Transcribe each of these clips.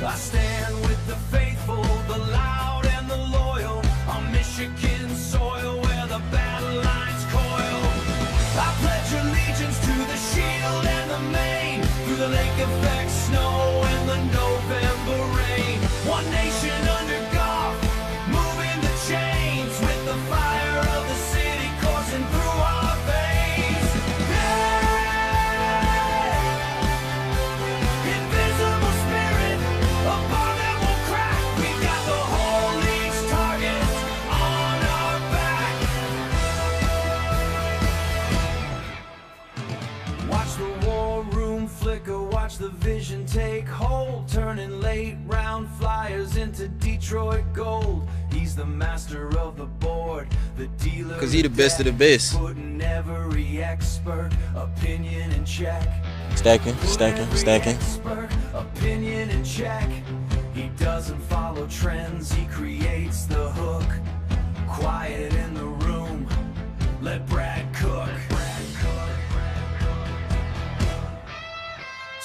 I stand with the faithful, the loud and the loyal, on Michigan soil where the battle lines coil. I pledge allegiance to the shield and the mane, through the lake effect, snow and the November rain. One nation under God, moving the chains, with the fire of the city coursing through our veins. Yeah! Invisible spirit, a bar that won't crack. We've got the whole league's targets on our back. Watch the war room flicker, watch the vision take hold, turning late round flyers into Detroit gold. He's the master of the board, the dealer, because he the best of the best. putting every expert opinion in check. Stacking. Expert opinion in check. He doesn't follow trends, he creates the hook. Quiet in the room, let Brad cook.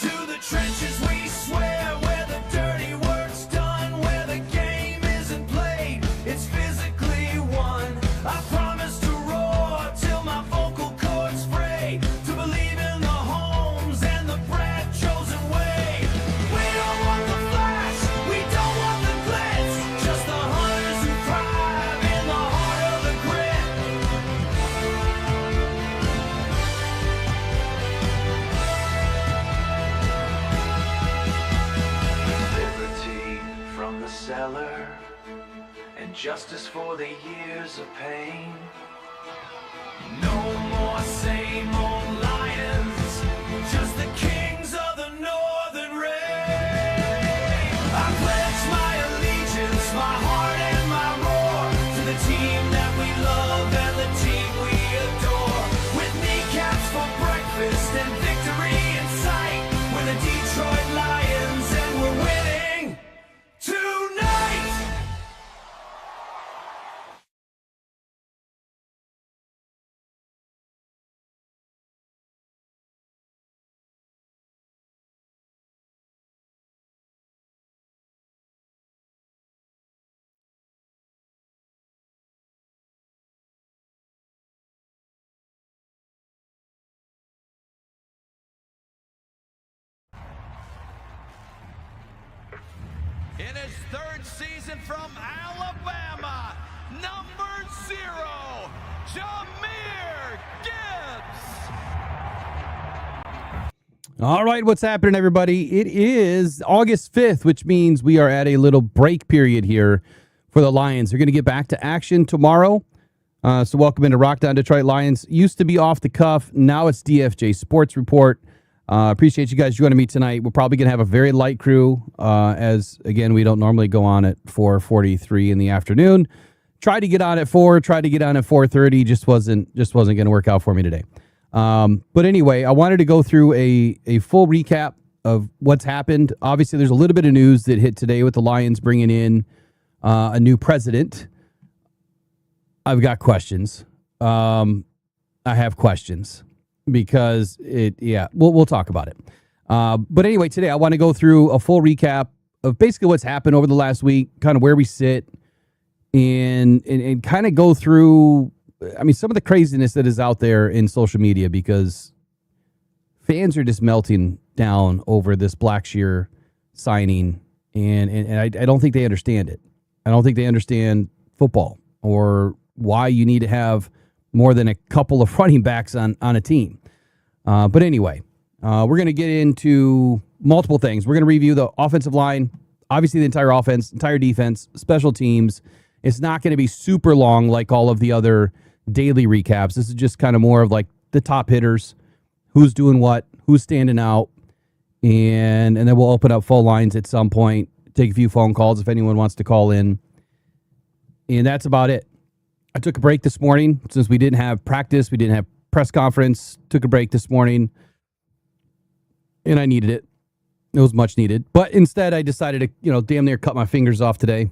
To the trenches we swear, where the dirty work's done, where the game isn't played, it's physically won. I promise to roar till my vocal cords fray, to believe in the Holmes and the Brad chosen way. We don't want the flash, we don't want the glitz, just the hunters who thrive in the heart of the grit. Liberty from the cellar, and justice for the years of pain. No more same old lions, just the kings of the northern reign. I pledge my allegiance, my heart and my roar, to the team that we love and the team we adore. With kneecaps for breakfast and victory in sight, we're the Detroit Lions and we're winning tonight. In his third season from Alabama, number 0, Jahmyr Gibbs. All right, what's happening, everybody? It is August 5th, which means we are at a little break period here for the Lions. They're going to get back to action tomorrow. So welcome into Rock Down Detroit Lions. Used to be Off the Cuff. Now it's DFJ Sports Report. Appreciate you guys joining me tonight. We're probably going to have a very light crew, as, again, we don't normally go on at 4:43 in the afternoon. Tried to get on at 4, tried to get on at 4:30. Just wasn't going to work out for me today. But anyway, I wanted to go through a full recap of what's happened. Obviously, there's a little bit of news that hit today with the Lions bringing in a new president. I've got questions. I have questions. Because we'll talk about it. But anyway, today I want to go through a full recap of basically what's happened over the last week, kind of where we sit, and kind of go through, some of the craziness that is out there in social media, because fans are just melting down over this Blackshear signing, and I don't think they understand it. I don't think they understand football or why you need to have more than a couple of running backs on a team. But anyway, we're going to get into multiple things. We're going to review the offensive line, obviously the entire offense, entire defense, special teams. It's not going to be super long like all of the other daily recaps. This is just kind of more of like the top hitters, who's doing what, who's standing out, and then we'll open up full lines at some point, take a few phone calls if anyone wants to call in, and that's about it. I took a break this morning since we didn't have practice. We didn't have press conference. Took a break this morning, and I needed it. It was much needed. But instead, I decided to, damn near cut my fingers off today.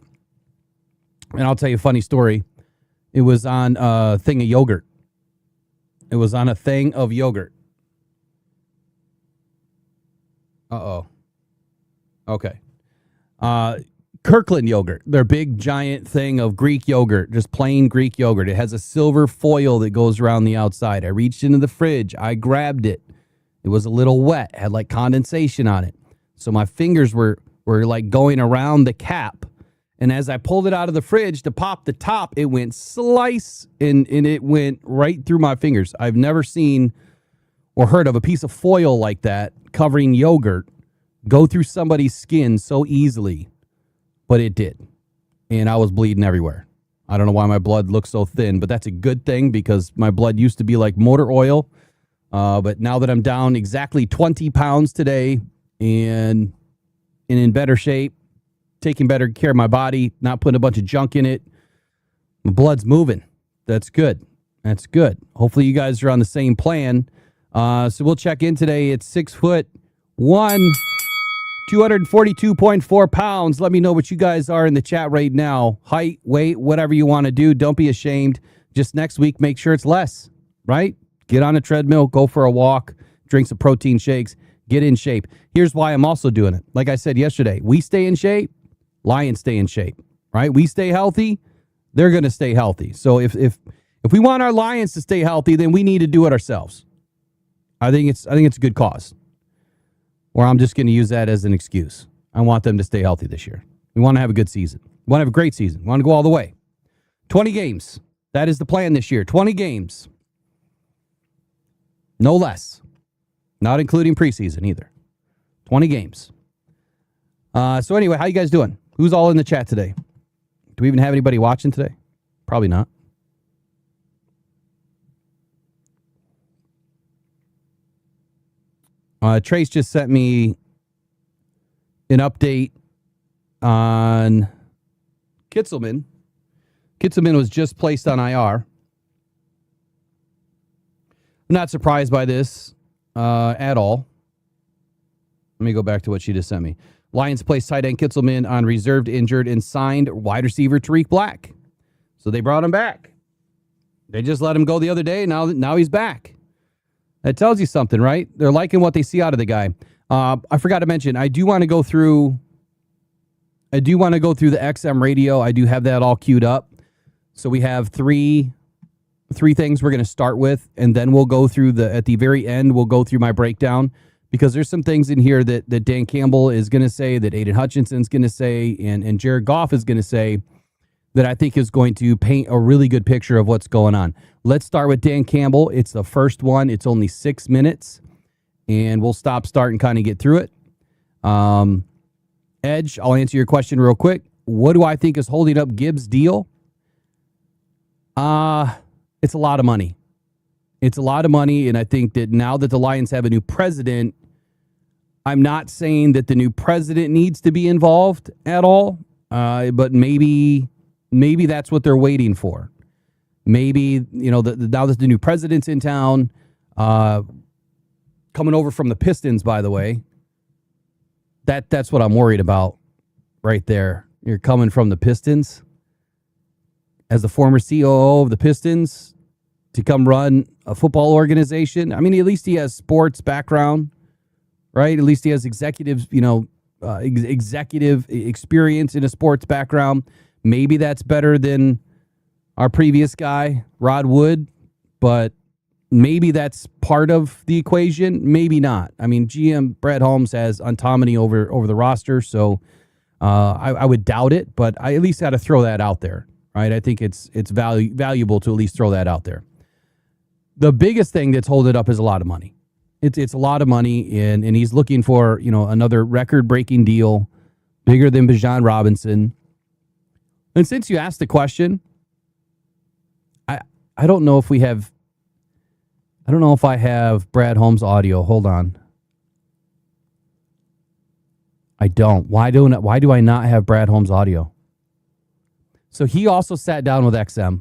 And I'll tell you a funny story. It was on a thing of yogurt. Uh-oh. Okay. Kirkland yogurt, their big giant thing of Greek yogurt, just plain Greek yogurt. It has a silver foil that goes around the outside. I reached into the fridge. I grabbed it. It was a little wet, had like condensation on it. So my fingers were like going around the cap. And as I pulled it out of the fridge to pop the top, it went slice and it went right through my fingers. I've never seen or heard of a piece of foil like that covering yogurt go through somebody's skin so easily, but it did. And I was bleeding everywhere. I don't know why my blood looks so thin, but that's a good thing because my blood used to be like motor oil. But now that I'm down exactly 20 pounds today and in better shape, taking better care of my body, not putting a bunch of junk in it, my blood's moving. That's good. That's good. Hopefully you guys are on the same plan. So we'll check in today at 6'1", 242.4 pounds. Let me know what you guys are in the chat right now. Height, weight, whatever you want to do. Don't be ashamed. Just next week, make sure it's less, right? Get on a treadmill, go for a walk, drink some protein shakes, get in shape. Here's why I'm also doing it. Like I said yesterday, we stay in shape, Lions stay in shape, right? We stay healthy, they're going to stay healthy. So if we want our Lions to stay healthy, then we need to do it ourselves. I think it's a good cause. Or I'm just going to use that as an excuse. I want them to stay healthy this year. We want to have a good season. We want to have a great season. We want to go all the way. 20 games. That is the plan this year. 20 games. No less. Not including preseason either. 20 games. So anyway, how you guys doing? Who's all in the chat today? Do we even have anybody watching today? Probably not. Trace just sent me an update on Kitzelman. Kitzelman was just placed on IR. I'm not surprised by this at all. Let me go back to what she just sent me. Lions placed tight end Kitzelman on reserved injured and signed wide receiver Tariq Black. So they brought him back. They just let him go the other day. Now he's back. That tells you something, right? They're liking what they see out of the guy. I forgot to mention, I do want to go through the XM radio. I do have that all queued up. So we have three things we're going to start with, and then we'll go through at the very end, we'll go through my breakdown, because there's some things in here that Dan Campbell is going to say, that Aiden Hutchinson's going to say, and Jared Goff is going to say, that I think is going to paint a really good picture of what's going on. Let's start with Dan Campbell. It's the first one. It's only 6 minutes, and we'll start and kind of get through it. Edge, I'll answer your question real quick. What do I think is holding up Gibbs' deal? It's a lot of money. It's a lot of money, and I think that now that the Lions have a new president, I'm not saying that the new president needs to be involved at all, but maybe that's what they're waiting for. Maybe, now that the new president's in town, coming over from the Pistons, by the way, that's what I'm worried about right there. You're coming from the Pistons as the former COO of the Pistons to come run a football organization. I mean, at least he has sports background, right? At least he has executive experience in a sports background. Maybe that's better than our previous guy, Rod Wood, but maybe that's part of the equation. Maybe not. I mean, GM Brad Holmes has autonomy over the roster, so I would doubt it, but I at least got to throw that out there, right? I think it's valuable to at least throw that out there. The biggest thing that's holding it up is a lot of money. It's a lot of money, and he's looking for another record-breaking deal, bigger than Bijan Robinson. And since you asked the question, I don't know if I have Brad Holmes audio. Hold on. I don't. Why do I not have Brad Holmes audio? So he also sat down with XM,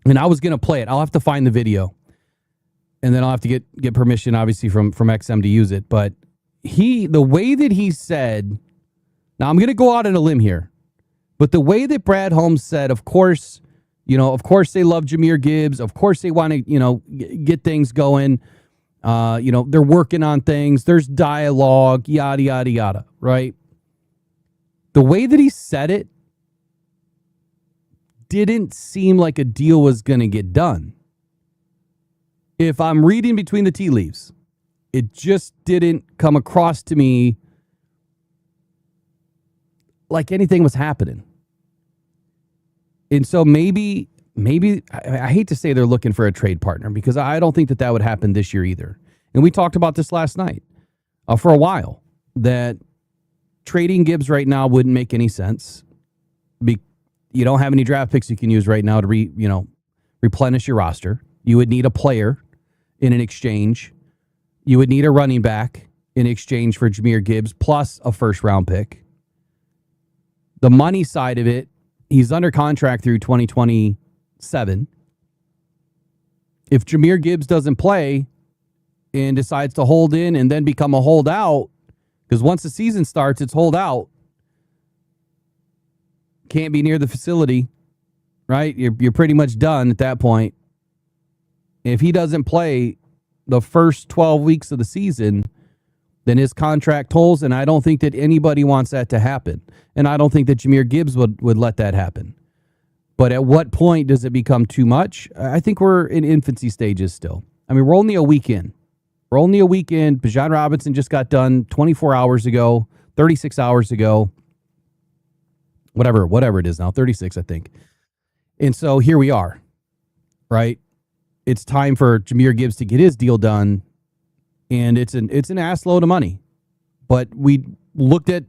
and I was going to play it. I'll have to find the video, and then I'll have to get permission, obviously, from XM to use it. But the way that he said, now I'm going to go out on a limb here, but the way that Brad Holmes said, of course they love Jahmyr Gibbs. Of course they want to, get things going. They're working on things. There's dialogue, yada, yada, yada, right? the way that he said it didn't seem like a deal was going to get done. If I'm reading between the tea leaves, it just didn't come across to me like anything was happening. And so maybe I hate to say they're looking for a trade partner because I don't think that would happen this year either. And we talked about this last night for a while, that trading Gibbs right now wouldn't make any sense. You don't have any draft picks you can use right now to replenish your roster. You would need a player in an exchange. You would need a running back in exchange for Jahmyr Gibbs plus a first round pick. The money side of it, he's under contract through 2027. If Jahmyr Gibbs doesn't play and decides to hold in and then become a holdout, because once the season starts, it's hold out. Can't be near the facility, right? You're pretty much done at that point. If he doesn't play the first 12 weeks of the season, then his contract tolls, and I don't think that anybody wants that to happen. And I don't think that Jahmyr Gibbs would let that happen. But at what point does it become too much? I think we're in infancy stages still. I mean, we're only a week in. Bijan Robinson just got done 24 hours ago, 36 hours ago. Whatever it is now, 36, I think. And so here we are, right? It's time for Jahmyr Gibbs to get his deal done, and it's an ass load of money. But we looked at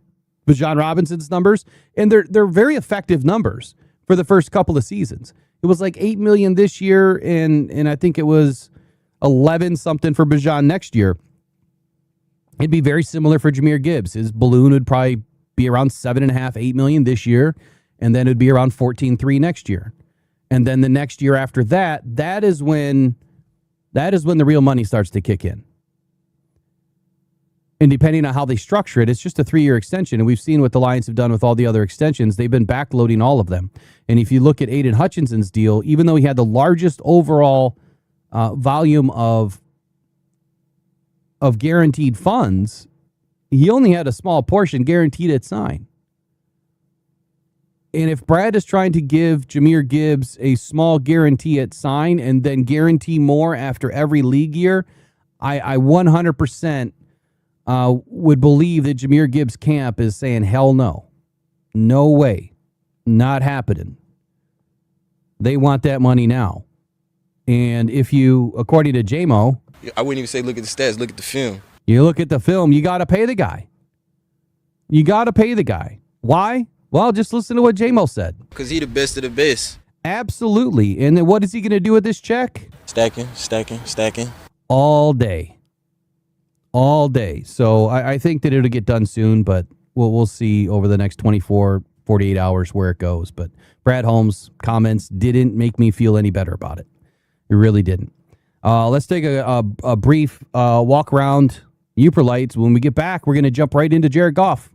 Bijan Robinson's numbers, and they're very effective numbers for the first couple of seasons. It was like $8 million this year, and I think it was 11 something for Bijan next year. It'd be very similar for Jahmyr Gibbs. His balloon would probably be around $7.5, $8 million this year, and then it'd be around 14.3 next year. And then the next year after that, that is when the real money starts to kick in. And depending on how they structure it, it's just a 3-year extension. And we've seen what the Lions have done with all the other extensions. They've been backloading all of them. And if you look at Aiden Hutchinson's deal, even though he had the largest overall volume of guaranteed funds, he only had a small portion guaranteed at sign. And if Brad is trying to give Jahmyr Gibbs a small guarantee at sign and then guarantee more after every league year, I 100% would believe that Jahmyr Gibbs' camp is saying, hell no. No way. Not happening. They want that money now. And if you, according to JMO, I wouldn't even say look at the stats, look at the film. You look at the film, you got to pay the guy. Why? Well, just listen to what JMO said. Because he the best of the best. Absolutely. And then what is he going to do with this check? Stacking. All day. So I think that it'll get done soon, but we'll see over the next 24, 48 hours where it goes. But Brad Holmes' comments didn't make me feel any better about it. It really didn't. Let's take a brief walk around Uper Lights. When we get back, we're going to jump right into Jared Goff.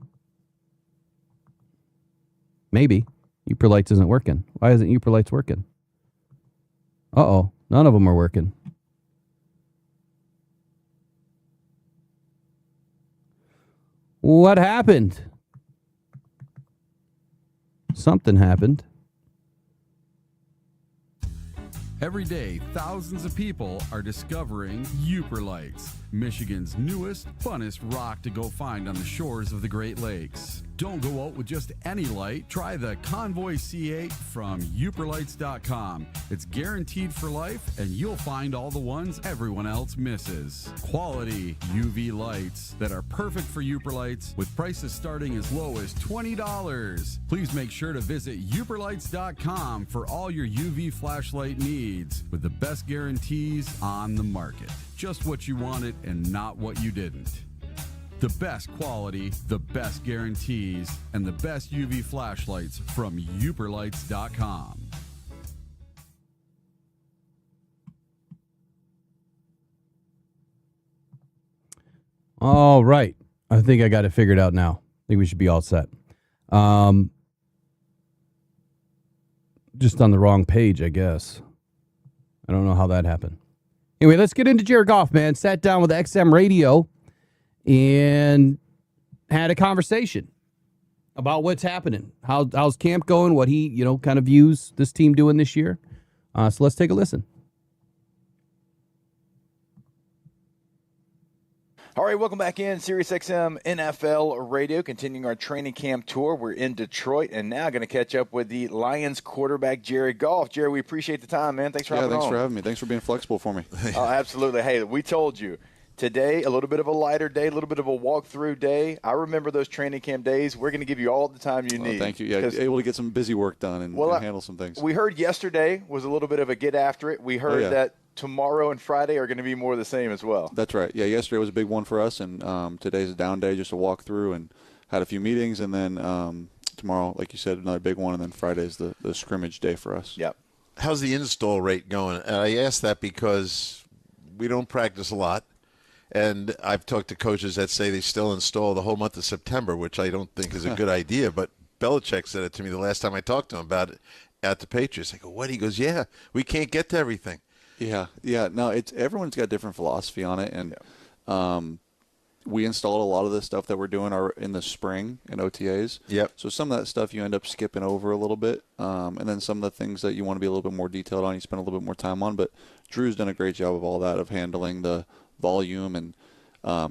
Maybe. Uper Lights isn't working. Why isn't Uper Lights working? Uh-oh. None of them are working. What happened? Something happened. Every day, thousands of people are discovering Uper Lights, Michigan's newest, funnest rock to go find on the shores of the Great Lakes. Don't go out with just any light. Try the Convoy C8 from UperLights.com. It's guaranteed for life, and you'll find all the ones everyone else misses. Quality UV lights that are perfect for Uper Lights with prices starting as low as $20. Please make sure to visit UperLights.com for all your UV flashlight needs with the best guarantees on the market. Just what you wanted and not what you didn't. The best quality, the best guarantees, and the best UV flashlights from UperLights.com. All right. I think I got it figured out now. I think we should be all set. Just on the wrong page, I guess. I don't know how that happened. Anyway, let's get into Jared Goff, man. Sat down with XM Radio and had a conversation. about what's happening. How's camp going? What he, kind of views this team doing this year. So let's take a listen. All right, welcome back in SiriusXM NFL Radio, continuing our training camp tour. We're in Detroit, and now going to catch up with the Lions quarterback, Jerry Goff. Jerry, we appreciate the time, man. Thanks for having thanks for having me. Thanks for being flexible for me. Oh, absolutely. Hey, we told you. Today, a little bit of a lighter day, a little bit of a walkthrough day. I remember those training camp days. We're going to give you all the time you need. Thank you. Yeah, able to get some busy work done and handle some things. We heard yesterday was a little bit of a get after it. We heard that tomorrow and Friday are going to be more of the same as well. That's right. Yeah, yesterday was a big one for us, and today's a down day, just a walk through, and had a few meetings, and then tomorrow, like you said, another big one, and then Friday's the scrimmage day for us. Yep. How's the install rate going? And I ask that because we don't practice a lot, and I've talked to coaches that say they still install the whole month of September, which I don't think is a good idea, but Belichick said it to me the last time I talked to him about it at the Patriots. I go, what? He goes, yeah, we can't get to everything. Yeah. No, everyone's got different philosophy on it, and we installed a lot of the stuff that we're doing in the spring in OTAs. Yep. So some of that stuff you end up skipping over a little bit, and then some of the things that you want to be a little bit more detailed on, you spend a little bit more time on. But Drew's done a great job of all that, of handling the volume and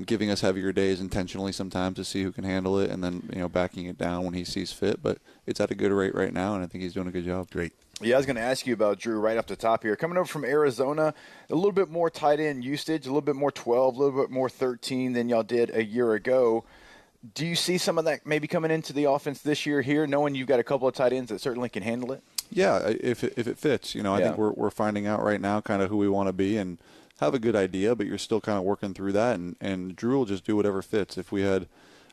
giving us heavier days intentionally sometimes to see who can handle it, and then backing it down when he sees fit. But it's at a good rate right now, and I think he's doing a good job. Great. Yeah, I was going to ask you about Drew right off the top here. Coming over from Arizona, a little bit more tight end usage, a little bit more 12, a little bit more 13 than y'all did a year ago. Do you see some of that maybe coming into the offense this year here, knowing you've got a couple of tight ends that certainly can handle it? Yeah, if it fits. I think we're finding out right now kind of who we want to be and have a good idea, but you're still kind of working through that. And Drew will just do whatever fits. If we had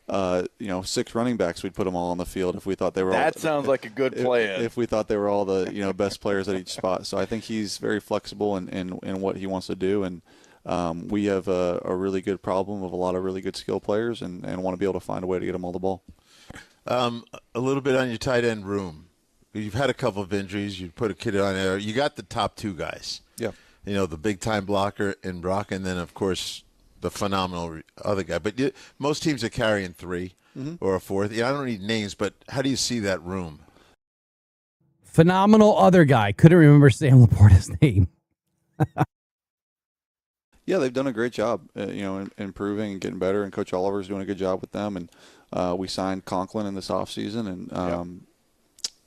6 running backs, we'd put them all on the field if we thought they were. That sounds like a good plan. If we thought they were all the best players at each spot, so I think he's very flexible in what he wants to do, and we have a really good problem of a lot of really good skill players, and want to be able to find a way to get them all the ball. A little bit on your tight end room. You've had a couple of injuries. You put a kid on there. You got the top 2 guys. Yeah. The big time blocker in Brock, and then of course the phenomenal other guy. But most teams are carrying 3 or a 4th. I don't need names, but how do you see that room? Phenomenal other guy. Couldn't remember Sam Laporta's name. Yeah, they've done a great job, improving and getting better, and Coach Oliver's doing a good job with them. And we signed Conklin in this offseason, and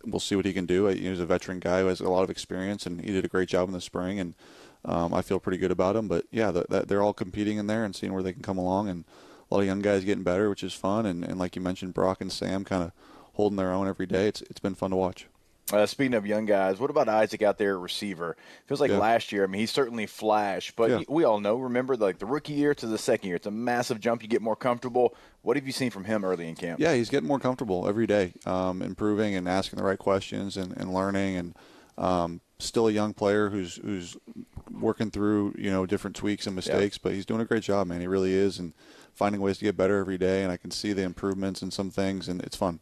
we'll see what he can do. He's a veteran guy who has a lot of experience, and he did a great job in the spring, and I feel pretty good about him. But, yeah, they're all competing in there and seeing where they can come along, and a lot of young guys getting better, which is fun. And like you mentioned, Brock and Sam kind of holding their own every day. It's been fun to watch. Speaking of young guys, what about Isaac out there at receiver? Feels like last year, he certainly flashed, but we all know, remember, like the rookie year to the second year, it's a massive jump. You get more comfortable. What have you seen from him early in camp? Yeah, he's getting more comfortable every day, improving and asking the right questions and learning, and still a young player who's working through, different tweaks and mistakes, but he's doing a great job, man. He really is, and finding ways to get better every day, and I can see the improvements in some things, and it's fun.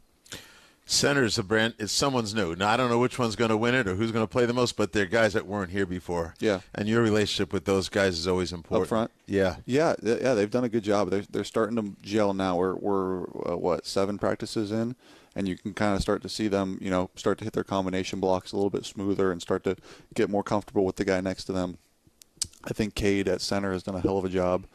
Center's a brand. It's someone's new. Now, I don't know which one's going to win it or who's going to play the most, but they're guys that weren't here before. Yeah. And your relationship with those guys is always important. Up front? Yeah. Yeah, they've done a good job. They're starting to gel now. We're 7 practices in, and you can kind of start to see them, start to hit their combination blocks a little bit smoother and start to get more comfortable with the guy next to them. I think Cade at center has done a hell of a job.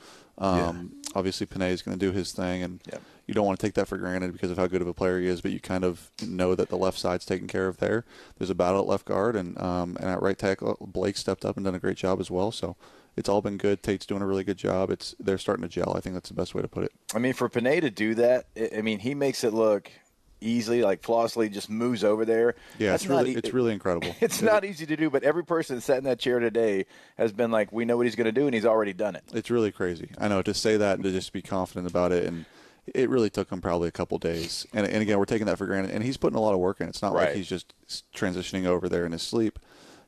Obviously, Panay is going to do his thing, and you don't want to take that for granted because of how good of a player he is, but you kind of know that the left side's taken care of there. There's a battle at left guard, and at right tackle, Blake stepped up and done a great job as well. So it's all been good. Tate's doing a really good job. They're starting to gel. I think that's the best way to put it. For Panay to do that, he makes it look easily, like flawlessly, just moves over there. Yeah, it's really incredible. It's not easy to do, but every person that sat in that chair today has been like, we know what he's going to do, and he's already done it. It's really crazy. I know, to say that and to just be confident about it, and it really took him probably a couple days. And again, we're taking that for granted, and he's putting a lot of work in. It's not like he's just transitioning over there in his sleep.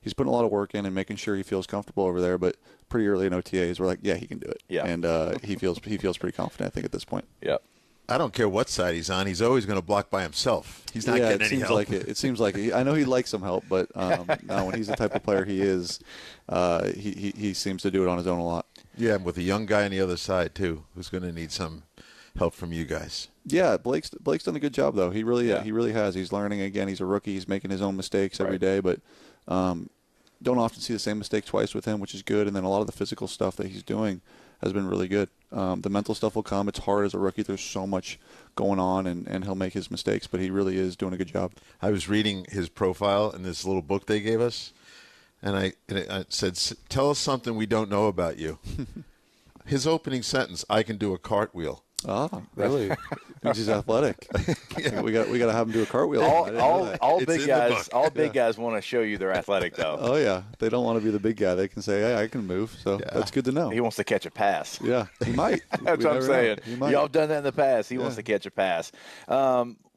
He's putting a lot of work in and making sure he feels comfortable over there, but pretty early in OTAs, we're like, yeah, he can do it. Yeah. And he feels pretty confident, I think, at this point. Yeah. I don't care what side he's on. He's always going to block by himself. He's not getting any help. It seems like it. I know he'd like some help, but no, when he's the type of player he is, he seems to do it on his own a lot. Yeah, with a young guy on the other side, too, who's going to need some help from you guys. Yeah, Blake's done a good job though. He really has. He's learning again. He's a rookie. He's making his own mistakes every day, but don't often see the same mistake twice with him, which is good. And then a lot of the physical stuff that he's doing has been really good. The mental stuff will come. It's hard as a rookie. There's so much going on, and he'll make his mistakes, but he really is doing a good job. I was reading his profile in this little book they gave us, and it said, "Tell us something we don't know about you." His opening sentence, "I can do a cartwheel." Oh, really? Means he's athletic. Yeah. We got to have him do a cartwheel. All big book. guys want to show you they're athletic, though. Oh yeah, they don't want to be the big guy. They can say, "Hey, I can move." So that's good to know. He wants to catch a pass. Yeah, he might. That's what I'm saying. Y'all have done that in the past. He wants to Yeah. catch a pass.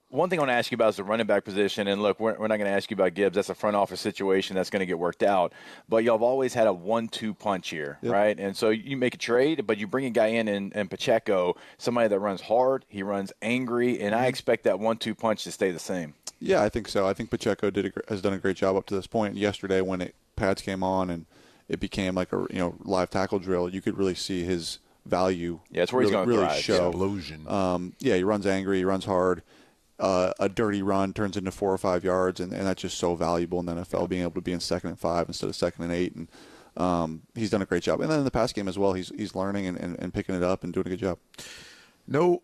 One thing I want to ask you about is the running back position. And look, we're not going to ask you about Gibbs. That's a front office situation that's going to get worked out. But y'all have always had a 1-2 punch here, right? And so you make a trade, but you bring a guy in Pacheco, somebody that runs hard, he runs angry, and I expect that 1-2 punch to stay the same. Yeah, I think so. I think Pacheco has done a great job up to this point. Yesterday, when pads came on and it became like a live tackle drill, you could really see his value. Yeah, that's where he's going to really thrive. show. Explosion. Yeah, he runs angry, he runs hard. A dirty run turns into 4 or 5 yards, and that's just so valuable in the NFL, being able to be in 2nd and 5 instead of 2nd and 8. And he's done a great job. And then in the pass game as well, he's learning and picking it up and doing a good job. No,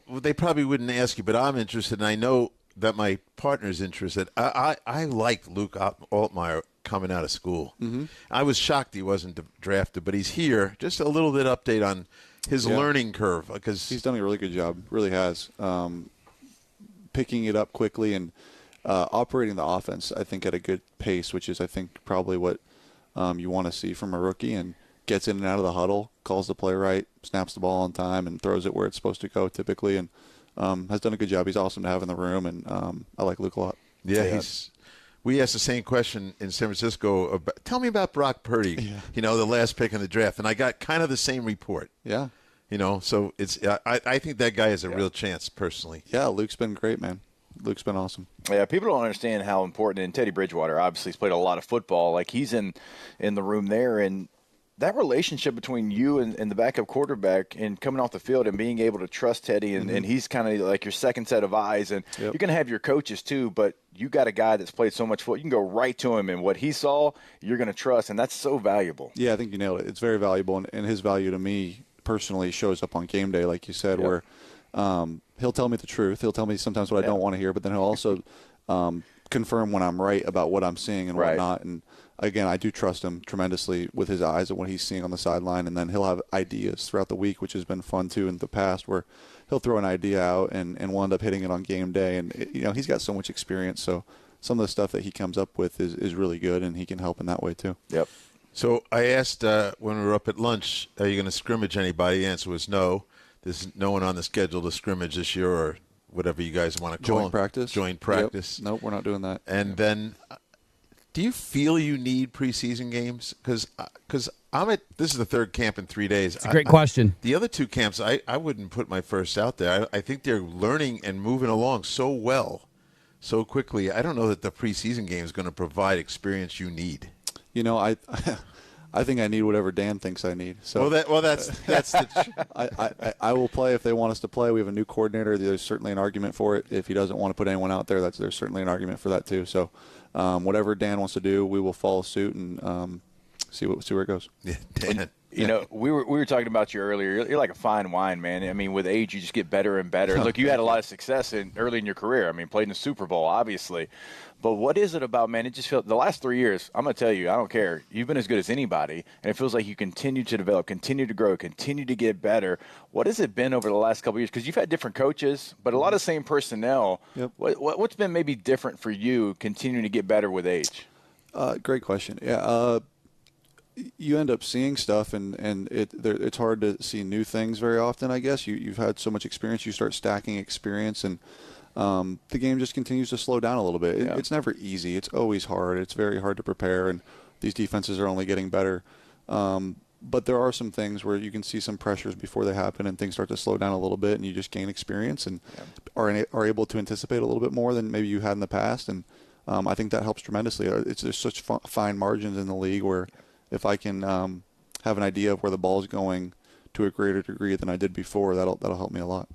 they probably wouldn't ask you, but I'm interested, and I know that my partner's interested. I like Luke Altmaier coming out of school. Mm-hmm. I was shocked he wasn't drafted, but he's here. Just a little bit update on his learning curve, because he's done a really good job. Really has. Picking it up quickly and operating the offense, I think, at a good pace, which is, I think, probably what you want to see from a rookie, and gets in and out of the huddle, calls the play right, snaps the ball on time, and throws it where it's supposed to go typically, and has done a good job. He's awesome to have in the room, and I like Luke a lot. Yeah, we asked the same question in San Francisco. Tell me about Brock Purdy, the last pick in the draft, and I got kind of the same report. Yeah. So it's. I think that guy has a real chance, personally. Yeah, Luke's been great, man. Luke's been awesome. Yeah, people don't understand how important. And Teddy Bridgewater obviously has played a lot of football. Like, he's in the room there, and that relationship between you and the backup quarterback and coming off the field and being able to trust Teddy, and he's kind of like your second set of eyes. And you're going to have your coaches too, but you got a guy that's played so much football. You can go right to him, and what he saw, you're going to trust, and that's so valuable. Yeah, I think you nailed it. It's very valuable, and his value to me personally shows up on game day, like you said, where he'll tell me the truth. He'll tell me sometimes what I don't want to hear, but then he'll also confirm when I'm right about what I'm seeing and whatnot. And again, I do trust him tremendously with his eyes and what he's seeing on the sideline. And then he'll have ideas throughout the week, which has been fun too in the past, where he'll throw an idea out and we'll end up hitting it on game day. And he's got so much experience, so some of the stuff that he comes up with is really good, and he can help in that way too. Yep. So I asked when we were up at lunch, are you going to scrimmage anybody? The answer was no. There's no one on the schedule to scrimmage this year, or whatever you guys want to call Joint practice? Joint practice. Yep. Nope, we're not doing that. And then, do you feel you need preseason games? Because this is the third camp in 3 days. It's a great question. The other two camps, I wouldn't put my first out there. I think they're learning and moving along so well, so quickly. I don't know that the preseason game is going to provide experience you need. I think I need whatever Dan thinks I need. So that's the. I will play if they want us to play. We have a new coordinator. There's certainly an argument for it. If he doesn't want to put anyone out there, there's certainly an argument for that too. So whatever Dan wants to do, we will follow suit and see where it goes. Yeah, Dan. We were talking about you earlier. You're like a fine wine, man. I mean, with age, you just get better and better. Look, you had a lot of success early in your career. I mean, played in the Super Bowl, obviously. But what is it about, man? It just feels the last 3 years, I'm going to tell you, I don't care. You've been as good as anybody, and it feels like you continue to develop, continue to grow, continue to get better. What has it been over the last couple of years? Because you've had different coaches, but a lot of the same personnel. Yep. What's been maybe different for you continuing to get better with age? Great question. Yeah. You end up seeing stuff, and it's hard to see new things very often, I guess. You've had so much experience, you start stacking experience, and the game just continues to slow down a little bit. It's never easy. It's always hard. It's very hard to prepare, and these defenses are only getting better. But there are some things where you can see some pressures before they happen, and things start to slow down a little bit, and you just gain experience and are able to anticipate a little bit more than maybe you had in the past. And I think that helps tremendously. There's such fine margins in the league where if I can have an idea of where the ball is going to a greater degree than I did before. That'll help me a lot.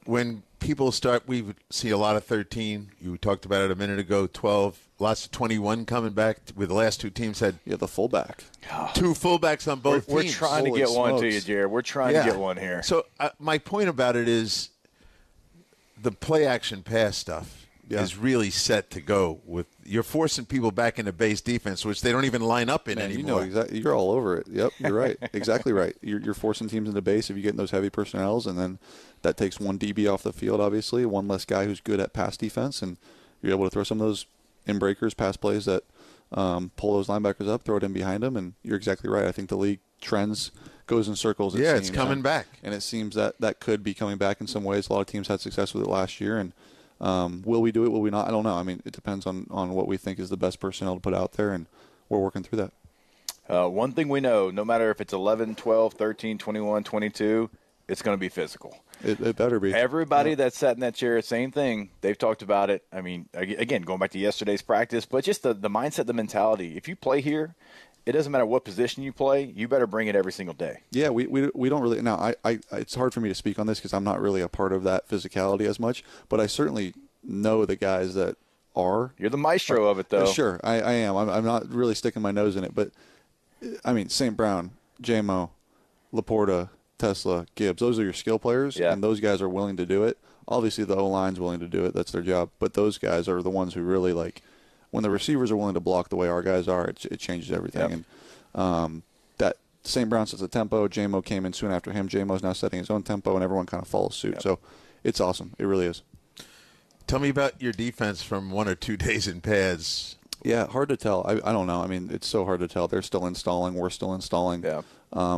When people start, we see a lot of 13. You talked about it a minute ago, 12. Lots of 21 coming back with the last two teams had the fullback. Two fullbacks on both We're teams. trying to Holy get one to smokes. you, Jared. We're trying to get one here. So my point about it is the play action pass stuff is really set to go. With you're forcing people back into base defense, which they don't even line up in anymore. You know exactly. You're all over it. Yep, you're right. Exactly right. You're forcing teams into base if you get in those heavy personnels, and then that takes one DB off the field, obviously, one less guy who's good at pass defense, and you're able to throw some of those in breakers, pass plays that pull those linebackers up, throw it in behind them, and you're exactly right. I think the league trends goes in circles. It's coming back. And it seems that could be coming back in some ways. A lot of teams had success with it last year, and will we do it? Will we not? I don't know. I mean, it depends on what we think is the best personnel to put out there, and we're working through that. One thing we know, no matter if it's 11, 12, 13, 21, 22, it's going to be physical. It better be. Everybody that sat in that chair, same thing. They've talked about it. I mean, again, going back to yesterday's practice, but just the mindset, the mentality. If you play here, it doesn't matter what position you play. You better bring it every single day. Yeah, we don't really. Now, I it's hard for me to speak on this because I'm not really a part of that physicality as much, but I certainly know the guys that are. You're the maestro of it, though. Sure, I am. I'm not really sticking my nose in it, but I mean, St. Brown, J-Mo, Laporta, Tesla, Gibbs, those are your skill players, and those guys are willing to do it. Obviously, the O-line's willing to do it. That's their job. But those guys are the ones who really, like, when the receivers are willing to block the way our guys are, it changes everything. And that St. Brown sets a tempo. J-Mo came in soon after him. J-Mo's now setting his own tempo, and everyone kind of follows suit. So it's awesome. It really is. Tell me about your defense from 1 or 2 days in pads. Yeah, hard to tell. I don't know. I mean, it's so hard to tell. They're still installing. We're still installing. Yeah.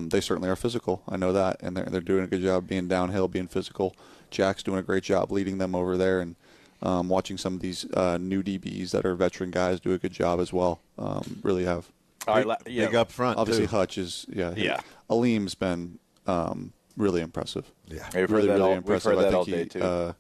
They certainly are physical. I know that, and they're doing a good job being downhill, being physical. Jack's doing a great job leading them over there, and watching some of these new DBs that are veteran guys do a good job as well. Really have. Big up front. Obviously, too. Hutch is Aleem's been really impressive. Yeah, we've really, heard that really all, impressive. We've heard that I all think day too.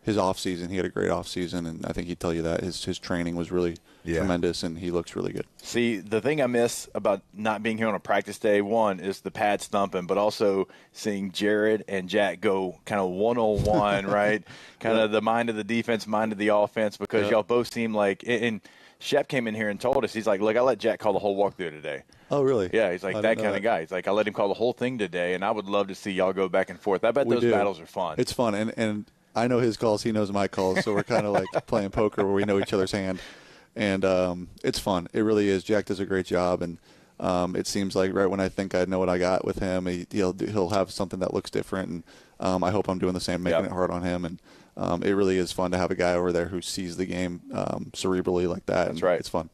His off season, he had a great off season, and I think he'd tell you that his training was really tremendous, and he looks really good. See, the thing I miss about not being here on a practice day, one, is the pad stumping, but also seeing Jared and Jack go kind of one-on-one, right? Kind of the mind of the defense, mind of the offense, because y'all both seem like – and Shep came in here and told us, he's like, look, I let Jack call the whole walkthrough today. Oh, really? Yeah, he's like that kind of guy. He's like, I let him call the whole thing today, and I would love to see y'all go back and forth. I bet those battles are fun. It's fun, and I know his calls, he knows my calls, so we're kind of like playing poker where we know each other's hand. And it's fun. It really is. Jack does a great job, and it seems like right when I think I know what I got with him, he'll have something that looks different, and I hope I'm doing the same, making it hard on him. And it really is fun to have a guy over there who sees the game cerebrally like that. That's right. It's fun.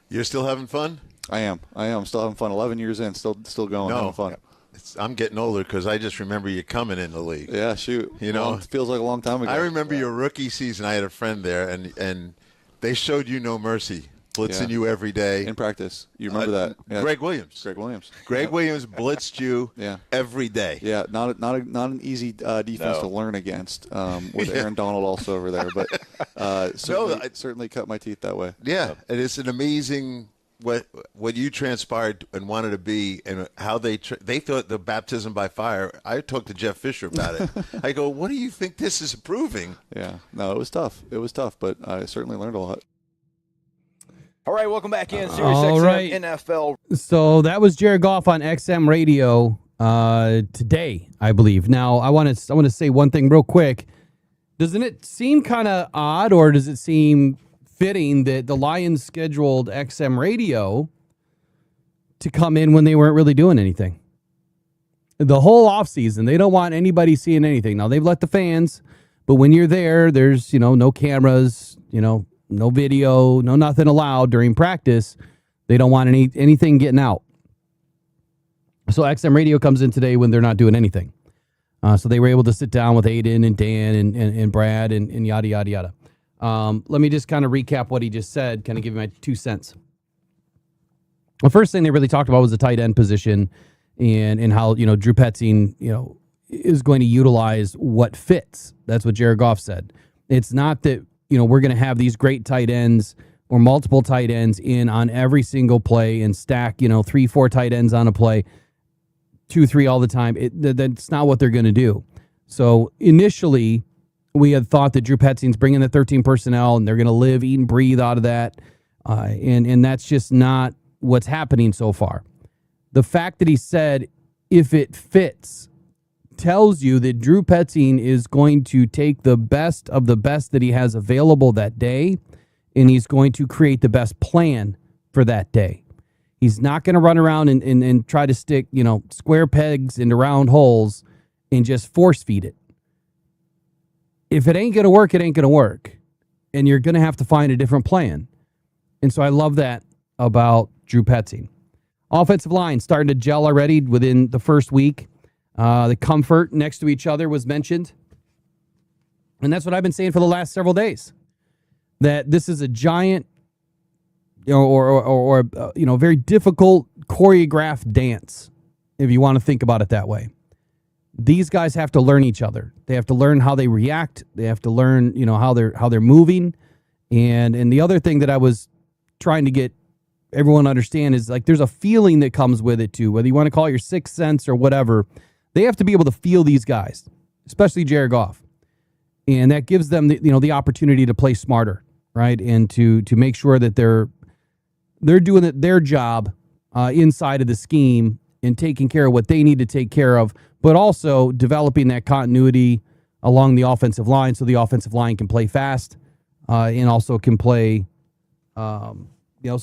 You're still having fun? I am. I'm still having fun. 11 years in, still going, having fun. I'm getting older because I just remember you coming in the league. Yeah, shoot. You know, it feels like a long time ago. I remember your rookie season. I had a friend there, and they showed you no mercy, blitzing you every day. In practice. You remember that. Yeah. Greg Williams. Greg Williams blitzed you every day. Yeah, not an easy defense to learn against with Aaron Donald also over there. But certainly cut my teeth that way. Yeah, and it's an amazing what you transpired and wanted to be, and how they thought the baptism by fire. I talked to Jeff Fisher about it. I go, what do you think this is proving? Yeah, no, it was tough. But I certainly learned a lot. All right, welcome back in. Sirius XM NFL. So that was Jared Goff on XM Radio today, I believe. Now, I want to say one thing real quick. Doesn't it seem kind of odd, or does it seem fitting that the Lions scheduled XM Radio to come in when they weren't really doing anything? The whole offseason, they don't want anybody seeing anything. Now, they've let the fans, but when you're there, there's, no cameras, no video, no nothing allowed during practice. They don't want anything getting out. So XM Radio comes in today when they're not doing anything. So they were able to sit down with Aiden and Dan and Brad and yada, yada, yada. Let me just kind of recap what he just said, kind of give you my 2 cents. The first thing they really talked about was the tight end position and how, Drew Petzing, is going to utilize what fits. That's what Jared Goff said. It's not that, we're going to have these great tight ends or multiple tight ends in on every single play and stack, 3-4 tight ends on a play. 2-3 all the time. That's not what they're going to do. So initially, we had thought that Drew Petzing's bringing the 13 personnel and they're going to live, eat, and breathe out of that. And that's just not what's happening so far. The fact that he said, if it fits, tells you that Drew Petzing is going to take the best of the best that he has available that day, and he's going to create the best plan for that day. He's not going to run around and try to stick, square pegs into round holes and just force feed it. If it ain't going to work, it ain't going to work. And you're going to have to find a different plan. And so I love that about Drew Petzing. Offensive line starting to gel already within the first week. The comfort next to each other was mentioned. And that's what I've been saying for the last several days. That this is a giant, very difficult choreographed dance, if you want to think about it that way. These guys have to learn each other. They have to learn how they react. They have to learn, how they're moving. And the other thing that I was trying to get everyone to understand is like there's a feeling that comes with it too, whether you want to call it your sixth sense or whatever. They have to be able to feel these guys, especially Jared Goff. And that gives them the opportunity to play smarter, right? And to make sure that they're doing their job inside of the scheme and taking care of what they need to take care of, but also developing that continuity along the offensive line so the offensive line can play fast and also can play some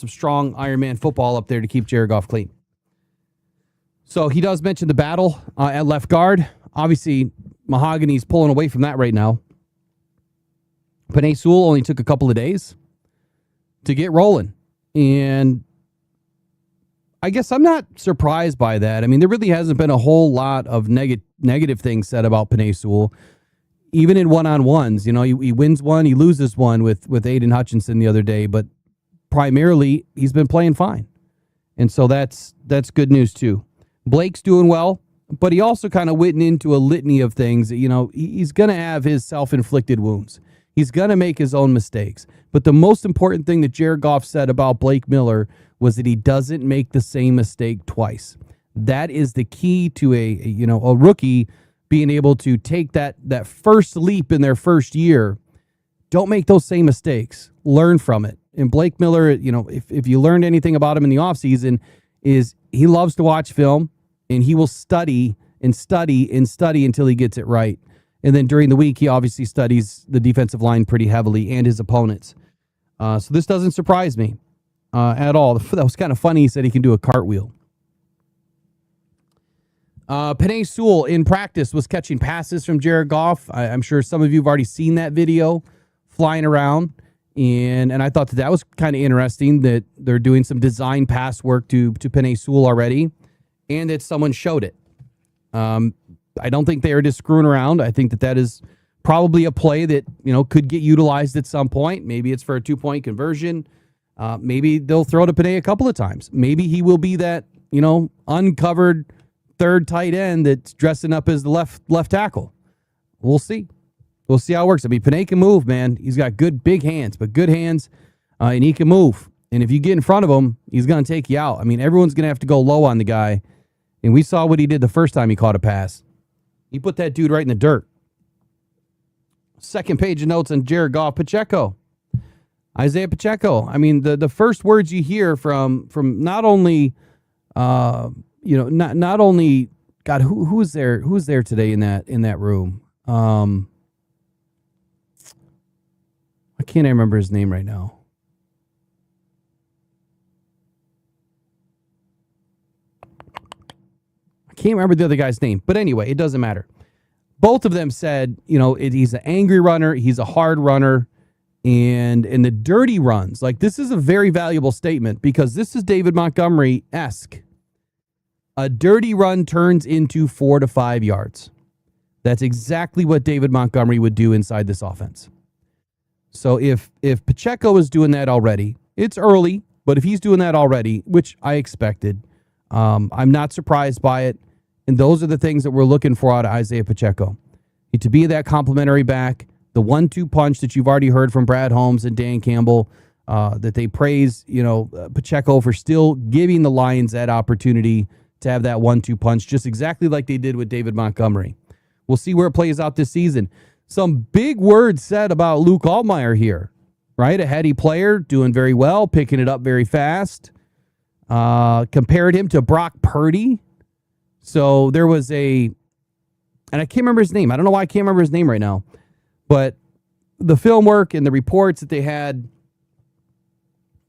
strong Iron Man football up there to keep Jared Goff clean. So he does mention the battle at left guard. Obviously, Mahogany's pulling away from that right now. Penei Sewell only took a couple of days to get rolling. And I guess I'm not surprised by that. I mean, there really hasn't been a whole lot of negative things said about Penei Sewell. Even in one-on-ones, he wins one, he loses one with Aiden Hutchinson the other day, but primarily he's been playing fine. And so that's good news too. Blake's doing well, but he also kind of went into a litany of things that, he's going to have his self-inflicted wounds. He's going to make his own mistakes. But the most important thing that Jared Goff said about Blake Miller was that he doesn't make the same mistake twice. That is the key to a rookie being able to take that first leap in their first year. Don't make those same mistakes. Learn from it. And Blake Miller, if you learned anything about him in the offseason, is he loves to watch film, and he will study and study and study until he gets it right. And then during the week, he obviously studies the defensive line pretty heavily and his opponents. So this doesn't surprise me at all. That was kind of funny. He said he can do a cartwheel. Penei Sewell in practice was catching passes from Jared Goff. I'm sure some of you have already seen that video flying around. And I thought that was kind of interesting that they're doing some design pass work to Penei Sewell already, and that someone showed it. I don't think they are just screwing around. I think that is probably a play that, could get utilized at some point. Maybe it's for a 2-point conversion. Maybe they'll throw to Penei a couple of times. Maybe he will be that, uncovered third tight end that's dressing up as the left tackle. We'll see. We'll see how it works. I mean, Penei can move, man. He's got good big hands, but good hands, and he can move. And if you get in front of him, he's going to take you out. I mean, everyone's going to have to go low on the guy. And we saw what he did the first time he caught a pass. He put that dude right in the dirt. Second page of notes on Jared Goff. Pacheco. Isaiah Pacheco. I mean, the first words you hear from not only, not only, God, who's there today in that room? I can't remember his name right now. I can't remember the other guy's name. But anyway, it doesn't matter. Both of them said, he's an angry runner. He's a hard runner. And the dirty runs. Like, this is a very valuable statement because this is David Montgomery-esque. A dirty run turns into 4 to 5 yards. That's exactly what David Montgomery would do inside this offense. So if Pacheco is doing that already, it's early, but if he's doing that already, which I expected, I'm not surprised by it. And those are the things that we're looking for out of Isaiah Pacheco. To be that complimentary back, the 1-2 punch that you've already heard from Brad Holmes and Dan Campbell, that they praise, Pacheco for still giving the Lions that opportunity to have that 1-2 punch, just exactly like they did with David Montgomery. We'll see where it plays out this season. Some big words said about Luke Altmaier here, right? A heady player, doing very well, picking it up very fast. Compared him to Brock Purdy. So there was and I can't remember his name. I don't know why I can't remember his name right now. But the film work and the reports that they had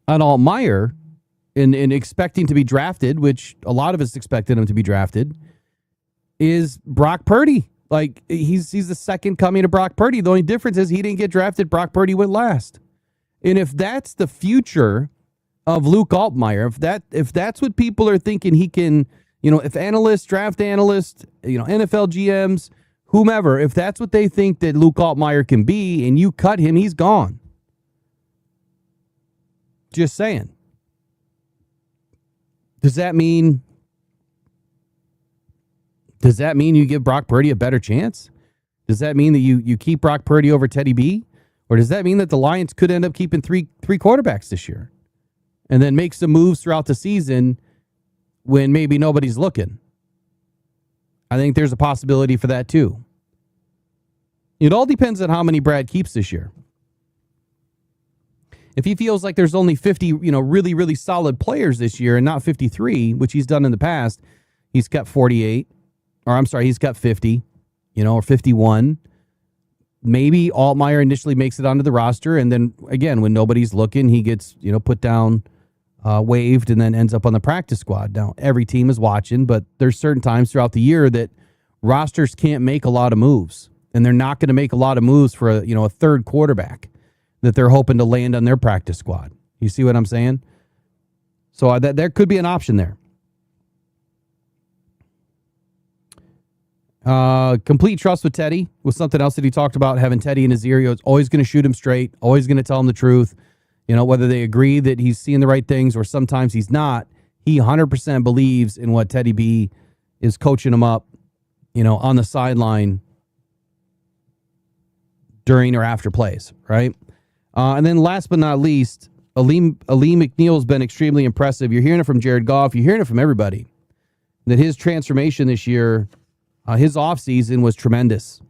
on Altmaier in expecting to be drafted, which a lot of us expected him to be drafted, is Brock Purdy. Like, he's the second coming of Brock Purdy. The only difference is he didn't get drafted. Brock Purdy went last. And if that's the future of Luke Altmaier, if that's what people are thinking he can, if analysts, draft analysts, NFL GMs, whomever, if that's what they think that Luke Altmaier can be and you cut him, he's gone. Just saying. Does that mean you give Brock Purdy a better chance? Does that mean that you keep Brock Purdy over Teddy B? Or does that mean that the Lions could end up keeping three quarterbacks this year and then make some moves throughout the season when maybe nobody's looking? I think there's a possibility for that too. It all depends on how many Brad keeps this year. If he feels like there's only 50, really, really solid players this year and not 53, which he's done in the past, he's kept 48. Or I'm sorry, he's got 50, or 51. Maybe Altmaier initially makes it onto the roster, and then, again, when nobody's looking, he gets, put down, waived, and then ends up on the practice squad. Now, every team is watching, but there's certain times throughout the year that rosters can't make a lot of moves, and they're not going to make a lot of moves for a third quarterback that they're hoping to land on their practice squad. You see what I'm saying? So there could be an option there. Complete trust with Teddy was something else that he talked about, having Teddy in his ear. He was always going to shoot him straight, always going to tell him the truth. Whether they agree that he's seeing the right things or sometimes he's not, he 100% believes in what Teddy B is coaching him up, on the sideline during or after plays, right? And then last but not least, Aleem McNeil has been extremely impressive. You're hearing it from Jared Goff. You're hearing it from everybody that his transformation this year, his offseason was tremendous.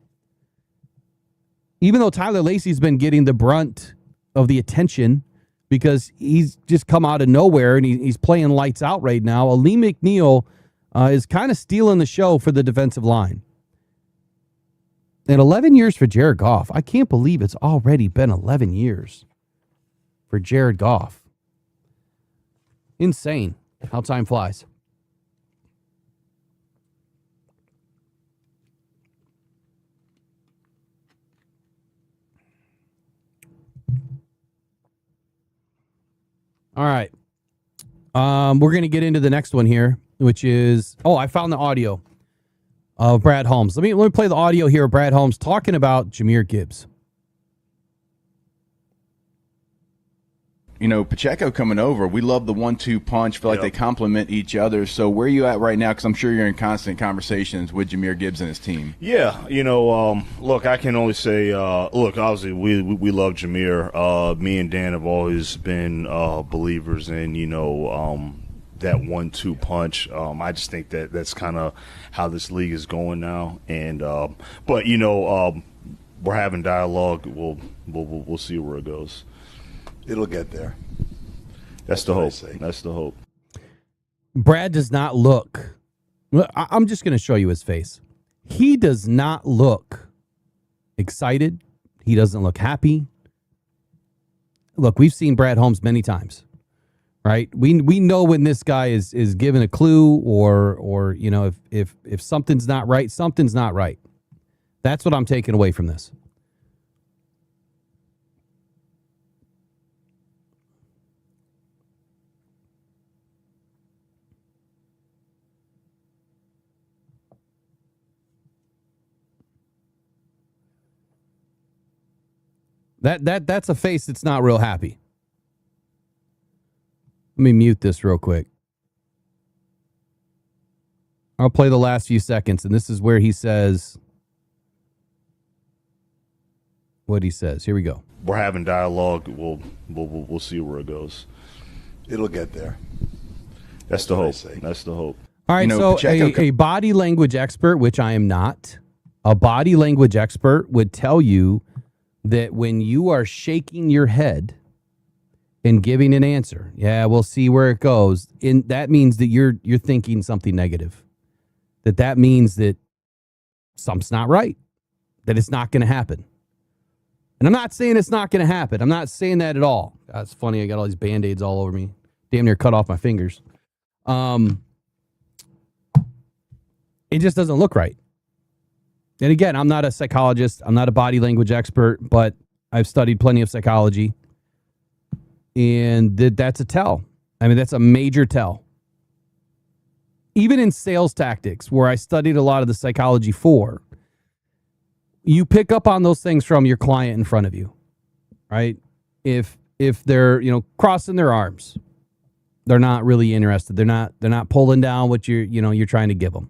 Even though Tyler Lacey's been getting the brunt of the attention because he's just come out of nowhere and he's playing lights out right now, Aleem McNeil is kind of stealing the show for the defensive line. And 11 years for Jared Goff. I can't believe it's already been 11 years for Jared Goff. Insane how time flies. All right. We're going to get into the next one here, which is, I found the audio of Brad Holmes. Let me play the audio here of Brad Holmes talking about Jahmyr Gibbs. Pacheco coming over, we love the 1-2 punch, feel like they complement each other. So where are you at right now? Because I'm sure you're in constant conversations with Jahmyr Gibbs and his team. Yeah, look, I can only say, obviously we love Jahmyr. Me and Dan have always been believers in, that 1-2 punch. I just think that's kind of how this league is going now. And but we're having dialogue. We'll see where it goes. It'll get there. That's the hope. That's the hope. Brad does not look. I'm just going to show you his face. He does not look excited. He doesn't look happy. Look, we've seen Brad Holmes many times, right? We know when this guy is given a clue or if something's not right, something's not right. That's what I'm taking away from this. That's a face that's not real happy. Let me mute this real quick. I'll play the last few seconds, and this is where he says what he says. Here we go. We're having dialogue. We'll see where it goes. It'll get there. That's the hope. That's the hope. All right, so a body language expert, which I am not, a body language expert would tell you that when you are shaking your head and giving an answer, yeah, we'll see where it goes, that means that you're thinking something negative. That means that something's not right, that it's not going to happen. And I'm not saying it's not going to happen. I'm not saying that at all. That's funny. I got all these Band-Aids all over me. Damn near cut off my fingers. It just doesn't look right. And again, I'm not a psychologist. I'm not a body language expert, but I've studied plenty of psychology. And that's a tell. I mean, that's a major tell. Even in sales tactics, where I studied a lot of the psychology for, you pick up on those things from your client in front of you, right? If they're, crossing their arms, they're not really interested. They're not pulling down what you're trying to give them.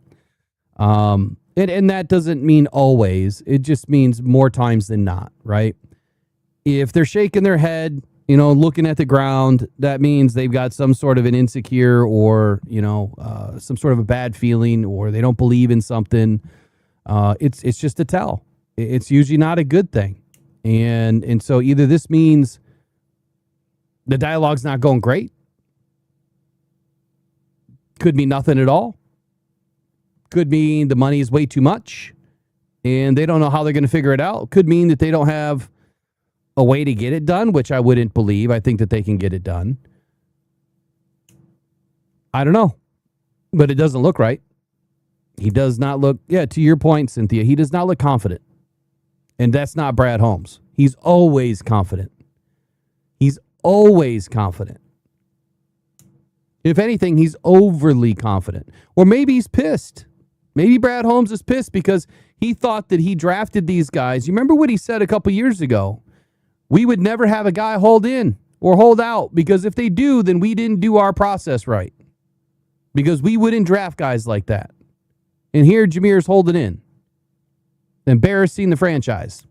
And that doesn't mean always. It just means more times than not, right? If they're shaking their head, looking at the ground, that means they've got some sort of an insecure or, some sort of a bad feeling, or they don't believe in something. It's just a tell. It's usually not a good thing. And so either this means the dialogue's not going great. Could mean nothing at all. Could mean the money is way too much and they don't know how they're going to figure it out. Could mean that they don't have a way to get it done, which I wouldn't believe. I think that they can get it done. I don't know, but it doesn't look right. He does not look, to your point, Cynthia, he does not look confident. And that's not Brad Holmes. He's always confident. He's always confident. If anything, he's overly confident. Or maybe he's pissed. Maybe Brad Holmes is pissed because he thought that he drafted these guys. You remember what he said a couple years ago? We would never have a guy hold in or hold out, because if they do, then we didn't do our process right. Because we wouldn't draft guys like that. And here Jahmyr's holding in. Embarrassing the franchise.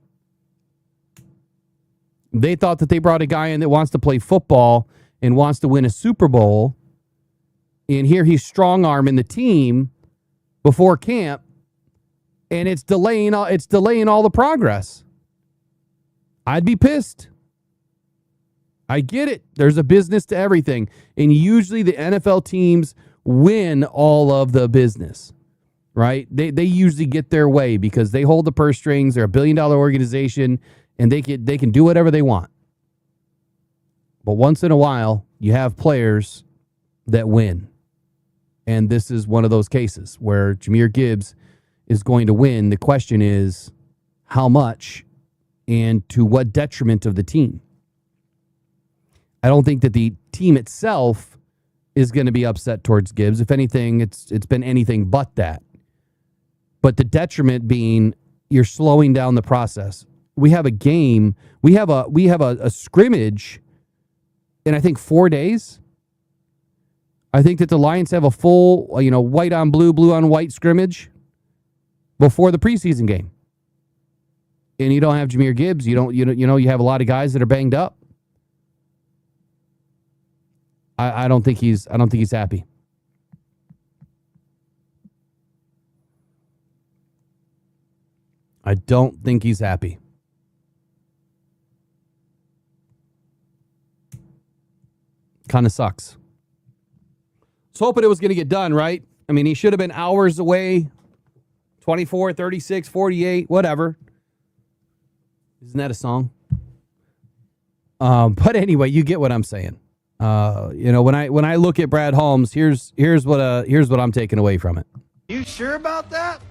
They thought that they brought a guy in that wants to play football and wants to win a Super Bowl. And here he's strong-arming the team before camp, and it's delaying all the progress. I'd be pissed. I get it. There's a business to everything. And usually the NFL teams win all of the business, right? They usually get their way because they hold the purse strings. They're a billion-dollar organization, and they can do whatever they want. But once in a while, you have players that win. And this is one of those cases where Jahmyr Gibbs is going to win. The question is how much and to what detriment of the team. I don't think that the team itself is going to be upset towards Gibbs. If anything, it's been anything but that. But the detriment being you're slowing down the process. We have a game. We have a scrimmage in, I think, 4 days. I think that the Lions have a full, white on blue, blue on white scrimmage before the preseason game. And you don't have Jahmyr Gibbs. You have a lot of guys that are banged up. I don't think he's happy. I don't think he's happy. Kind of sucks. I was hoping it was going to get done, right? I mean, he should have been hours away. 24, 36, 48, whatever. Isn't that a song? But anyway, you get what I'm saying. When I look at Brad Holmes, here's what I'm taking away from it. You sure about that?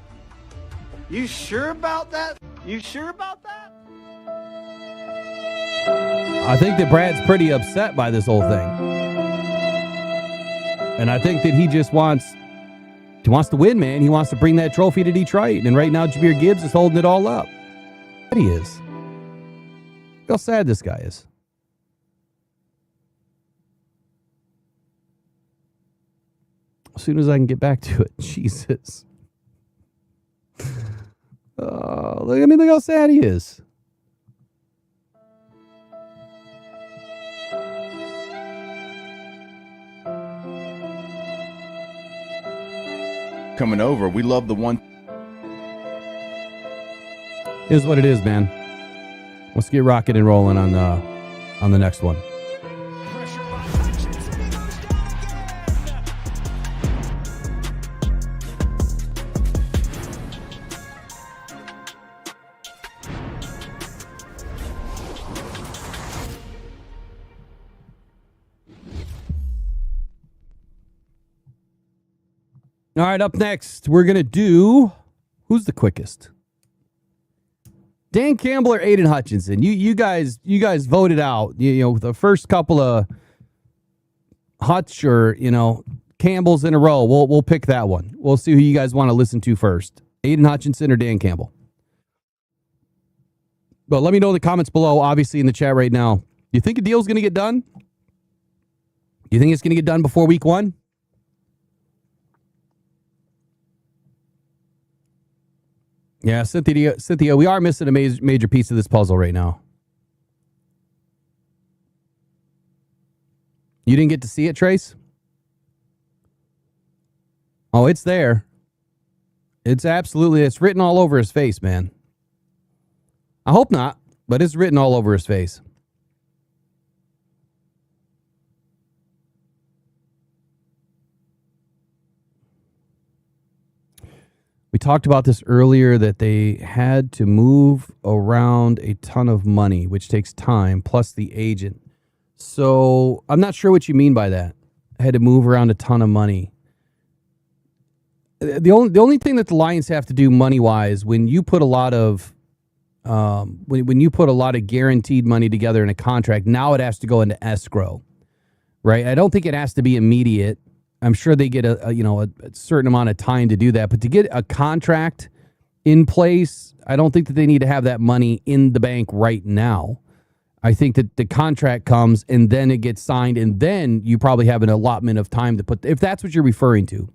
You sure about that? You sure about that? I think that Brad's pretty upset by this whole thing. And I think that he just wants to win, man. He wants to bring that trophy to Detroit. And right now, Jahmyr Gibbs is holding it all up. He is. Look how sad this guy is. As soon as I can get back to it. Jesus. Look how sad he is. coming over. We love the one. Is what it is, man. Let's get rocking and rolling on the next one. All right, up next, we're going to do Who's the Quickest? Dan Campbell or Aiden Hutchinson? You guys voted out. You know, the first couple of Hutch or, Campbells in a row. We'll pick that one. We'll see who you guys want to listen to first. Aiden Hutchinson or Dan Campbell? But let me know in the comments below, obviously in the chat right now. You think a deal's going to get done? You think it's going to get done before week 1? Yeah, Cynthia, we are missing a major piece of this puzzle right now. You didn't get to see it, Trace? Oh, it's there. It's written all over his face, man. I hope not, but it's written all over his face. We talked about this earlier that they had to move around a ton of money, which takes time, plus the agent. So I'm not sure what you mean by that. I had to move around a ton of money. The only thing that the Lions have to do money-wise, when you put a lot of when you put a lot of guaranteed money together in a contract, now it has to go into escrow, right? I don't think it has to be immediate. I'm sure they get a certain amount of time to do that, but to get a contract in place, I don't think that they need to have that money in the bank right now. I think that the contract comes and then it gets signed, and then you probably have an allotment of time to put, if that's what you're referring to,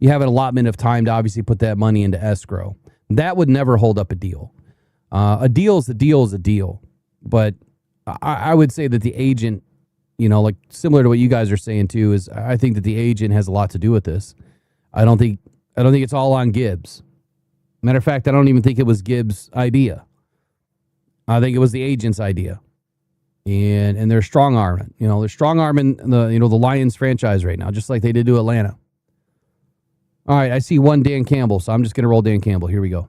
you have an allotment of time to obviously put that money into escrow. That would never hold up a deal. A deal is a deal is a deal. But I would say that the agent, like similar to what you guys are saying too, is I think that the agent has a lot to do with this. I don't think it's all on Gibbs. Matter of fact, I don't even think it was Gibbs' idea. I think it was the agent's idea. And they're strong arming. They're strong arming the Lions franchise right now, just like they did to Atlanta. All right, I see one Dan Campbell, so I'm just going to roll Dan Campbell. Here we go.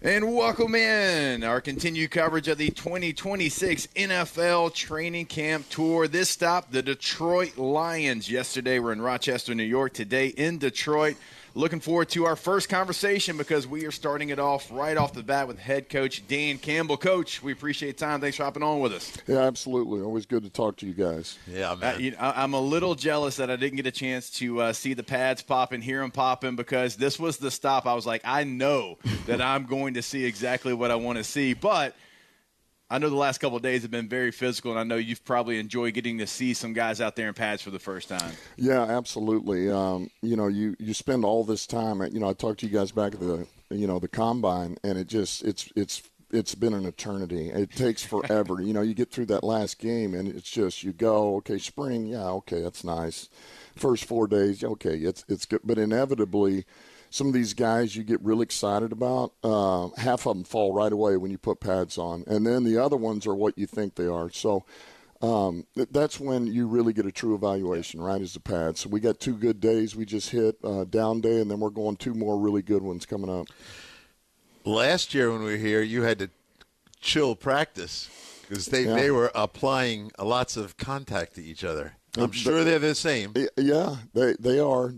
And welcome in our continued coverage of the 2026 NFL Training Camp Tour. This stop, the Detroit Lions. Yesterday, we're in Rochester, New York. Today in Detroit. Looking forward to our first conversation because we are starting it off right off the bat with head coach Dan Campbell. Coach, we appreciate time. Thanks for hopping on with us. Yeah, absolutely. Always good to talk to you guys. Yeah, man. I'm a little jealous that I didn't get a chance to see the pads popping, hear them popping, because this was the stop. I was like, I know that I'm going to see exactly what I want to see. But I know the last couple of days have been very physical, and I know you've probably enjoyed getting to see some guys out there in pads for the first time. Yeah, absolutely. You spend all this time. I talked to you guys back at the combine, and it's been an eternity. It takes forever. You get through that last game, and it's just you go, okay, spring, yeah, okay, that's nice. First 4 days, okay, it's good, but inevitably, some of these guys you get really excited about, half of them fall right away when you put pads on. And then the other ones are what you think they are. So that's when you really get a true evaluation, right, is the pads. So we got 2 good days we just hit, down day, and then we're going 2 more really good ones coming up. Last year when we were here, you had to chill practice because they were applying lots of contact to each other. I'm sure they're the same. Yeah, they are.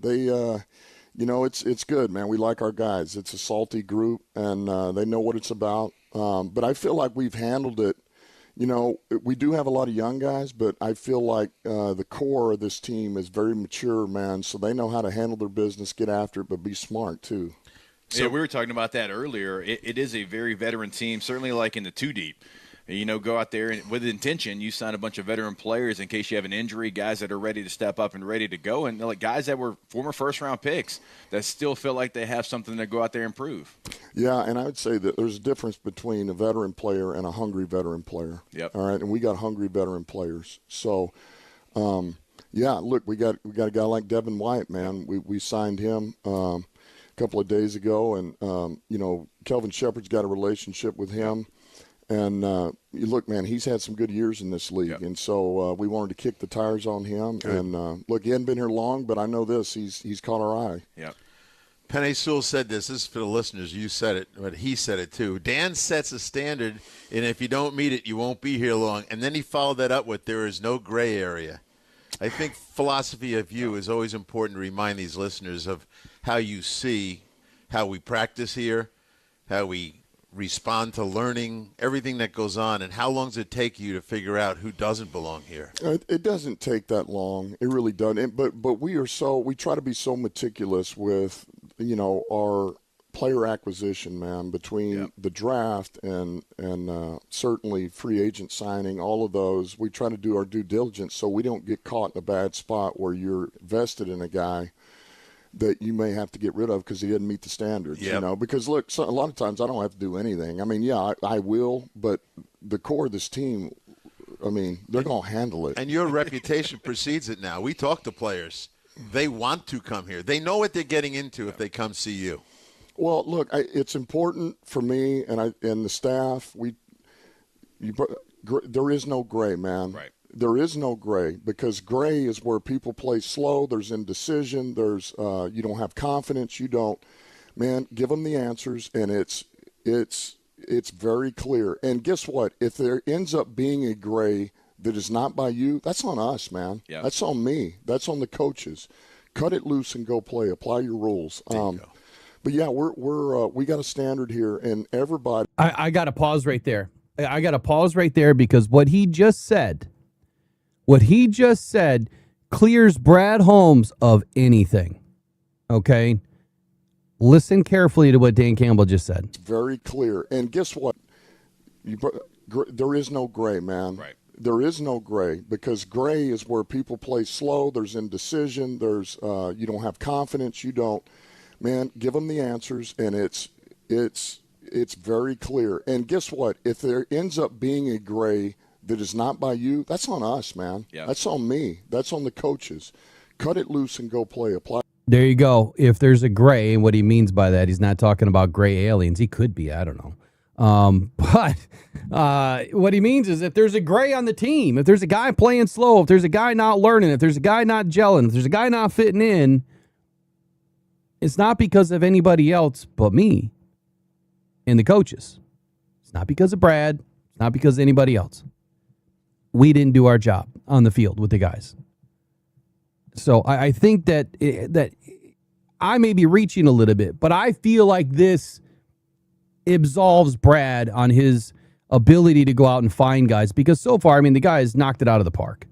It's good, man. We like our guys. It's a salty group, and they know what it's about. But I feel like we've handled it. We do have a lot of young guys, but I feel like the core of this team is very mature, man. So they know how to handle their business, get after it, but be smart too. So, yeah, we were talking about that earlier. It is a very veteran team, certainly like in the 2 deep. Go out there and with intention, you sign a bunch of veteran players in case you have an injury, guys that are ready to step up and ready to go, and like guys that were former first-round picks that still feel like they have something to go out there and prove. Yeah, and I would say that there's a difference between a veteran player and a hungry veteran player. Yep. All right, and we got hungry veteran players. So, look, we got a guy like Devin White, man. We signed him a couple of days ago, and Kelvin Shepard's got a relationship with him. And look, man, he's had some good years in this league, and so we wanted to kick the tires on him. Good. And look, he hadn't been here long, but I know this: he's caught our eye. Yep. Penei Sewell said this. This is for the listeners. You said it, but he said it too. Dan sets a standard, and if you don't meet it, you won't be here long. And then he followed that up with, "There is no gray area." I think philosophy of you is always important to remind these listeners of how you see how we practice here, how we respond to learning, everything that goes on, and how long does it take you to figure out who doesn't belong here? It doesn't take that long. It really doesn't. But we try to be so meticulous with our player acquisition, man, between the draft and certainly free agent signing, all of those. We try to do our due diligence so we don't get caught in a bad spot where you're vested in a guy that you may have to get rid of because he didn't meet the standards, because look, a lot of times I don't have to do anything. I mean, I will, but the core of this team, I mean, they're going to handle it. And your reputation precedes it now. We talk to players. They want to come here. They know what they're getting into if they come see you. Well, look, it's important for me and the staff. There is no gray, man. Right. There is no gray because gray is where people play slow. There's indecision. There's you don't have confidence. You don't, man. Give them the answers, and it's very clear. And guess what? If there ends up being a gray that is not by you, that's on us, man. Yeah. That's on me. That's on the coaches. Cut it loose and go play. Apply your rules. But yeah, we got a standard here, and everybody. I got to pause right there. I got to pause right there because what he just said clears Brad Holmes of anything. Okay? Listen carefully to what Dan Campbell just said. It's very clear. And guess what? There is no gray, man. Right. There is no gray because gray is where people play slow. There's indecision. There's you don't have confidence. You don't, man, give them the answers, and it's very clear. And guess what? If there ends up being a gray that is not by you, that's on us, man. Yeah. That's on me. That's on the coaches. Cut it loose and go play. Apply. There you go. If there's a gray, and what he means by that, he's not talking about gray aliens. He could be. I don't know. But what he means is if there's a gray on the team, if there's a guy playing slow, if there's a guy not learning, if there's a guy not gelling, if there's a guy not fitting in, it's not because of anybody else but me and the coaches. It's not because of Brad. It's not because of anybody else. We didn't do our job on the field with the guys. So I think that I may be reaching a little bit, but I feel like this absolves Brad on his ability to go out and find guys because so far, I mean, the guy has knocked it out of the park.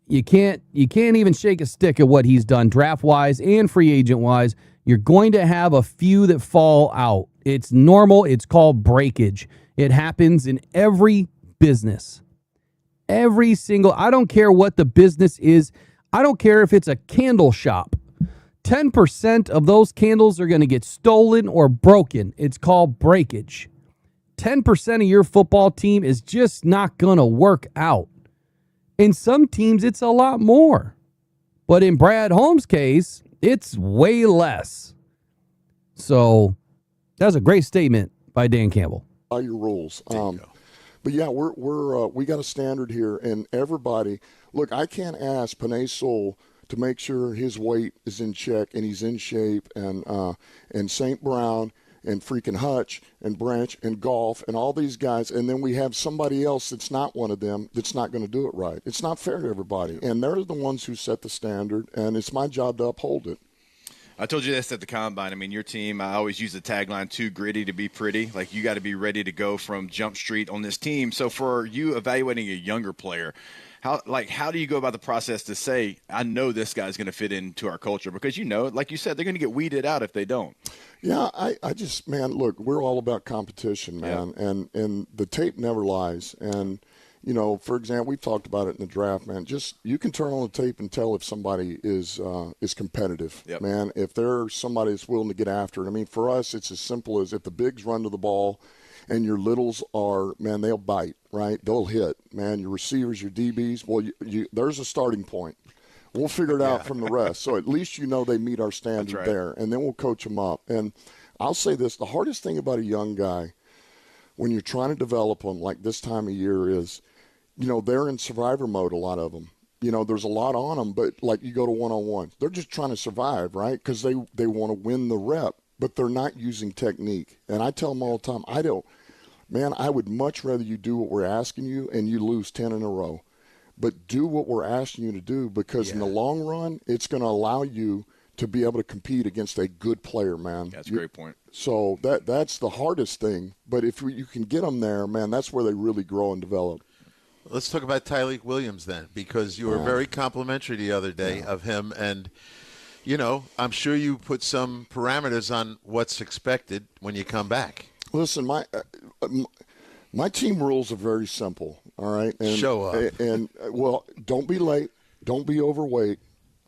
You can't even shake a stick at what he's done draft-wise and free agent-wise. You're going to have a few that fall out. It's normal. It's called breakage. It happens in every business. Every single, I don't care what the business is. I don't care if it's a candle shop. 10% of those candles are going to get stolen or broken. It's called breakage. 10% of your football team is just not going to work out. In some teams, it's a lot more. But in Brad Holmes' case, it's way less. So that was a great statement by Dan Campbell. All your rules. But yeah, we got a standard here, and everybody. Look, I can't ask Penei Sewell to make sure his weight is in check and he's in shape, and St. Brown and freaking Hutch and Branch and Golf and all these guys, and then we have somebody else that's not one of them that's not going to do it right. It's not fair to everybody, and they're the ones who set the standard, and it's my job to uphold it. I told you this at the Combine. I mean, your team, I always use the tagline, too gritty to be pretty. Like, you got to be ready to go from Jump Street on this team. So for you evaluating a younger player, how do you go about the process to say, I know this guy's going to fit into our culture? Because, like you said, they're going to get weeded out if they don't. Yeah, I just, man, look, we're all about competition, man, and the tape never lies. And, for example, we've talked about it in the draft, man. Just you can turn on the tape and tell if somebody is competitive, man. If there's somebody that's willing to get after it. I mean, for us, it's as simple as if the bigs run to the ball and your littles are, man, they'll bite, right? They'll hit, man. Your receivers, your DBs, well, there's a starting point. We'll figure it out from the rest. So at least they meet our standard there, and then we'll coach them up. And I'll say this, the hardest thing about a young guy when you're trying to develop them like this time of year is, they're in survivor mode, a lot of them. There's a lot on them, but like you go to one-on-one, they're just trying to survive, right? Because they want to win the rep, but they're not using technique. And I tell them all the time, I would much rather you do what we're asking you and you lose 10 in a row. But do what we're asking you to do, because in the long run, it's going to allow you to be able to compete against a good player, man. That's a great point. So that's the hardest thing. But if you can get them there, man, that's where they really grow and develop. Let's talk about Tyreek Williams then, because you were very complimentary the other day of him. And, I'm sure you put some parameters on what's expected when you come back. Listen, my team rules are very simple, all right? And, show up. And, don't be late. Don't be overweight.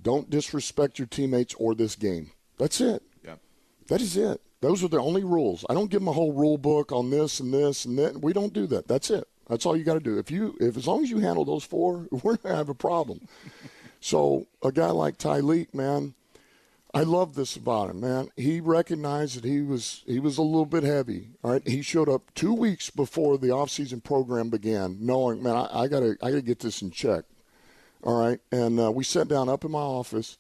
Don't disrespect your teammates or this game. That's it. Yeah. That is it. Those are the only rules. I don't give them a whole rule book on this and this and that. We don't do that. That's it. That's all you got to do. If as long as you handle those four, we're going to have a problem. So a guy like Tyreek, man, I love this about him, man. He recognized that he was a little bit heavy. All right, he showed up 2 weeks before the offseason program began, knowing, man, I gotta get this in check. All right, and we sat down up in my office,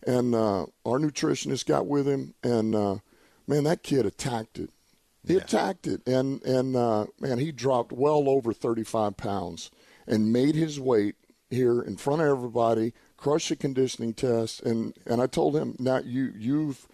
and our nutritionist got with him, and man, that kid attacked it. He attacked it, and man, he dropped well over 35 pounds and made his weight here in front of everybody. Crushed the conditioning test, and I told him, now you've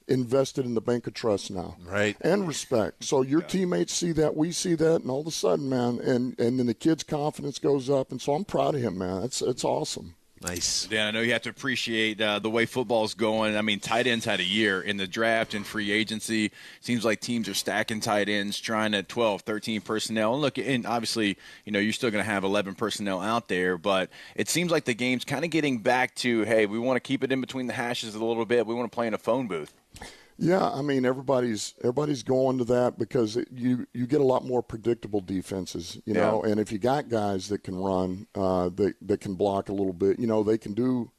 invested in the bank of trust now, right? And respect. So your teammates see that, we see that, and all of a sudden, man, and then the kid's confidence goes up, and so I'm proud of him, man. It's awesome. Nice. Dan, I know you have to appreciate the way football's going. I mean, tight ends had a year in the draft and free agency. Seems like teams are stacking tight ends, trying at 12, 13 personnel. And look, and obviously, you're still going to have 11 personnel out there, but it seems like the game's kind of getting back to, hey, we want to keep it in between the hashes a little bit. We want to play in a phone booth. Yeah, I mean, everybody's going to that because you get a lot more predictable defenses, know. And if you got guys that can run, that can block a little bit, they can do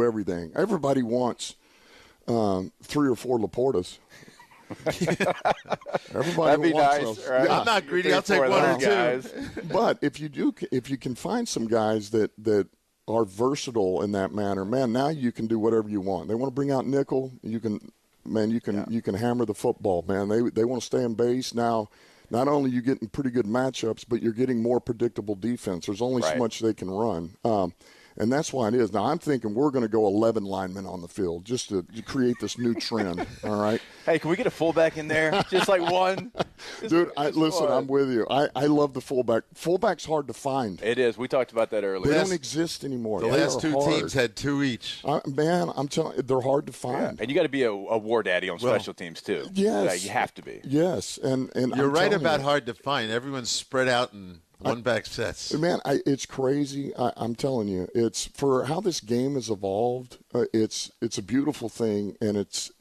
everything. Everybody wants 3 or 4 Laportas. Everybody wants those. Right? Yeah. I'm not greedy. I'll take 1 or 2. But if you can find some guys that are versatile in that manner, man, now you can do whatever you want. They want to bring out nickel, you can. Man, you can hammer the football, man. They want to stay in base. Now, not only are you getting pretty good matchups, but you're getting more predictable defense. There's only so much they can run. And that's why it is. Now, I'm thinking we're going to go 11 linemen on the field just to create this new trend, all right? Hey, can we get a fullback in there? Just like one? Dude, listen, I'm with you. I love the fullback. Fullback's hard to find. It is. We talked about that earlier. They don't exist anymore. The last 2 teams had 2 each. Man, I'm telling you, they're hard to find. Yeah. And you got to be a war daddy on special teams, too. Yes. You have to be. Yes. And you're right about hard to find. Everyone's spread out and one-back sets. Man, it's crazy. I'm telling you, it's for how this game has evolved. It's a beautiful thing, and it's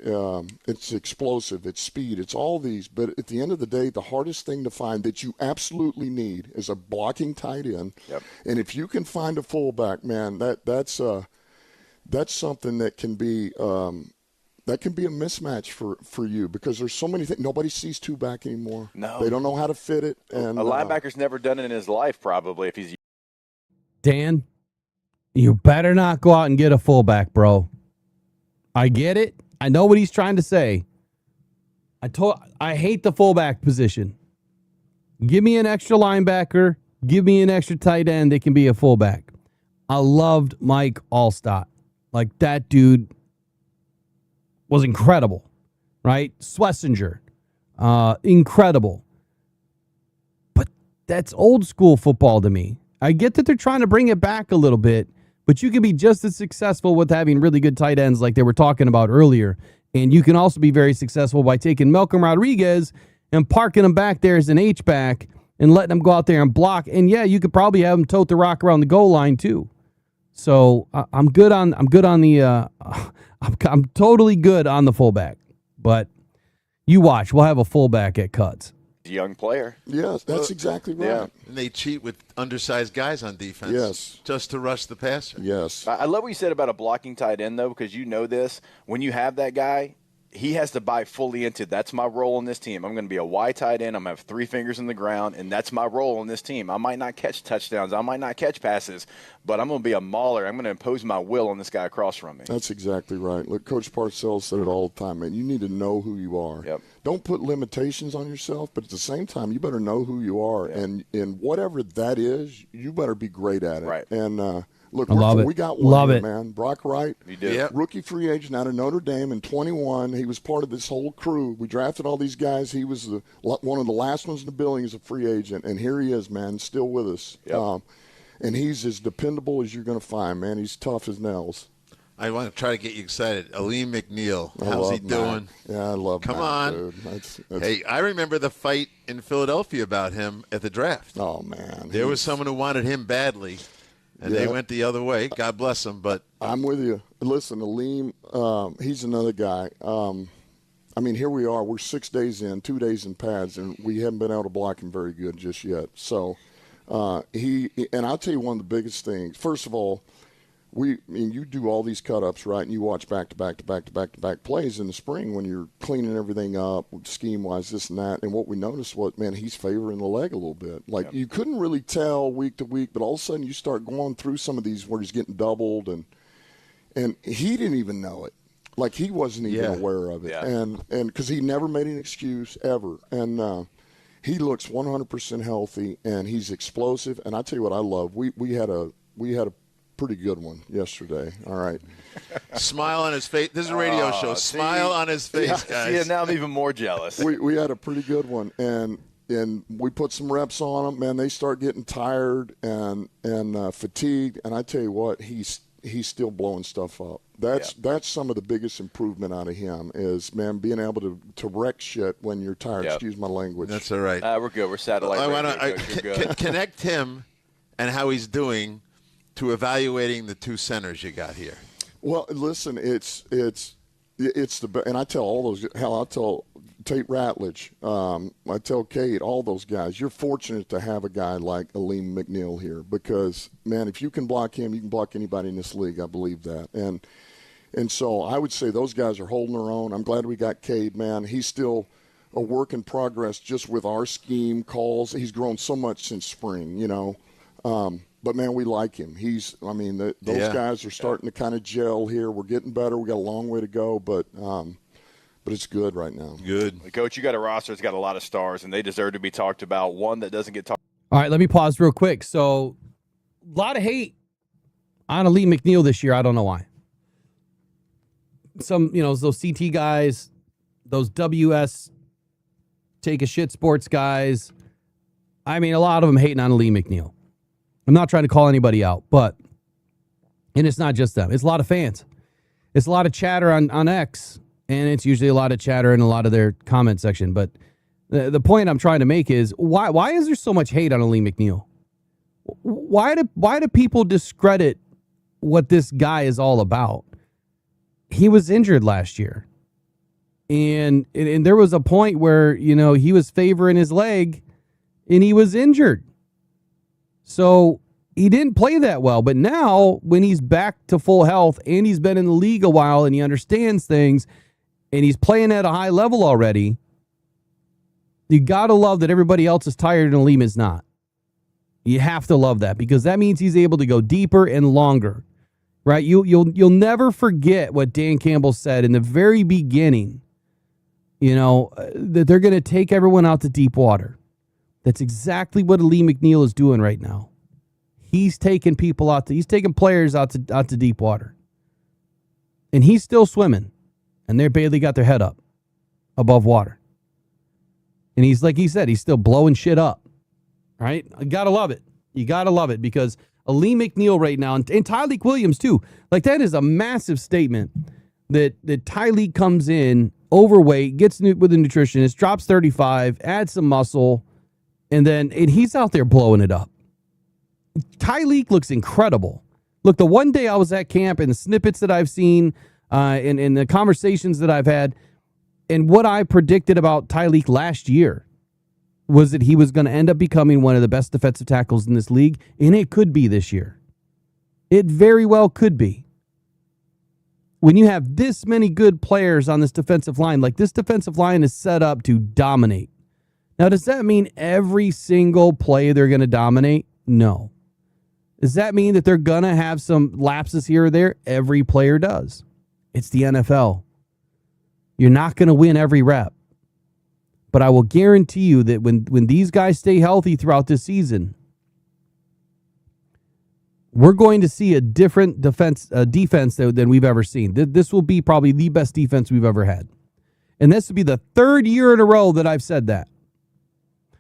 explosive. It's speed. It's all these. But at the end of the day, the hardest thing to find that you absolutely need is a blocking tight end. Yep. And if you can find a fullback, man, that's something that can be. That can be a mismatch for you because there's so many things. Nobody sees 2 back anymore. No. They don't know how to fit it. And a linebacker's never done it in his life, probably, if he's. Dan, you better not go out and get a fullback, bro. I get it. I know what he's trying to say. I hate the fullback position. Give me an extra linebacker. Give me an extra tight end that can be a fullback. I loved Mike Allstott. Like, that dude was incredible, right? Schlesinger, incredible. But that's old school football to me. I get that they're trying to bring it back a little bit, but you can be just as successful with having really good tight ends like they were talking about earlier. And you can also be very successful by taking Malcolm Rodriguez and parking him back there as an H-back and letting him go out there and block. And yeah, you could probably have him tote the rock around the goal line too. So I'm totally good on the fullback. But you watch, we'll have a fullback at cuts. Young player. Yes, that's exactly right. Yeah. And they cheat with undersized guys on defense. Yes. Just to rush the passer. Yes. I love what you said about a blocking tight end, though, because you know this. When you have that guy, he has to buy fully into, that's my role in this team. I'm going to be a wide tight end. I'm going to have 3 fingers in the ground, and that's my role in this team. I might not catch touchdowns. I might not catch passes, but I'm going to be a mauler. I'm going to impose my will on this guy across from me. That's exactly right. Look, Coach Parcells said it all the time, man. You need to know who you are. Yep. Don't put limitations on yourself, but at the same time, you better know who you are. Yep. And whatever that is, you better be great at it. Right. And look, we got one Love here, it. man. Brock Wright, You do. Yep. rookie free agent out of Notre Dame in 21. He was part of this whole crew. We drafted all these guys. He was one of the last ones in the building as a free agent, and here he is, man, still with us. Yep. And he's as dependable as you're going to find, man. He's tough as nails. I want to try to get you excited. Aleem McNeil, I how's he love doing? Matt. Yeah, I love Come Matt, on. dude. That's, Hey, I remember the fight in Philadelphia about him at the draft. oh, man. There was someone who wanted him badly, and they Yeah. went the other way. God bless them, but I'm with you. Listen, Aleem, he's another guy. I mean, here we are. We're 6 days in, 2 days in pads, and we haven't been able to block him very good just yet. So and I'll tell you one of the biggest things. First of all, you do all these cut-ups, right, and you watch back-to-back plays in the spring when you're cleaning everything up, scheme-wise, this and that. And what we noticed was, man, he's favoring the leg a little bit. Like, you couldn't really tell week to week, but all of a sudden you start going through some of these where he's getting doubled, and he didn't even know it. Like, he wasn't even aware of it. Yeah. And because he never made an excuse ever. And he looks 100% healthy, and he's explosive. And I tell you what I love. We had a pretty good one yesterday. All right. smile on his face. This is a radio show. Smile on his face, guys. See, now I'm even more jealous. We had a pretty good one, and we put some reps on them. Man, they start getting tired and fatigued. And I tell you what, he's still blowing stuff up. That's some of the biggest improvement out of him is, man, being able to wreck shit when you're tired. Yep. Excuse my language. That's all right. We're good. We're satellite. I want radio, Coach. You're good. to connect him and how he's doing to evaluating the 2 centers you got here. Well, listen, it's the and I tell all those. Hell, I tell Tate Ratledge, I tell Kate, all those guys. You're fortunate to have a guy like Aleem McNeil here because, man, if you can block him, you can block anybody in this league. I believe that, and so I would say those guys are holding their own. I'm glad we got Cade, man. He's still a work in progress just with our scheme calls. He's grown so much since spring, you know. But, man, we like him. Those guys are starting to kind of gel here. We're getting better. We got a long way to go, but it's good right now. Good. Coach, you got a roster that's got a lot of stars, and they deserve to be talked about. One that doesn't get talked. All right, let me pause real quick. So, a lot of hate on Aleem McNeil this year. I don't know why. Some, those CT guys, those WS take a shit sports guys. I mean, a lot of them hating on Aleem McNeil. I'm not trying to call anybody out, and it's not just them. It's a lot of fans. It's a lot of chatter on X, and it's usually a lot of chatter in a lot of their comment section. But the point I'm trying to make is why is there so much hate on Aleem McNeil? Why do people discredit what this guy is all about? He was injured last year, and there was a point where he was favoring his leg, and he was injured. So he didn't play that well. But now when he's back to full health and he's been in the league a while and he understands things and he's playing at a high level already, you got to love that everybody else is tired and Aleem is not. You have to love that because that means he's able to go deeper and longer, right? You'll never forget what Dan Campbell said in the very beginning, that they're going to take everyone out to deep water. That's exactly what Aleem McNeil is doing right now. He's taking players out to deep water. And he's still swimming. and they barely got their head up above water. And he's like he said, he's still blowing shit up. Right? You got to love it. You got to love it because Aleem McNeil right now, and Tyleek Williams too, like that is a massive statement that Tyleek comes in overweight, gets with a nutritionist, drops 35, adds some muscle, and he's out there blowing it up. Tyleek looks incredible. Look, the one day I was at camp and the snippets that I've seen and the conversations that I've had and what I predicted about Tyleek last year was that he was going to end up becoming one of the best defensive tackles in this league, and it could be this year. It very well could be. When you have this many good players on this defensive line, like this defensive line is set up to dominate. Now, does that mean every single play they're going to dominate? No. Does that mean that they're going to have some lapses here or there? Every player does. It's the NFL. You're not going to win every rep. But I will guarantee you that when these guys stay healthy throughout this season, we're going to see a different defense than we've ever seen. This will be probably the best defense we've ever had. And this will be the third year in a row that I've said that.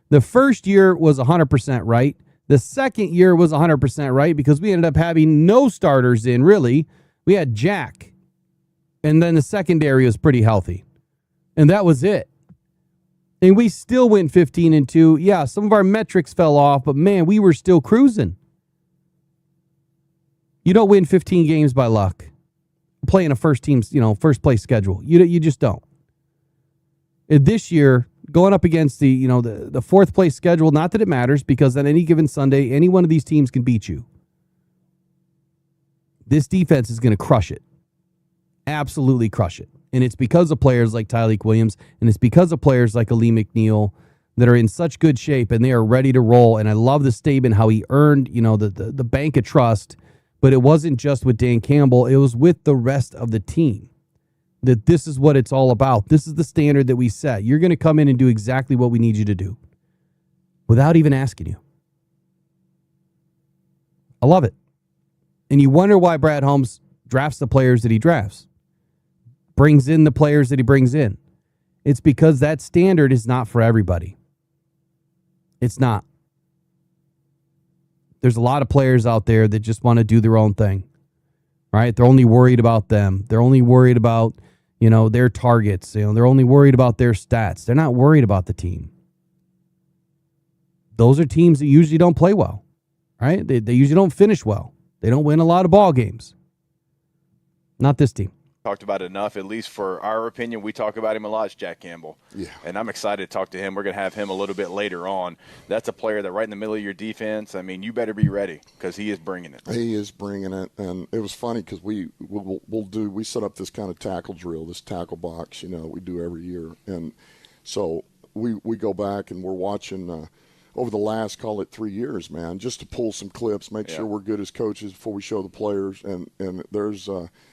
The first year was 100% right. The second year was 100% right because we ended up having no starters in, really. We had Jack. And then the secondary was pretty healthy. And that was it. And we still went 15-2. Yeah, some of our metrics fell off, but man, we were still cruising. You don't win 15 games by luck. Playing a first place schedule. You just don't. And this year, going up against the fourth place schedule, not that it matters, because on any given Sunday, any one of these teams can beat you. This defense is going to crush it. Absolutely crush it. And it's because of players like Tyleek Williams, and it's because of players like Aleem McNeil that are in such good shape, and they are ready to roll. And I love the statement, how he earned, the bank of trust, but it wasn't just with Dan Campbell. It was with the rest of the team. That this is what it's all about. This is the standard that we set. You're going to come in and do exactly what we need you to do without even asking you. I love it. And you wonder why Brad Holmes drafts the players that he drafts. Brings in the players that he brings in. It's because that standard is not for everybody. It's not. There's a lot of players out there that just want to do their own thing. Right? They're only worried about them. They're only worried about, their targets. They're only worried about their stats. They're not worried about the team. Those are teams that usually don't play well. Right? They usually don't finish well. They don't win a lot of ball games. Not this team. Talked about it enough, at least for our opinion. We talk about him a lot. It's Jack Campbell. Yeah. And I'm excited to talk to him. We're going to have him a little bit later on. That's a player that right in the middle of your defense, you better be ready because he is bringing it. He is bringing it. And it was funny because we set up this kind of tackle drill, this tackle box, we do every year. And so we go back and we're watching over the last, call it 3 years, man, just to pull some clips, make sure we're good as coaches before we show the players. And there's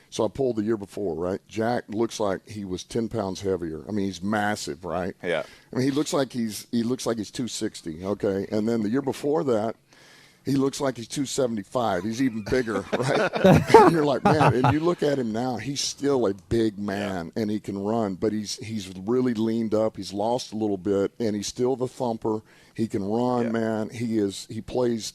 so I pulled the year before, right? Jack looks like he was 10 pounds heavier. He's massive, right? Yeah. He looks like he's 260, okay? And then the year before that, he looks like he's 275. He's even bigger, right? And you're like, man, and you look at him now, he's still a big man, and he can run, but he's really leaned up. He's lost a little bit, and he's still the thumper. He can run, man. He plays,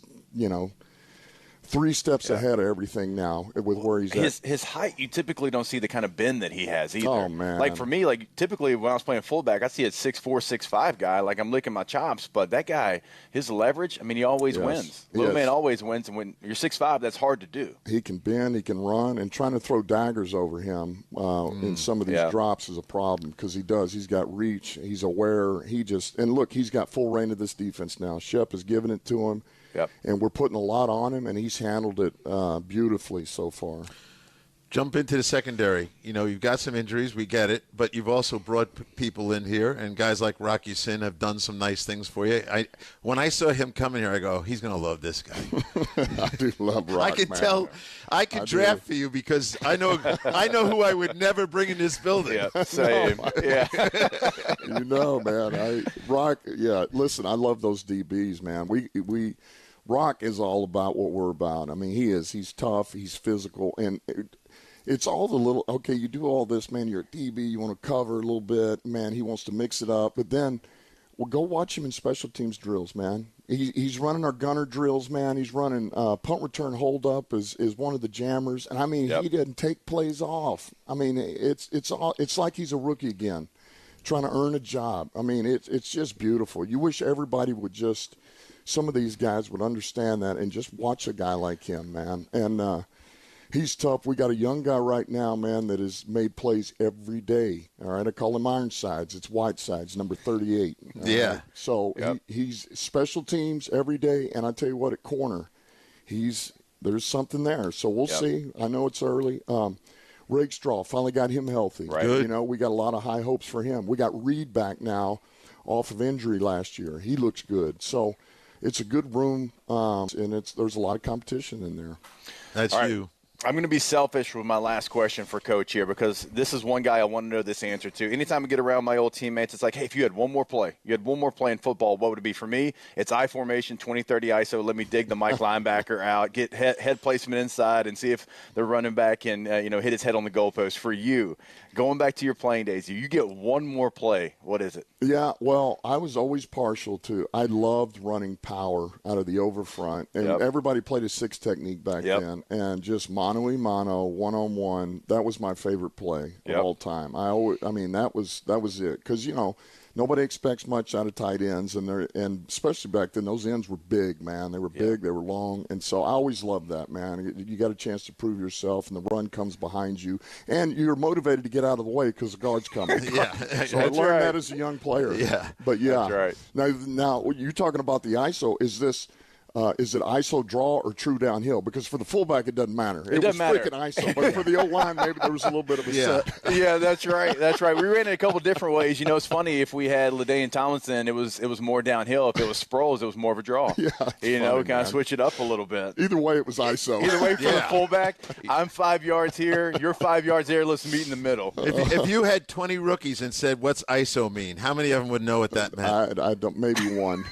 3 steps ahead of everything now with where he's at. His height, you typically don't see the kind of bend that he has either. Oh, man. Like for me, typically when I was playing fullback, I see a 6'4", 6'5" guy. Like I'm licking my chops. But that guy, his leverage, he always wins. Little man always wins. And when you're 6'5", that's hard to do. He can bend, he can run, and trying to throw daggers over him in some of these drops is a problem because he does. He's got reach. He's aware. And look, he's got full reign of this defense now. Shep has given it to him. Yep. And we're putting a lot on him, and he's handled it beautifully so far. Jump into the secondary. You've got some injuries, we get it, but you've also brought people in here, and guys like Rocky Sin have done some nice things for you. When I saw him coming here, I go, he's going to love this guy. I do love Rock, I can tell. I could draft for you because I know who I would never bring in this building. Yeah, same. Man. Rock. Yeah, listen, I love those DBs, man. We Rock is all about what we're about. He's tough, he's physical, and it's all the little, okay, you do all this, man, you're a DB, you want to cover a little bit, man, he wants to mix it up. But then, well, go watch him in special teams drills, man. He's running our gunner drills, man. He's running punt return hold up is one of the jammers. And, I mean, he doesn't take plays off. I mean, it's like he's a rookie again, trying to earn a job. I mean, it's just beautiful. You wish everybody would just – some of these guys would understand that and just watch a guy like him, man. And he's tough. We got a young guy right now, man, that has made plays every day. All right, I call him Ironsides. It's Whitesides, number 38. Yeah. Right? So he's special teams every day, and I tell you what, at corner, there's something there. So we'll see. I know it's early. Rakestraw finally got him healthy. Right. Good. You know, we got a lot of high hopes for him. We got Reed back now off of injury last year. He looks good. So it's a good room, and there's a lot of competition in there. That's you. I'm going to be selfish with my last question for Coach here because this is one guy I want to know this answer to. Anytime I get around my old teammates, it's like, hey, if you had one more play in football, what would it be? For me, it's I formation, 20-30 ISO. Let me dig the Mike linebacker out, get head placement inside, and see if the running back can hit his head on the goalpost. For you, going back to your playing days, you get one more play. What is it? Yeah, well, I was always partial to – I loved running power out of the overfront. And everybody played a 6 technique back then. And just mano-a-mano, one-on-one, that was my favorite play of all time. That was it. Because, nobody expects much out of tight ends. And especially back then, those ends were big, man. They were big, they were long. And so I always loved that, man. You got a chance to prove yourself, and the run comes behind you. And you're motivated to get out of the way because the guard's coming. So I learned that as a young player. Yeah. But, That's right. Now, you're talking about the ISO. Is it ISO draw or true downhill? Because for the fullback, it doesn't matter. It doesn't matter. Freaking ISO. But for the O-line, maybe there was a little bit of a set. Yeah, that's right. That's right. We ran it a couple different ways. It's funny. If we had LaDainian Tomlinson, it was more downhill. If it was Sproles, it was more of a draw. Yeah, we kind of switch it up a little bit. Either way, it was ISO. Either way, for the fullback, I'm 5 yards here. You're 5 yards there. Let's meet in the middle. If you had 20 rookies and said, "What's ISO mean?" How many of them would know what that meant? I don't. Maybe one.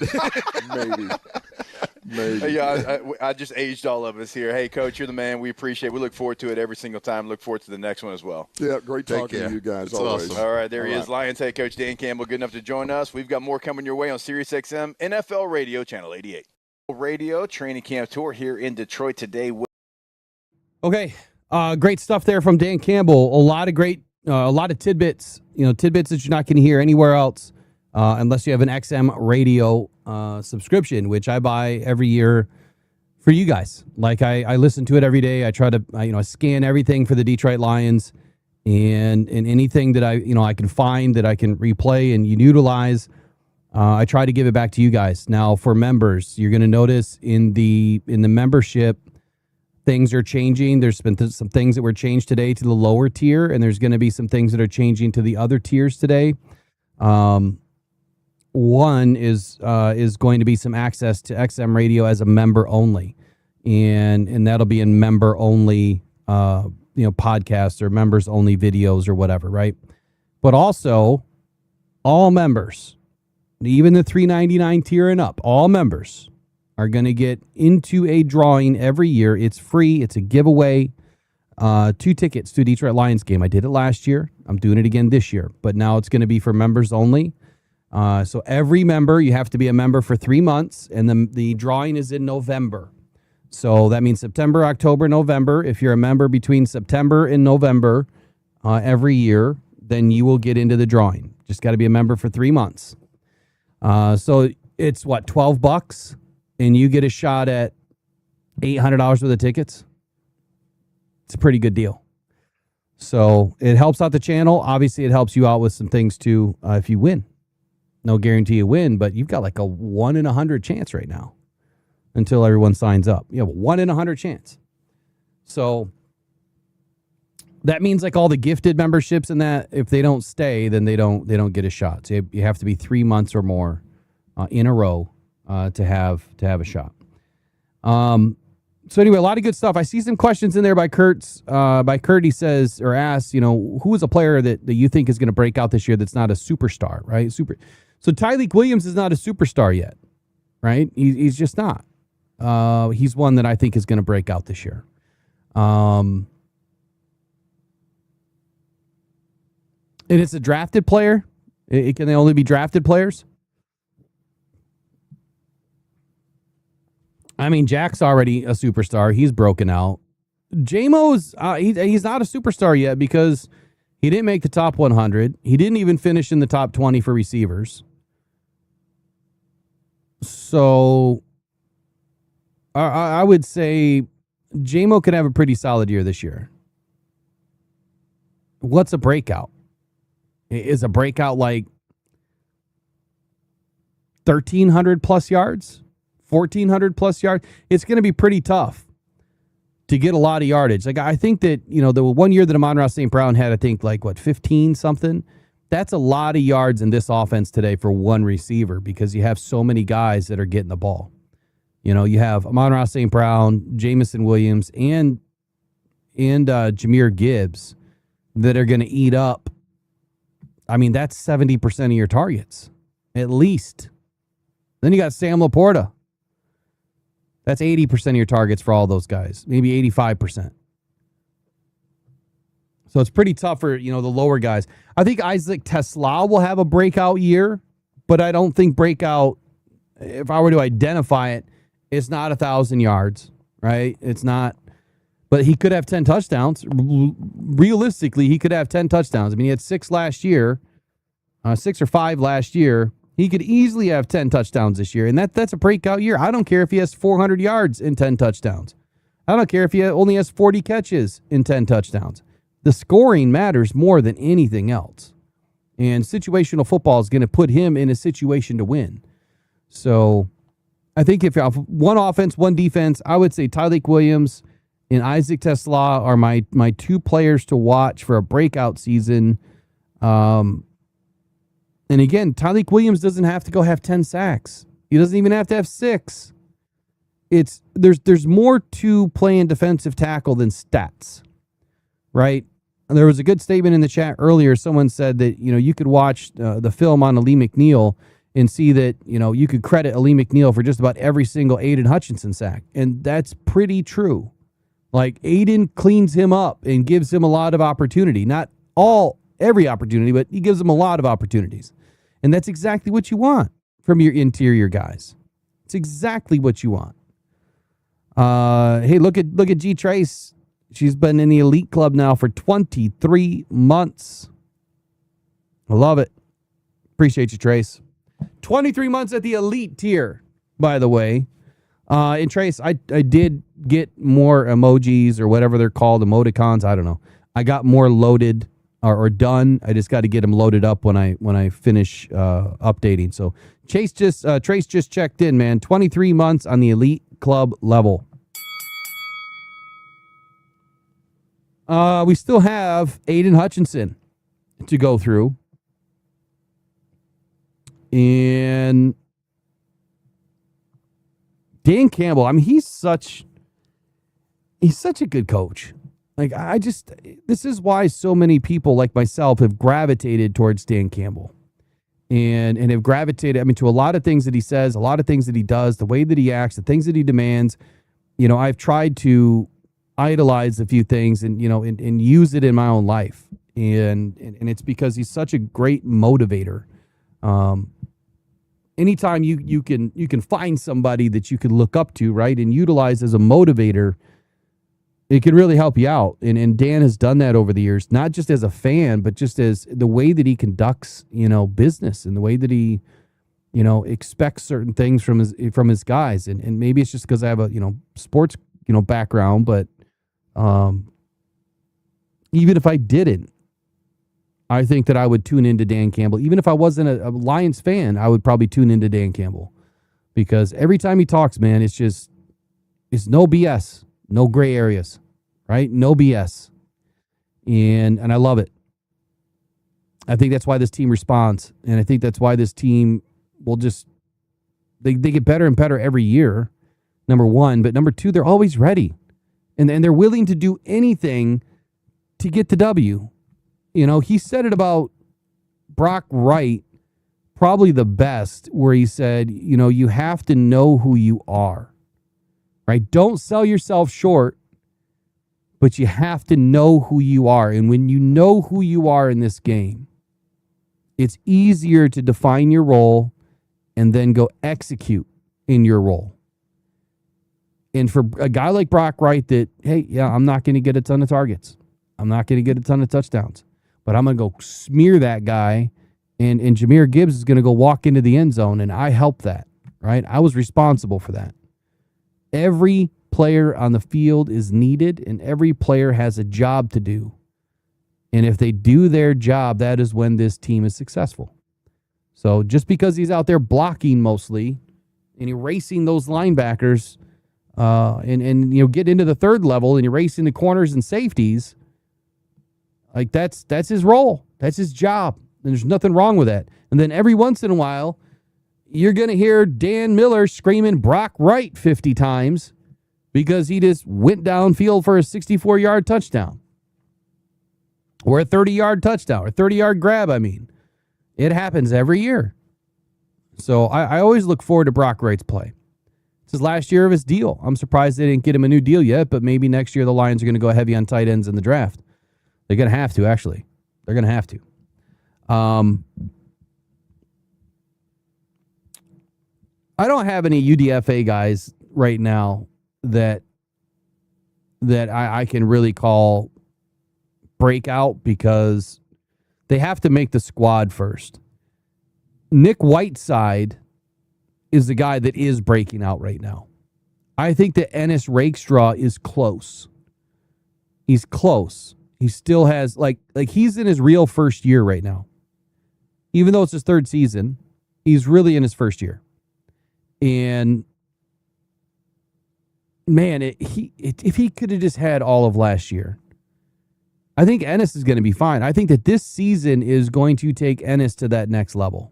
Maybe. Yeah, I just aged all of us here. Hey, Coach, you're the man. We appreciate it. We look forward to it every single time. Look forward to the next one as well. Yeah, great talking to you guys. It's always. awesome. All right, there he is. Lions head coach Dan Campbell, good enough to join us. We've got more coming your way on SiriusXM, NFL Radio, Channel 88. Radio training camp tour here in Detroit today. Okay, great stuff there from Dan Campbell. A lot of tidbits, tidbits that you're not going to hear anywhere else unless you have an XM radio subscription, which I buy every year for you guys. Like I listen to it every day. I try to, I scan everything for the Detroit Lions and anything that I can find that I can replay and utilize. I try to give it back to you guys. Now for members, you're going to notice in the membership, things are changing. There's been some things that were changed today to the lower tier, and there's going to be some things that are changing to the other tiers today. One is going to be some access to XM Radio as a member only, and that'll be in member only, podcasts or members only videos or whatever, right? But also, all members, even the $3.99 tier and up, all members are going to get into a drawing every year. It's free. It's a giveaway. 2 tickets to a Detroit Lions game. I did it last year. I'm doing it again this year, but now it's going to be for members only. So every member, you have to be a member for 3 months, and the drawing is in November. So that means September, October, November. If you're a member between September and November every year, then you will get into the drawing. Just got to be a member for 3 months. So it's $12, and you get a shot at $800 worth of tickets. It's a pretty good deal. So it helps out the channel. Obviously, it helps you out with some things too if you win. No guarantee you win, but you've got like a 1 in 100 chance right now until everyone signs up. You have a 1 in 100 chance. So that means like all the gifted memberships and that, if they don't stay, then they don't get a shot. So you have to be 3 months or more in a row to have a shot. So anyway, a lot of good stuff. I see some questions in there by Kurt. He says or asks, who is a player that you think is going to break out this year that's not a superstar, right? So Tyreek Williams is not a superstar yet, right? He's just not. He's one that I think is going to break out this year. And it's a drafted player? Can they only be drafted players? I mean, Jack's already a superstar. He's broken out. J-Mo's, he's not a superstar yet because he didn't make the top 100. He didn't even finish in the top 20 for receivers. So I would say J-Mo could have a pretty solid year this year. What's a breakout? Is a breakout like 1,300 plus yards? 1,400 plus yards? It's going to be pretty tough to get a lot of yardage. Like, I think that, the 1 year that Amon-Ra St. Brown had, I think, 15 something. That's a lot of yards in this offense today for one receiver because you have so many guys that are getting the ball. You have Amon-Ra St. Brown, Jamison Williams, and Jahmyr Gibbs that are going to eat up. I mean, that's 70% of your targets, at least. Then you got Sam Laporta. That's 80% of your targets for all those guys, maybe 85%. So it's pretty tough for, the lower guys. I think Isaac Tesla will have a breakout year, but I don't think breakout, if I were to identify it, it's not 1,000 yards, right? It's not. But he could have 10 touchdowns. Realistically, he could have 10 touchdowns. I mean, he had 6 last year, 6 or 5 last year. He could easily have 10 touchdowns this year, and that's a breakout year. I don't care if he has 400 yards and 10 touchdowns. I don't care if he only has 40 catches and 10 touchdowns. The scoring matters more than anything else. And situational football is going to put him in a situation to win. So I think if you have one offense, one defense, I would say Tyleik Williams and Isaac Tesla are my 2 players to watch for a breakout season. And again, Tyleik Williams doesn't have to go have 10 sacks. He doesn't even have to have 6. There's more to playing defensive tackle than stats, right? There was a good statement in the chat earlier. Someone said that, you could watch the film on Ali McNeil and see that, you could credit Ali McNeil for just about every single Aiden Hutchinson sack. And that's pretty true. Like, Aiden cleans him up and gives him a lot of opportunity. Not every opportunity, but he gives him a lot of opportunities. And that's exactly what you want from your interior guys. It's exactly what you want. Hey, look at G Trace. She's been in the elite club now for 23 months. I love it. Appreciate you, Trace. 23 months at the elite tier, by the way. And Trace, I did get more emojis or whatever they're called, emoticons. I don't know. I got more loaded or done. I just got to get them loaded up when I finish updating. So Trace just checked in, man. 23 months on the elite club level. We still have Aiden Hutchinson to go through. And Dan Campbell, I mean, he's such a good coach. Like, this is why so many people like myself have gravitated towards Dan Campbell and have gravitated, to a lot of things that he says, a lot of things that he does, the way that he acts, the things that he demands. I've tried to idolize a few things and use it in my own life. And it's because he's such a great motivator. Anytime you can find somebody that you can look up to, right, and utilize as a motivator, it can really help you out. And Dan has done that over the years, not just as a fan, but just as the way that he conducts, business and the way that he, expects certain things from his guys. And maybe it's just because I have a, sports, background, but even if I didn't, I think that I would tune into Dan Campbell. Even if I wasn't a Lions fan, I would probably tune into Dan Campbell because every time he talks, man, it's no BS, no gray areas, right? No BS. And I love it. I think that's why this team responds. And I think that's why this team will they get better and better every year, number one. But number two, they're always ready. And they're willing to do anything to get the W. He said it about Brock Wright, probably the best, where he said, you have to know who you are, right? Don't sell yourself short, but you have to know who you are. And when you know who you are in this game, It's easier to define your role and then go execute in your role. And for a guy like Brock Wright that, hey, yeah, I'm not going to get a ton of targets. I'm not going to get a ton of touchdowns. But I'm going to go smear that guy, and Jahmyr Gibbs is going to go walk into the end zone, and I helped that, right? I was responsible for that. Every player on the field is needed, and every player has a job to do. And if they do their job, that is when this team is successful. So just because he's out there blocking mostly and erasing those linebackers and get into the third level and erasing the corners and safeties, like that's his role. That's his job. And there's nothing wrong with that. And then every once in a while, you're going to hear Dan Miller screaming Brock Wright 50 times because he just went downfield for a 64-yard touchdown. Or a 30-yard touchdown, or 30-yard grab, I mean. It happens every year. So I always look forward to Brock Wright's play. It's his last year of his deal. I'm surprised they didn't get him a new deal yet, but maybe next year the Lions are going to go heavy on tight ends in the draft. They're going to have to, actually. They're going to have to. I don't have any UDFA guys right now that I can really call breakout because they have to make the squad first. Nick Whiteside is the guy that is breaking out right now. I think that Ennis Rakestraw is close. He's close. He still has, like he's in his real first year right now. Even though it's his third season, he's really in his first year. And man, if he could have just had all of last year, I think Ennis is going to be fine. I think that this season is going to take Ennis to that next level.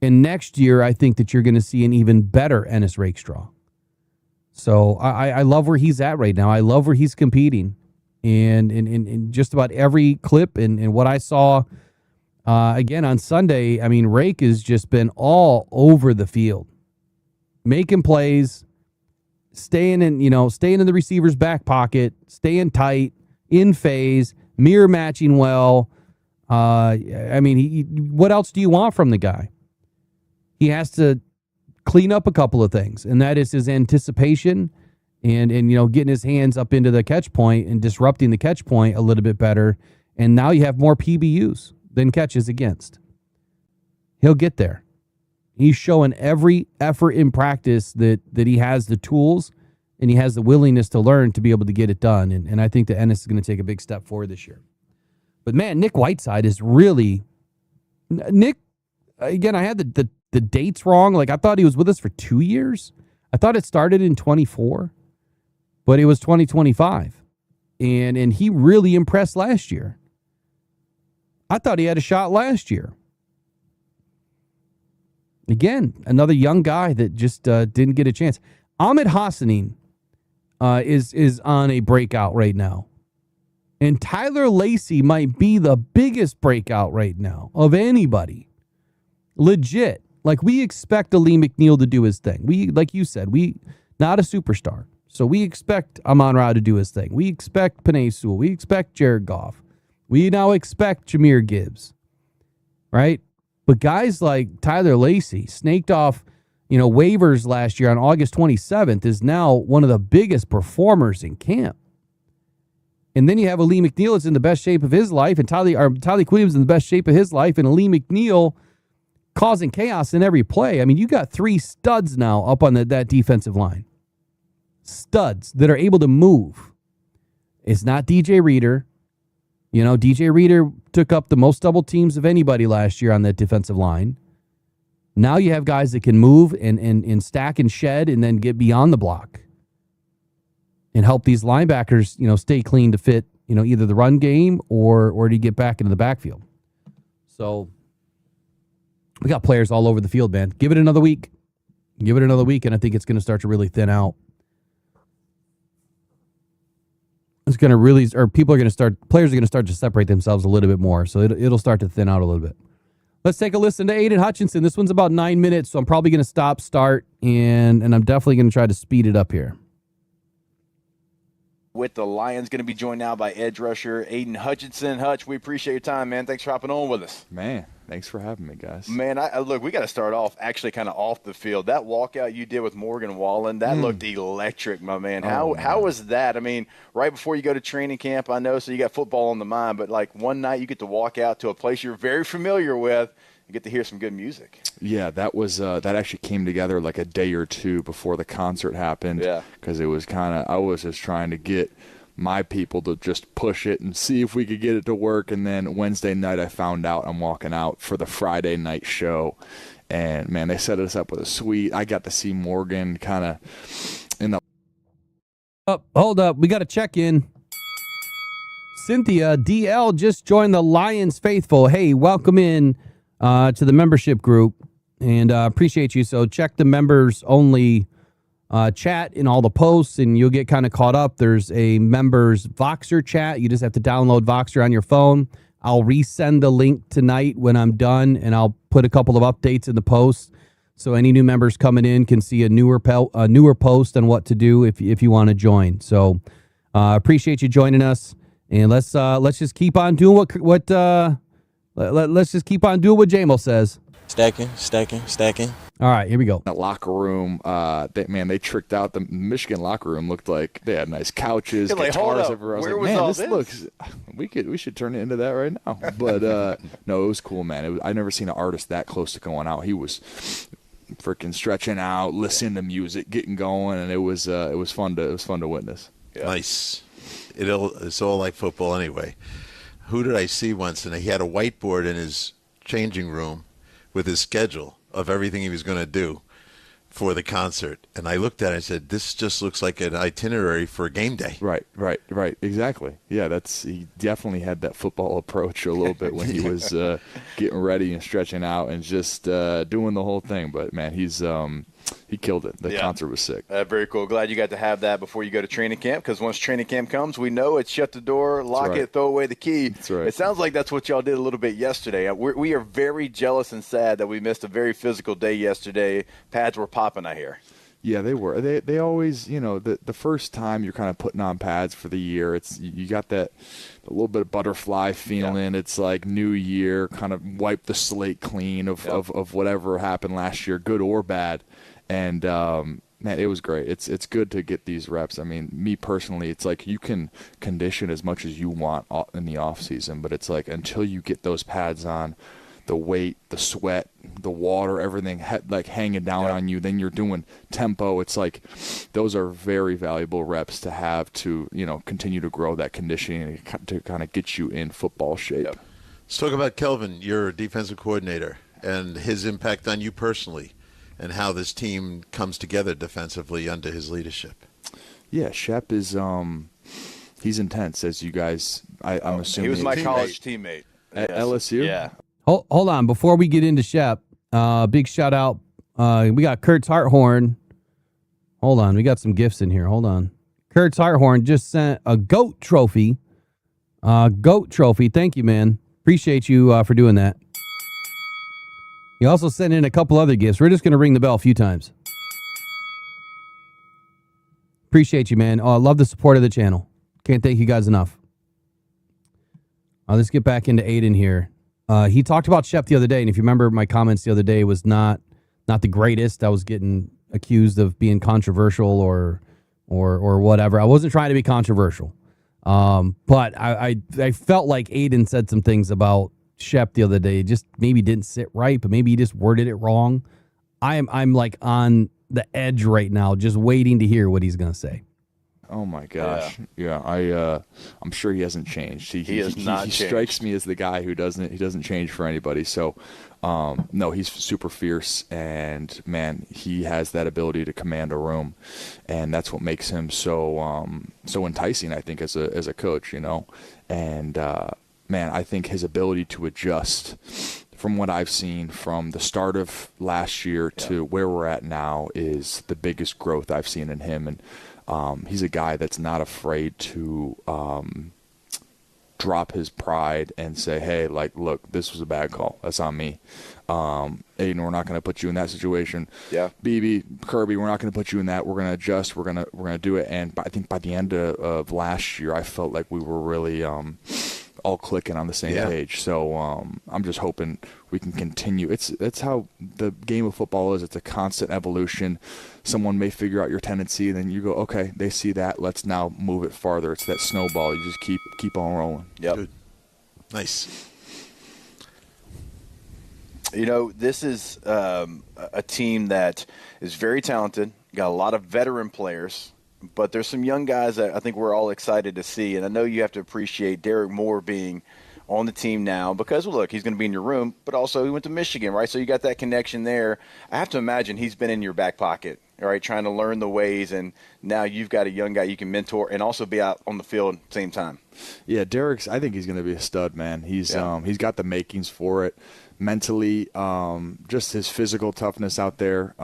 And next year, I think that you're going to see an even better Ennis Rakestraw. So I love where he's at right now. I love where he's competing. And in just about every clip and what I saw again on Sunday, I mean, Rake has just been all over the field, making plays, staying in the receiver's back pocket, staying tight, in phase, mirror matching well. I mean, what else do you want from the guy? He has to clean up a couple of things, and that is his anticipation and getting his hands up into the catch point and disrupting the catch point a little bit better. And now you have more PBUs than catches against. He'll get there. He's showing every effort in practice that he has the tools and he has the willingness to learn to be able to get it done. And I think that Ennis is going to take a big step forward this year. But man, Nick Whiteside is really Nick. Again, I had the dates wrong. Like I thought he was with us for 2 years. I thought it started in 24, but it was 2025. And he really impressed last year. I thought he had a shot last year. Again, another young guy that just didn't get a chance. Ahmed Hassanin is on a breakout right now. And Tyler Lacey might be the biggest breakout right now of anybody. Legit. Like, we expect Ali McNeil to do his thing. We, like you said, not a superstar. So we expect Amon-Ra to do his thing. We expect Penei Sewell. We expect Jared Goff. We now expect Jahmyr Gibbs. Right? But guys like Tyler Lacey snaked off, waivers last year on August 27th is now one of the biggest performers in camp. And then you have Ali McNeil that's in the best shape of his life, and Tyler Williams in the best shape of his life, and Ali McNeil causing chaos in every play. I mean, you got 3 studs now up on that defensive line. Studs that are able to move. It's not DJ Reader. DJ Reader took up the most double teams of anybody last year on that defensive line. Now you have guys that can move and stack and shed and then get beyond the block and help these linebackers, stay clean to fit, either the run game or to get back into the backfield. So we got players all over the field, man. Give it another week. And I think it's going to start to really thin out. It's going to really, or players are going to start to separate themselves a little bit more. So it'll start to thin out a little bit. Let's take a listen to Aiden Hutchinson. This one's about 9 minutes, so I'm probably going to start, and I'm definitely going to try to speed it up here. with the Lions. Going to be joined now by edge rusher Aiden Hutchinson. Hutch, we appreciate your time, man. Thanks for hopping on with us. Man, thanks for having me, guys. Man, look, we got to start off actually kind of off the field. That walkout you did with Morgan Wallen, that looked electric, my man. How was that? I mean, right before you go to training camp, I know, so you got football on the mind, but like one night you get to walk out to a place you're very familiar with. You get to hear some good music. Yeah, that was that actually came together like a day or two before the concert happened. Yeah, because it was I was just trying to get my people to just push it and see if we could get it to work. And then Wednesday night, I found out I'm walking out for the Friday night show, and man, they set us up with a suite. I got to see Morgan kind of in the. Hold up, we got to check in. Cynthia DL just joined the Lions faithful. Hey, welcome in to the membership group, and appreciate you. So check the members only chat in all the posts, and you'll get kind of caught up. There's a members Voxer chat. You just have to download Voxer on your phone. I'll resend the link tonight when I'm done, and I'll put a couple of updates in the post, so any new members coming in can see a newer post on what to do if you want to join. So appreciate you joining us, and let's just keep on doing let's just keep on doing what JMO says. Stacking. All right, here we go. That locker room, they tricked out. The Michigan locker room looked like they had nice couches, guitars everywhere. I was Where like, was man, all this this? looks. We should turn it into that right now. But no, it was cool, man. I never seen an artist that close to going out. He was freaking stretching out, listening to music, getting going, and it was fun to witness. Yeah. Nice. It's all like football anyway. Who did I see once? And he had a whiteboard in his changing room with his schedule of everything he was going to do for the concert. And I looked at it and said, this just looks like an itinerary for a game day. Right. Exactly. Yeah, he definitely had that football approach a little bit when he was getting ready and stretching out and just doing the whole thing. But, man, he killed it. The concert was sick. Very cool. Glad you got to have that before you go to training camp, because once training camp comes, we know it's shut the door, lock it, throw away the key. That's right. It sounds like that's what y'all did a little bit yesterday. We are very jealous and sad that we missed a very physical day yesterday. Pads were popping, I hear. Yeah, they were. They always, the first time you're kind of putting on pads for the year, you got that a little bit of butterfly feeling. Yeah. It's like new year, kind of wipe the slate clean of whatever happened last year, good or bad. And man, it was great. It's good to get these reps. I mean, me personally, it's like you can condition as much as you want in the off season, but it's like until you get those pads on, the weight, the sweat, the water, everything like hanging down on you, then you're doing tempo. It's like those are very valuable reps to have to continue to grow that conditioning to kind of get you in football shape. Yep. Let's talk about Kelvin, your defensive coordinator, and his impact on you personally, and how this team comes together defensively under his leadership. Yeah, Shep is he's intense, as you guys. I'm assuming he was my college teammate at LSU. Yeah. Hold on, before we get into Shep, big shout out. We got Kurt's Harthorn. Hold on, we got some gifts in here. Hold on. Kurt's Harthorn just sent a goat trophy. Thank you, man. Appreciate you for doing that. He also sent in a couple other gifts. We're just going to ring the bell a few times. Appreciate you, man. I love the support of the channel. Can't thank you guys enough. Let's get back into Aiden here. He talked about Shep the other day, and if you remember, my comments the other day was not the greatest. I was getting accused of being controversial or whatever. I wasn't trying to be controversial, but I felt like Aiden said some things about Shep the other day. Just maybe didn't sit right, but maybe he just worded it wrong. I'm like on the edge right now, just waiting to hear what he's gonna say. Oh my gosh! Yeah, I'm sure he hasn't changed. He has not. He strikes me as the guy who doesn't change for anybody. So, no, he's super fierce, and man, he has that ability to command a room, and that's what makes him so enticing. I think as a coach, and man, I think his ability to adjust. From what I've seen from the start of last year to where we're at now is the biggest growth I've seen in him, and he's a guy that's not afraid to drop his pride and say, hey, like, look, this was a bad call. That's on me. Aiden, we're not going to put you in that situation. Yeah. BB, Kirby, we're not going to put you in that. We're going to adjust. We're going to do it. And I think by the end of last year, I felt like we were really all clicking on the same page. So I'm just hoping we can continue. It's how the game of football is. It's a constant evolution. Someone may figure out your tendency, and then you go, okay, they see that. Let's now move it farther. It's that snowball. You just keep on rolling. Yep. Good. Nice. You know, this is a team that is very talented, got a lot of veteran players, but there's some young guys that I think we're all excited to see. And I know you have to appreciate Derek Moore being on the team now because, well, look, he's going to be in your room, but also he went to Michigan, right? So you got that connection there. I have to imagine he's been in your back pocket, all right, trying to learn the ways, and now you've got a young guy you can mentor and also be out on the field at the same time. Yeah, I think he's going to be a stud, man. He's got the makings for it. Mentally, just his physical toughness out there.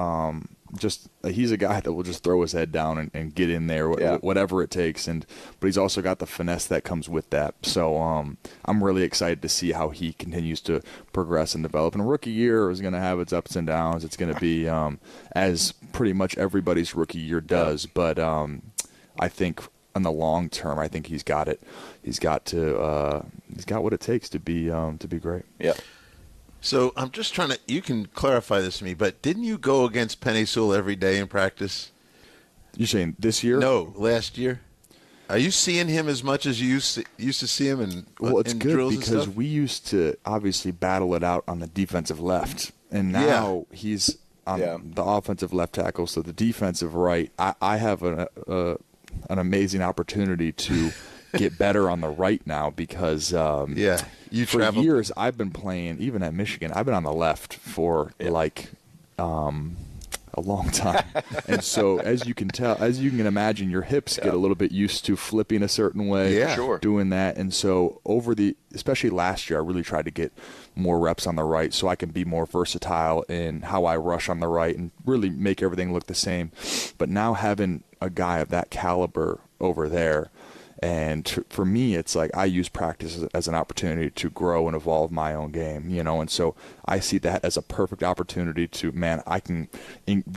He's a guy that will just throw his head down and get in there, whatever it takes. But he's also got the finesse that comes with that. So I'm really excited to see how he continues to progress and develop. And rookie year is going to have its ups and downs. It's going to be as pretty much everybody's rookie year does. But I think in the long term, I think he's got it. He's got what it takes to be great. Yeah. So I'm just trying to – you can clarify this to me, but didn't you go against Penei Sewell every day in practice? You're saying this year? No, last year. Are you seeing him as much as you used to see him in it's in good drills and because stuff? we used to obviously battle it out on the defensive left, and now he's on the offensive left tackle, so the defensive right. I have an amazing opportunity to – get better on the right now because for years I've been playing, even at Michigan, I've been on the left for a long time. And so as you can imagine, your hips get a little bit used to flipping a certain way, doing that. And so especially last year, I really tried to get more reps on the right so I can be more versatile in how I rush on the right and really make everything look the same. But now having a guy of that caliber over there, and for me, it's like I use practice as an opportunity to grow and evolve my own game, and so I see that as a perfect opportunity to, I can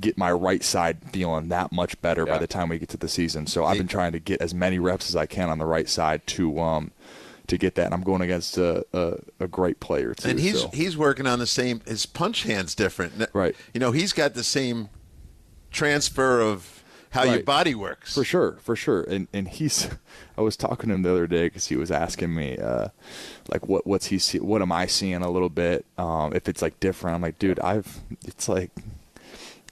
get my right side feeling that much better by the time we get to the season. So I've been trying to get as many reps as I can on the right side to get that. And I'm going against a great player, too. And he's working on the same – his punch hand's different. Right. He's got the same transfer of – how your body works. For sure. And I was talking to him the other day because he was asking me, what's he see? What am I seeing a little bit? If it's different, I'm like, dude, it's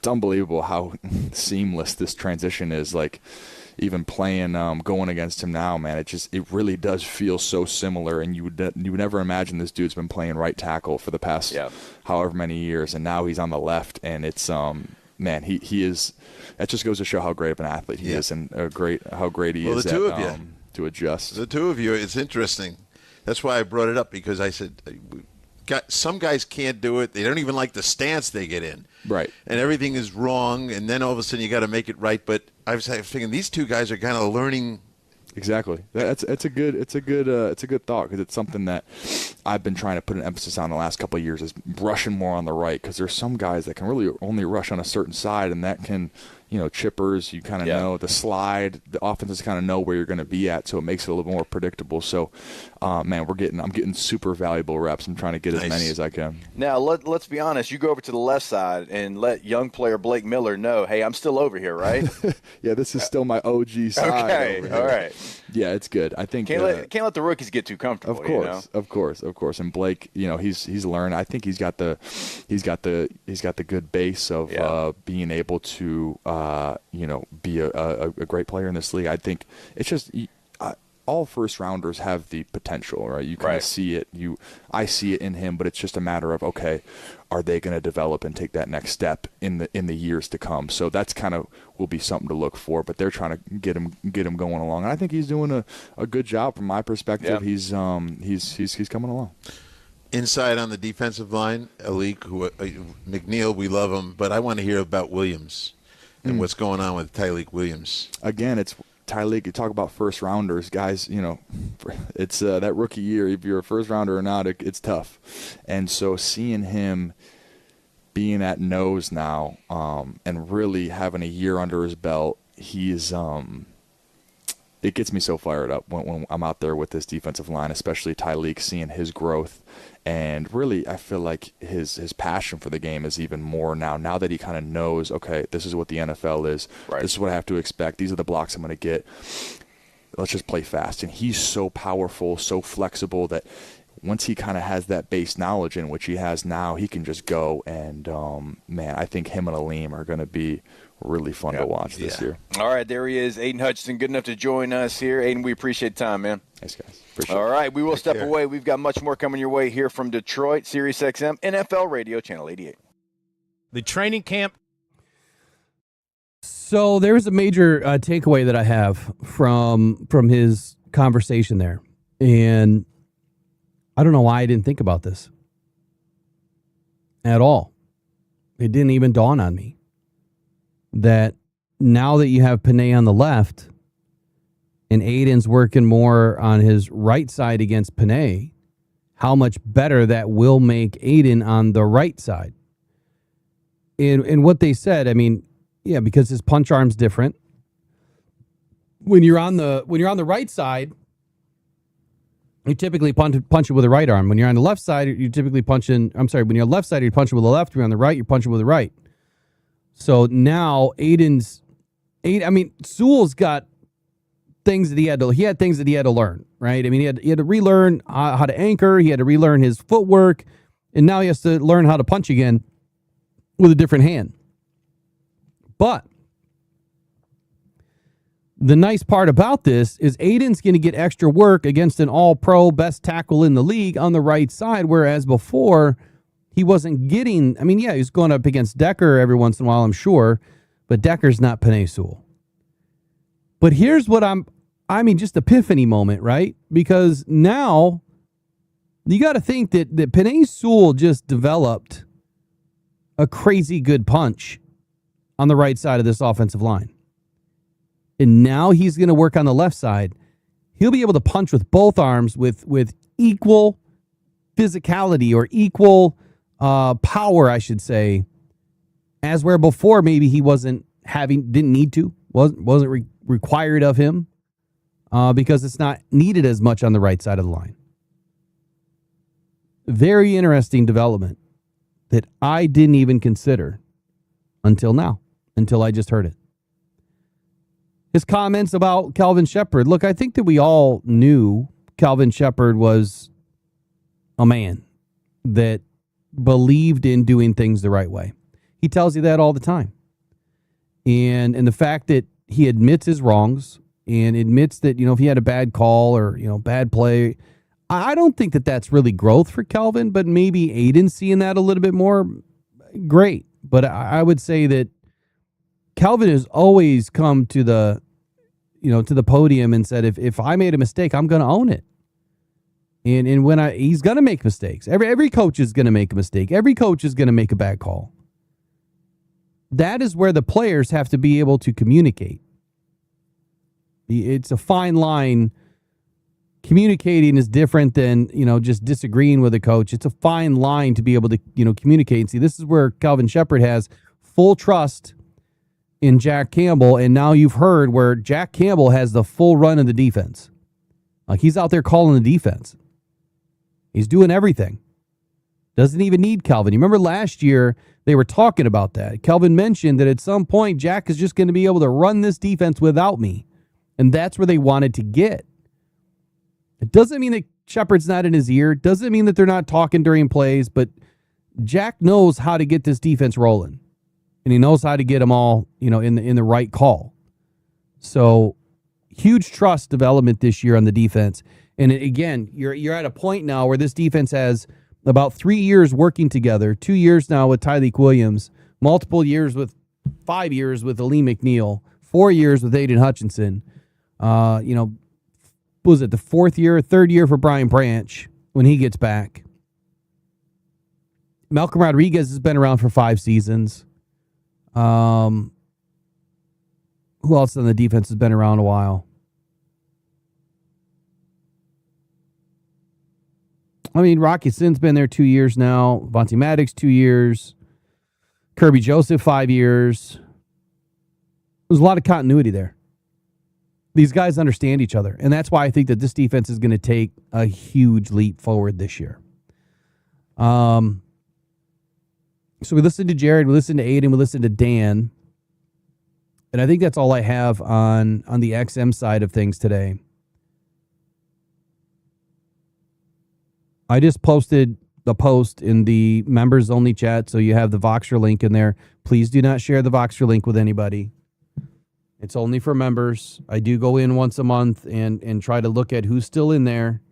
unbelievable how seamless this transition is. Even playing, going against him now, man, it really does feel so similar. And you would never imagine this dude's been playing right tackle for the past however many years, and now he's on the left, and it's man, he is. That just goes to show how great of an athlete he is, and how great he is the two of you to adjust. The two of you, it's interesting. That's why I brought it up, because I said some guys can't do it. They don't even like the stance they get in. Right. And everything is wrong, and then all of a sudden you got to make it right. But I was thinking these two guys are kind of learning. Exactly. It's a good thought, because it's something that I've been trying to put an emphasis on the last couple of years, is rushing more on the right, because there's some guys that can really only rush on a certain side, and that can, chippers, you kind of know the slide, the offenses kind of know where you're going to be at, so it makes it a little more predictable. So, I'm getting super valuable reps. I'm trying to get as many as I can. Now, let's be honest. You go over to the left side and let young player Blake Miller know, hey, I'm still over here, right? Yeah, this is still my OG side. Okay, all right. Yeah, it's good. I think can't let the rookies get too comfortable. Of course. And Blake, he's learned. I think he's got the good base of being able to be a great player in this league. I think it's just all first rounders have the potential, right? You kind of see it. I see it in him, but it's just a matter of, okay, are they going to develop and take that next step in the years to come? So that's kind of will be something to look for. But they're trying to get him going along. And I think he's doing a good job from my perspective. Yeah. He's coming along. Inside on the defensive line, McNeil, we love him, but I want to hear about Williams and what's going on with Tyleik Williams. Again, it's Ty League, you talk about first rounders, guys, it's that rookie year. If you're a first rounder or not, it's tough. And so seeing him being at nose now and really having a year under his belt, he's it gets me so fired up when I'm out there with this defensive line, especially Ty League, seeing his growth. And really, I feel like his passion for the game is even more now that he kind of knows, okay, this is what the NFL is. Right. This is what I have to expect. These are the blocks I'm going to get. Let's just play fast. And he's so powerful, so flexible that once he kind of has that base knowledge in which he has now, he can just go. And, man, I think him and Aleem are going to be really fun to watch this year. All right, there he is, Aiden Hutchinson, good enough to join us here. Aiden, we appreciate the time, man. Thanks, guys. Appreciate All it. right, we will step away. We've got much more coming your way here from Detroit, Sirius XM, NFL Radio, Channel 88. The training camp. So there's a major takeaway that I have from his conversation there. And I don't know why I didn't think about this at all. It didn't even dawn on me that now that you have Panay on the left and Aiden's working more on his right side against Panay, how much better that will make Aiden on the right side. And what they said, I mean, yeah, because his punch arm's different. When you're on the right side, you typically punch it with the right arm. When you're on the left side, you're typically punching. When you're on the left side, you're punching with the left. When you're on the right, you're punching with the right. So now Sewell's got things that he had to learn, right? I mean, he had to relearn how to anchor. He had to relearn his footwork, and now he has to learn how to punch again with a different hand. But the nice part about this is Aiden's going to get extra work against an all-pro best tackle in the league on the right side, whereas before he wasn't getting, he was going up against Decker every once in a while, I'm sure, but Decker's not Panay Sewell. But here's what just epiphany moment, right? Because now you got to think that Panay Sewell just developed a crazy good punch on the right side of this offensive line. And now he's going to work on the left side. He'll be able to punch with both arms with equal physicality or equal power, I should say, as where before maybe he didn't need to, wasn't required of him because it's not needed as much on the right side of the line. Very interesting development that I didn't even consider until now, until I just heard it. His comments about Calvin Shepard. Look, I think that we all knew Calvin Shepard was a man that believed in doing things the right way. He tells you that all the time. And the fact that he admits his wrongs and admits that, if he had a bad call or, bad play, I don't think that that's really growth for Calvin, but maybe Aiden seeing that a little bit more, great. But I would say that Calvin has always come to the podium and said, if I made a mistake, I'm going to own it. And when he's going to make mistakes. Every coach is going to make a mistake. Every coach is going to make a bad call. That is where the players have to be able to communicate. It's a fine line. Communicating is different than, just disagreeing with a coach. It's a fine line to be able to, communicate. And see, this is where Calvin Shepard has full trust in Jack Campbell. And now you've heard where Jack Campbell has the full run of the defense. Like he's out there calling the defense. He's doing everything. Doesn't even need Calvin. You remember last year they were talking about that. Calvin mentioned that at some point Jack is just going to be able to run this defense without me. And that's where they wanted to get. It doesn't mean that Shepard's not in his ear. It doesn't mean that they're not talking during plays, but Jack knows how to get this defense rolling. And he knows how to get them all, in the right call. So huge trust development this year on the defense. And again, you're at a point now where this defense has about 3 years working together, 2 years now with Tyleik Williams, multiple years 5 years with Aleem McNeil, 4 years with Aiden Hutchinson. Was it the third year for Brian Branch when he gets back? Malcolm Rodriguez has been around for 5 seasons. Who else on the defense has been around a while? I mean, Rocky Sin's been there 2 years now. Vontae Maddox, 2 years. Kirby Joseph, 5 years. There's a lot of continuity there. These guys understand each other. And that's why I think that this defense is going to take a huge leap forward this year. So we listened to Jared, we listened to Aiden, we listened to Dan. And I think that's all I have on the XM side of things today. I just posted the post in the members only chat, so you have the Voxer link in there. Please do not share the Voxer link with anybody. It's only for members. I do go in once a month and try to look at who's still in there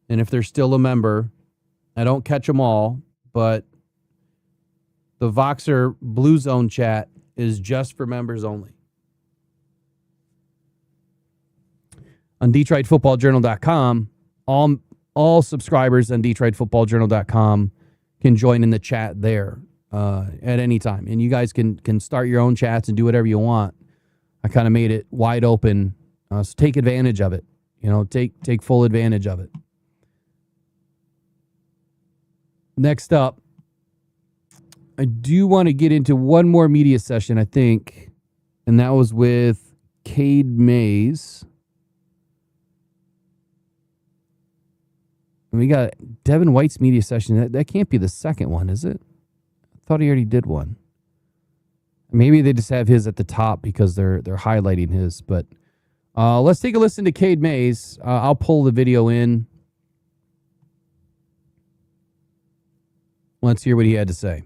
and if they're still a member. I don't catch them all, but the Voxer Blue Zone chat is just for members only. On DetroitFootballJournal.com, all subscribers on DetroitFootballJournal.com can join in the chat there at any time. And you guys can start your own chats and do whatever you want. I kind of made it wide open. So take advantage of it. Take full advantage of it. Next up, I do want to get into one more media session, I think. And that was with Cade Mays. And we got Devin White's media session. That can't be the second one, is it? I thought he already did one. Maybe they just have his at the top because they're highlighting his. But let's take a listen to Cade Mays. I'll pull the video in. Let's hear what he had to say.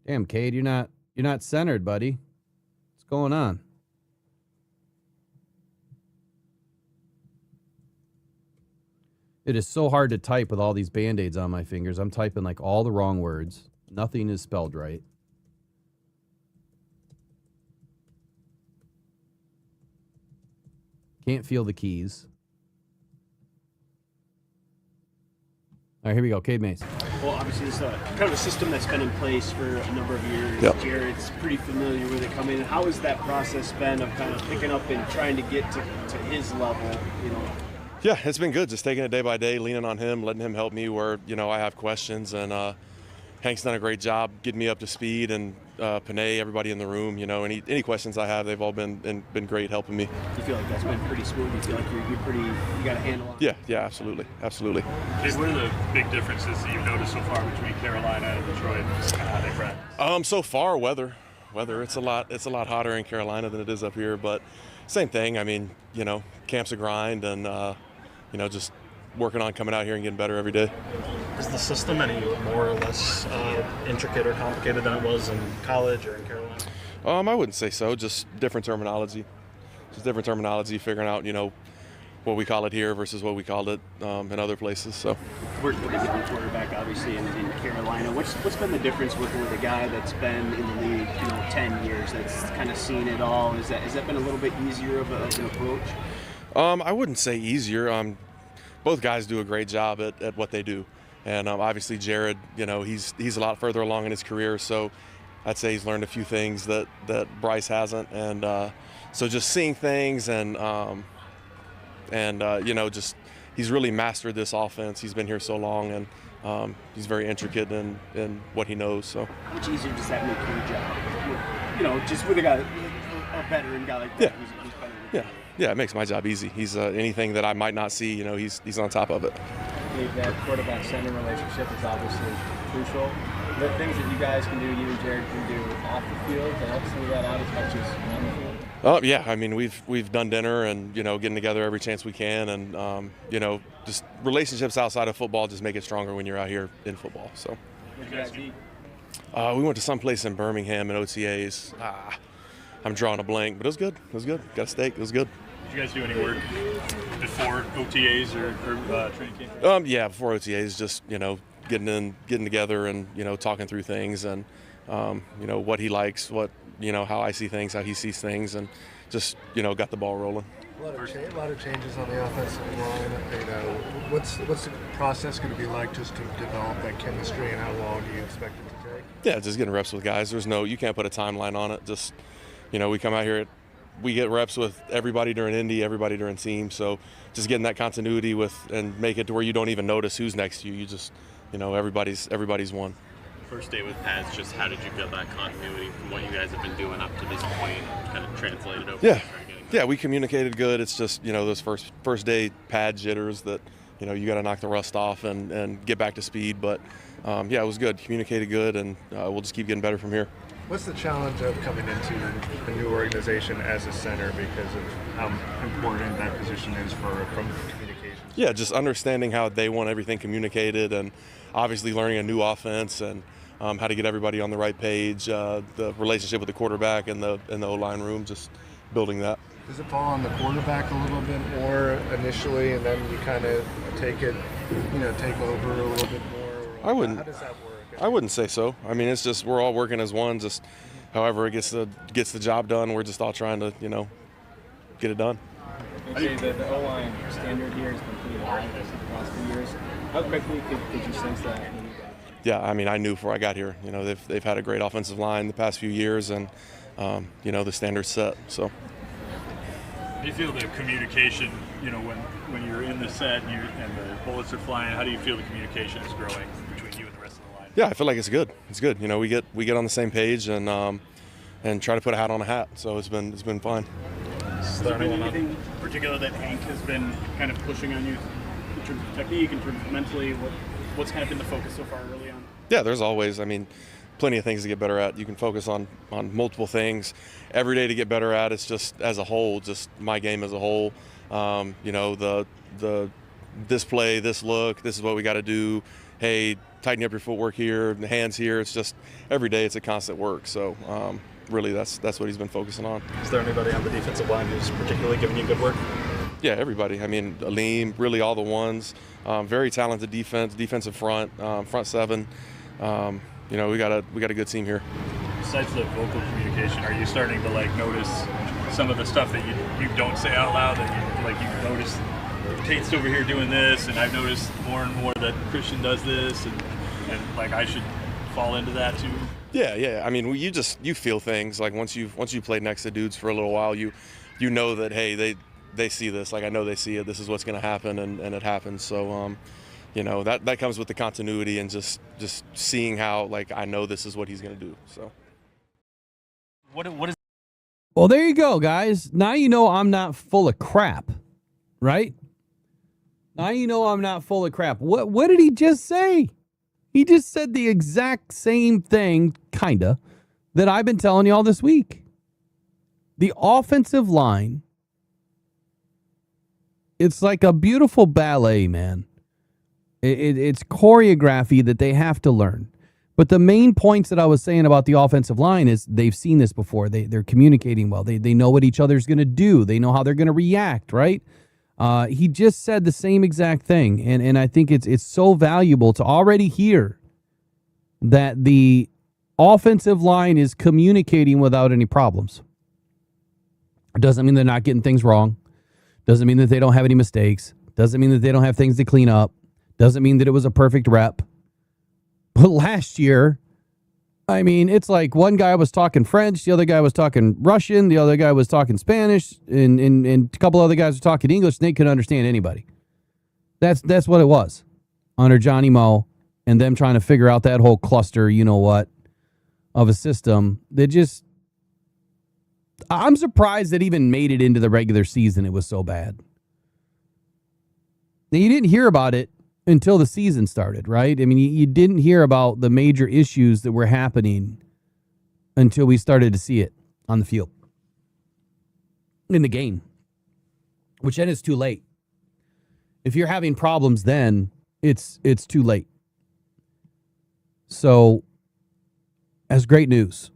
Damn, Cade, you're not centered, buddy. What's going on? It is so hard to type with all these Band-Aids on my fingers. I'm typing like all the wrong words. Nothing is spelled right. Can't feel the keys. All right, here we go. Cade Mays. Well, obviously, this is kind of a system that's been in place for a number of years. Yep. Jared's pretty familiar with it coming in. How has that process been of kind of picking up and trying to get to his level, Yeah, it's been good. Just taking it day by day, leaning on him, letting him help me where, I have questions. And Hank's done a great job getting me up to speed. And Panay, everybody in the room, any questions I have, they've all been great helping me. You feel like that's been pretty smooth? You feel like you got a handle on it? Yeah, absolutely. What are the big differences that you've noticed so far between Carolina and Detroit? How they practice? So far, weather. It's a lot hotter in Carolina than it is up here, but same thing. I mean, camp's a grind, and just working on coming out here and getting better every day. Is the system any more or less intricate or complicated than it was in college or in Carolina? I wouldn't say so. Just different terminology. Figuring out, what we call it here versus what we called it in other places. So, Working with a different quarterback, obviously, in Carolina. What's been the difference working with a guy that's been in the league, 10 years, that's kind of seen it all? Has that been a little bit easier of an approach? I wouldn't say easier. Both guys do a great job at what they do. And obviously Jared, he's a lot further along in his career, so I'd say he's learned a few things that Bryce hasn't. And so just seeing things and just he's really mastered this offense. He's been here so long, and he's very intricate in what he knows. So how much easier does that make your job? Just with a veteran guy like that who's better than you. Yeah, it makes my job easy. He's anything that I might not see, he's on top of it. That quarterback-center relationship is obviously crucial. The things that you guys can do, you and Jared can do off the field to help smooth that out as much as on the field? Oh yeah, I mean we've done dinner and getting together every chance we can, and just relationships outside of football just make it stronger when you're out here in football. So. What did you guys eat? We went to some place in Birmingham in OTAs. I'm drawing a blank, but it was good. Got a steak. It was good. Did you guys do any work before OTAs or training camp? Yeah, before OTAs, just getting together and, talking through things and, what he likes, how I see things, how he sees things, and just, got the ball rolling. A lot of changes on the offensive line. What's the process going to be like just to develop that chemistry, and how long do you expect it to take? Yeah, just getting reps with guys. You can't put a timeline on it. Just, we come out here, we get reps with everybody during Indy, everybody during team. So just getting that continuity and make it to where you don't even notice who's next to you. You just, everybody's one. First day with pads, just how did you feel that continuity from what you guys have been doing up to this point, kind of translated over? Yeah, we communicated good. It's just, those first day pad jitters that, you got to knock the rust off and get back to speed. But, it was good. Communicated good, and we'll just keep getting better from here. What's the challenge of coming into a new organization as a center because of how important that position is from communication? Yeah, just understanding how they want everything communicated, and obviously learning a new offense and how to get everybody on the right page, the relationship with the quarterback and the O-line room, just building that. Does it fall on the quarterback a little bit more initially, and then you kind of take over a little bit more? How does that work? I wouldn't say so. I mean, it's just we're all working as one. Just however it gets the job done, we're just all trying to get it done. I'd say that the O-line standard here has been pretty high the last few years. How quickly could you sense that? Yeah, I mean, I knew before I got here. They've had a great offensive line the past few years, and the standard's set. So. How do you feel the communication? When you're in the set and the bullets are flying, how do you feel the communication is growing between you and the rest of the line? Yeah, I feel like it's good. It's good. We get on the same page and try to put a hat on a hat. So it's been fun. Has there been anything particular that Hank has been kind of pushing on you in terms of technique, in terms of mentally? What's kind of been the focus so far early on? Yeah, there's always, plenty of things to get better at. You can focus on multiple things every day to get better at. It's just as a whole, just my game as a whole. This play, this look, this is what we got to do. Hey, tighten up your footwork here, the hands here. It's just every day it's a constant work. So really that's what he's been focusing on. Is there anybody on the defensive line who's particularly giving you good work? Yeah, everybody. Aleem, really all the ones. Very talented defensive front, front seven. We got a good team here. Besides the vocal communication, are you starting to notice some of the stuff that you don't say out loud that you've noticed? Tate's over here doing this, and I've noticed more and more that Christian does this, and I should fall into that too. Yeah. You feel things once you've played next to dudes for a little while, you know that hey they see this, I know they see it. This is what's going to happen, and it happens. So that comes with the continuity and just seeing how I know this is what he's going to do. So what is? Well, there you go, guys. Now you know I'm not full of crap, right? Now you know I'm not full of crap. What did he just say? He just said the exact same thing, kinda, that I've been telling you all this week. The offensive line, it's like a beautiful ballet, man. It's choreography that they have to learn. But the main points that I was saying about the offensive line is they've seen this before. They're communicating well. They know what each other's going to do. They know how they're going to react, right? He just said the same exact thing. And I think it's so valuable to already hear that the offensive line is communicating without any problems. It doesn't mean they're not getting things wrong. Doesn't mean that they don't have any mistakes. Doesn't mean that they don't have things to clean up. Doesn't mean that it was a perfect rep. But last year, it's like one guy was talking French, the other guy was talking Russian, the other guy was talking Spanish, and a couple other guys were talking English, and they couldn't understand anybody. That's what it was under Johnny Moe and them trying to figure out that whole cluster, of a system that just... I'm surprised that even made it into the regular season. It was so bad. Now, you didn't hear about it until the season started, right? You didn't hear about the major issues that were happening until we started to see it on the field. In the game. Which then is too late. If you're having problems then, it's too late. So, that's great news.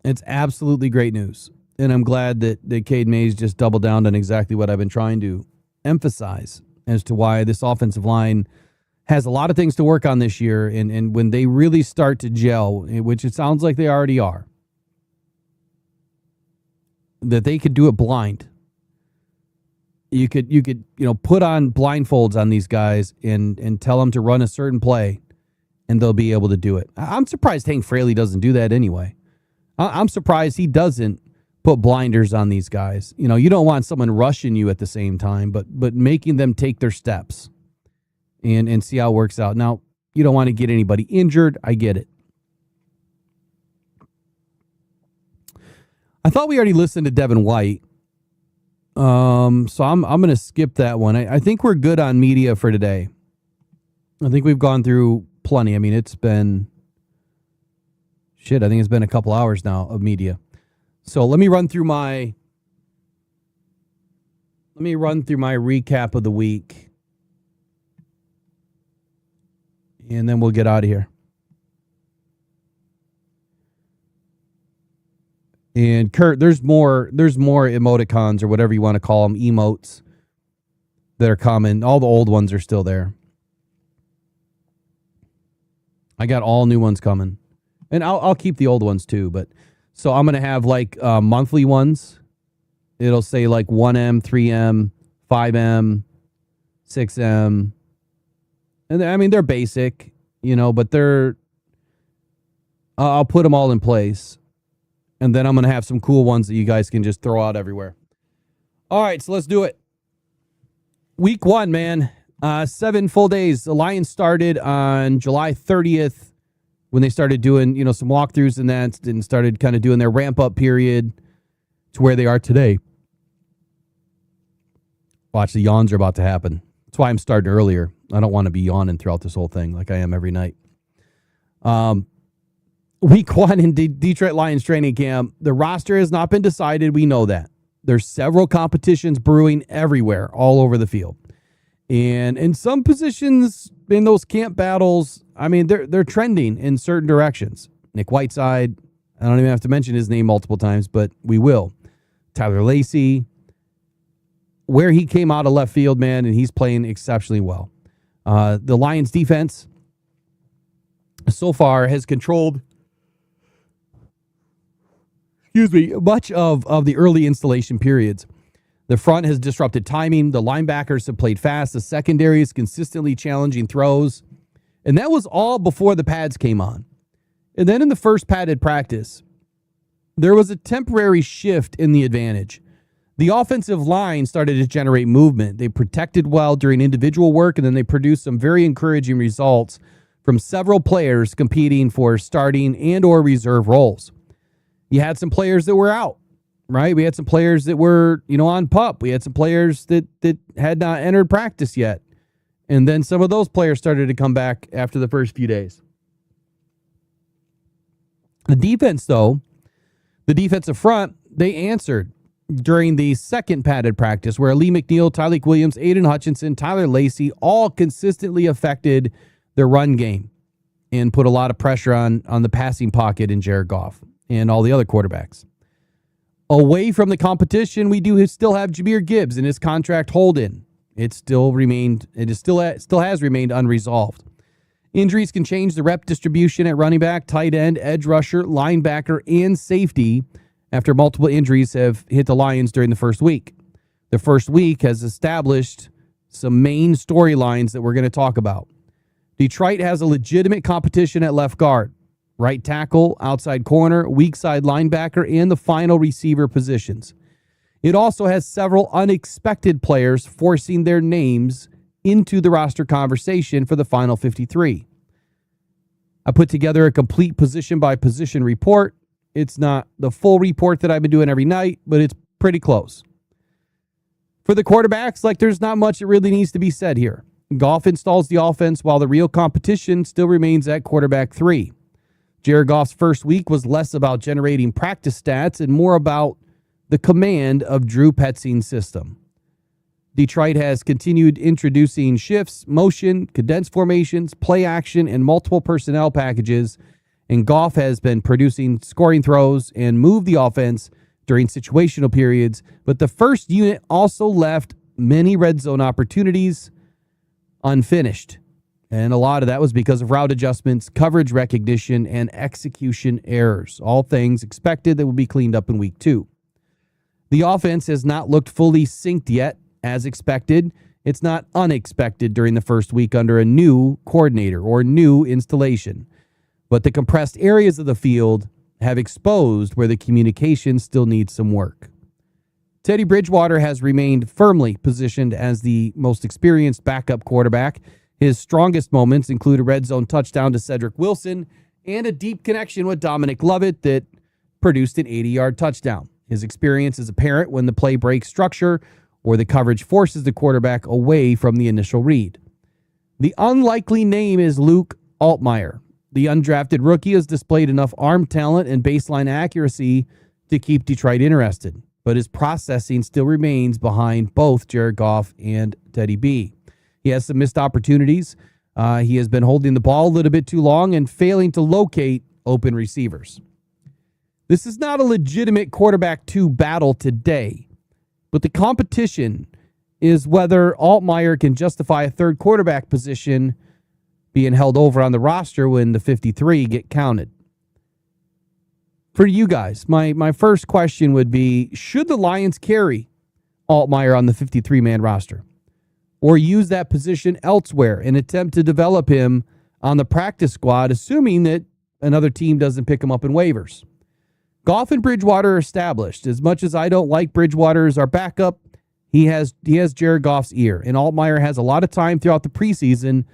It's absolutely great news. And I'm glad that Cade Mays just doubled down on exactly what I've been trying to emphasize as to why this offensive line has a lot of things to work on this year, and when they really start to gel, which it sounds like they already are, that they could do it blind. You could put on blindfolds on these guys and tell them to run a certain play, and they'll be able to do it. I'm surprised Hank Fraley doesn't do that anyway. I'm surprised he doesn't put blinders on these guys. You don't want someone rushing you at the same time, but making them take their steps and see how it works out. Now, you don't want to get anybody injured. I get it. I thought we already listened to Devin White. So I'm going to skip that one. I think we're good on media for today. I think we've gone through plenty. I mean, it's been I think it's been a couple hours now of media. So let me run through my recap of the week, and then we'll get out of here. And Kurt, there's more emoticons or whatever you want to call them, emotes that are coming. All the old ones are still there. I got all new ones coming, and I'll keep the old ones too. But so I'm gonna have like monthly ones. It'll say like 1M, 3M, 5M, 6M, and I mean they're basic, but I'll put them all in place. And then I'm going to have some cool ones that you guys can just throw out everywhere. All right, so let's do it. Week 1, man. 7 full days. The Lions started on July 30th when they started doing, some walkthroughs and that, and started kind of doing their ramp-up period to where they are today. Watch, the yawns are about to happen. That's why I'm starting earlier. I don't want to be yawning throughout this whole thing like I am every night. Week 1 in Detroit Lions training camp, the roster has not been decided. We know that. There's several competitions brewing everywhere, all over the field. And in some positions in those camp battles, I mean, they're trending in certain directions. Nick Whiteside, I don't even have to mention his name multiple times, but we will. Tyler Lacey, where he came out of left field, man, and he's playing exceptionally well. The Lions defense so far has controlled much of the early installation periods. The front has disrupted timing. The linebackers have played fast. The secondary is consistently challenging throws. And that was all before the pads came on. And then in the first padded practice, there was a temporary shift in the advantage. The offensive line started to generate movement. They protected well during individual work, and then they produced some very encouraging results from several players competing for starting and or reserve roles. You had some players that were out, right? We had some players that were, on PUP. We had some players that had not entered practice yet. And then some of those players started to come back after the first few days. The defense, though, the defensive front, they answered during the second padded practice where Lee McNeil, Tyleik Williams, Aiden Hutchinson, Tyler Lacey all consistently affected their run game and put a lot of pressure on the passing pocket in Jared Goff and all the other quarterbacks. Away from the competition, we still have Jahmyr Gibbs and his contract hold-in. It still has remained unresolved. Injuries can change the rep distribution at running back, tight end, edge rusher, linebacker, and safety after multiple injuries have hit the Lions during the first week. The first week has established some main storylines that we're going to talk about. Detroit has a legitimate competition at left guard, right tackle, outside corner, weak side linebacker, and the final receiver positions. It also has several unexpected players forcing their names into the roster conversation for the final 53. I put together a complete position-by-position report. It's not the full report that I've been doing every night, but it's pretty close. For the quarterbacks, there's not much that really needs to be said here. Goff installs the offense while the real competition still remains at quarterback 3. Jared Goff's first week was less about generating practice stats and more about the command of Drew Petzing's system. Detroit has continued introducing shifts, motion, condensed formations, play action, and multiple personnel packages, and Goff has been producing scoring throws and moved the offense during situational periods, but the first unit also left many red zone opportunities unfinished. And a lot of that was because of route adjustments, coverage recognition, and execution errors. All things expected that will be cleaned up in week 2. The offense has not looked fully synced yet, as expected. It's not unexpected during the first week under a new coordinator or new installation. But the compressed areas of the field have exposed where the communication still needs some work. Teddy Bridgewater has remained firmly positioned as the most experienced backup quarterback. His strongest moments include a red zone touchdown to Cedric Wilson and a deep connection with Dominic Lovett that produced an 80-yard touchdown. His experience is apparent when the play breaks structure or the coverage forces the quarterback away from the initial read. The unlikely name is Luke Altmyer. The undrafted rookie has displayed enough arm talent and baseline accuracy to keep Detroit interested, but his processing still remains behind both Jared Goff and Teddy B. He has some missed opportunities. He has been holding the ball a little bit too long and failing to locate open receivers. This is not a legitimate quarterback 2 battle today, but the competition is whether Altmyer can justify a third quarterback position being held over on the roster when the 53 get counted. For you guys, my first question would be, should the Lions carry Altmyer on the 53-man roster or use that position elsewhere and attempt to develop him on the practice squad, assuming that another team doesn't pick him up in waivers? Goff and Bridgewater are established. As much as I don't like Bridgewater as our backup, he has Jared Goff's ear, and Altmyer has a lot of time throughout the preseason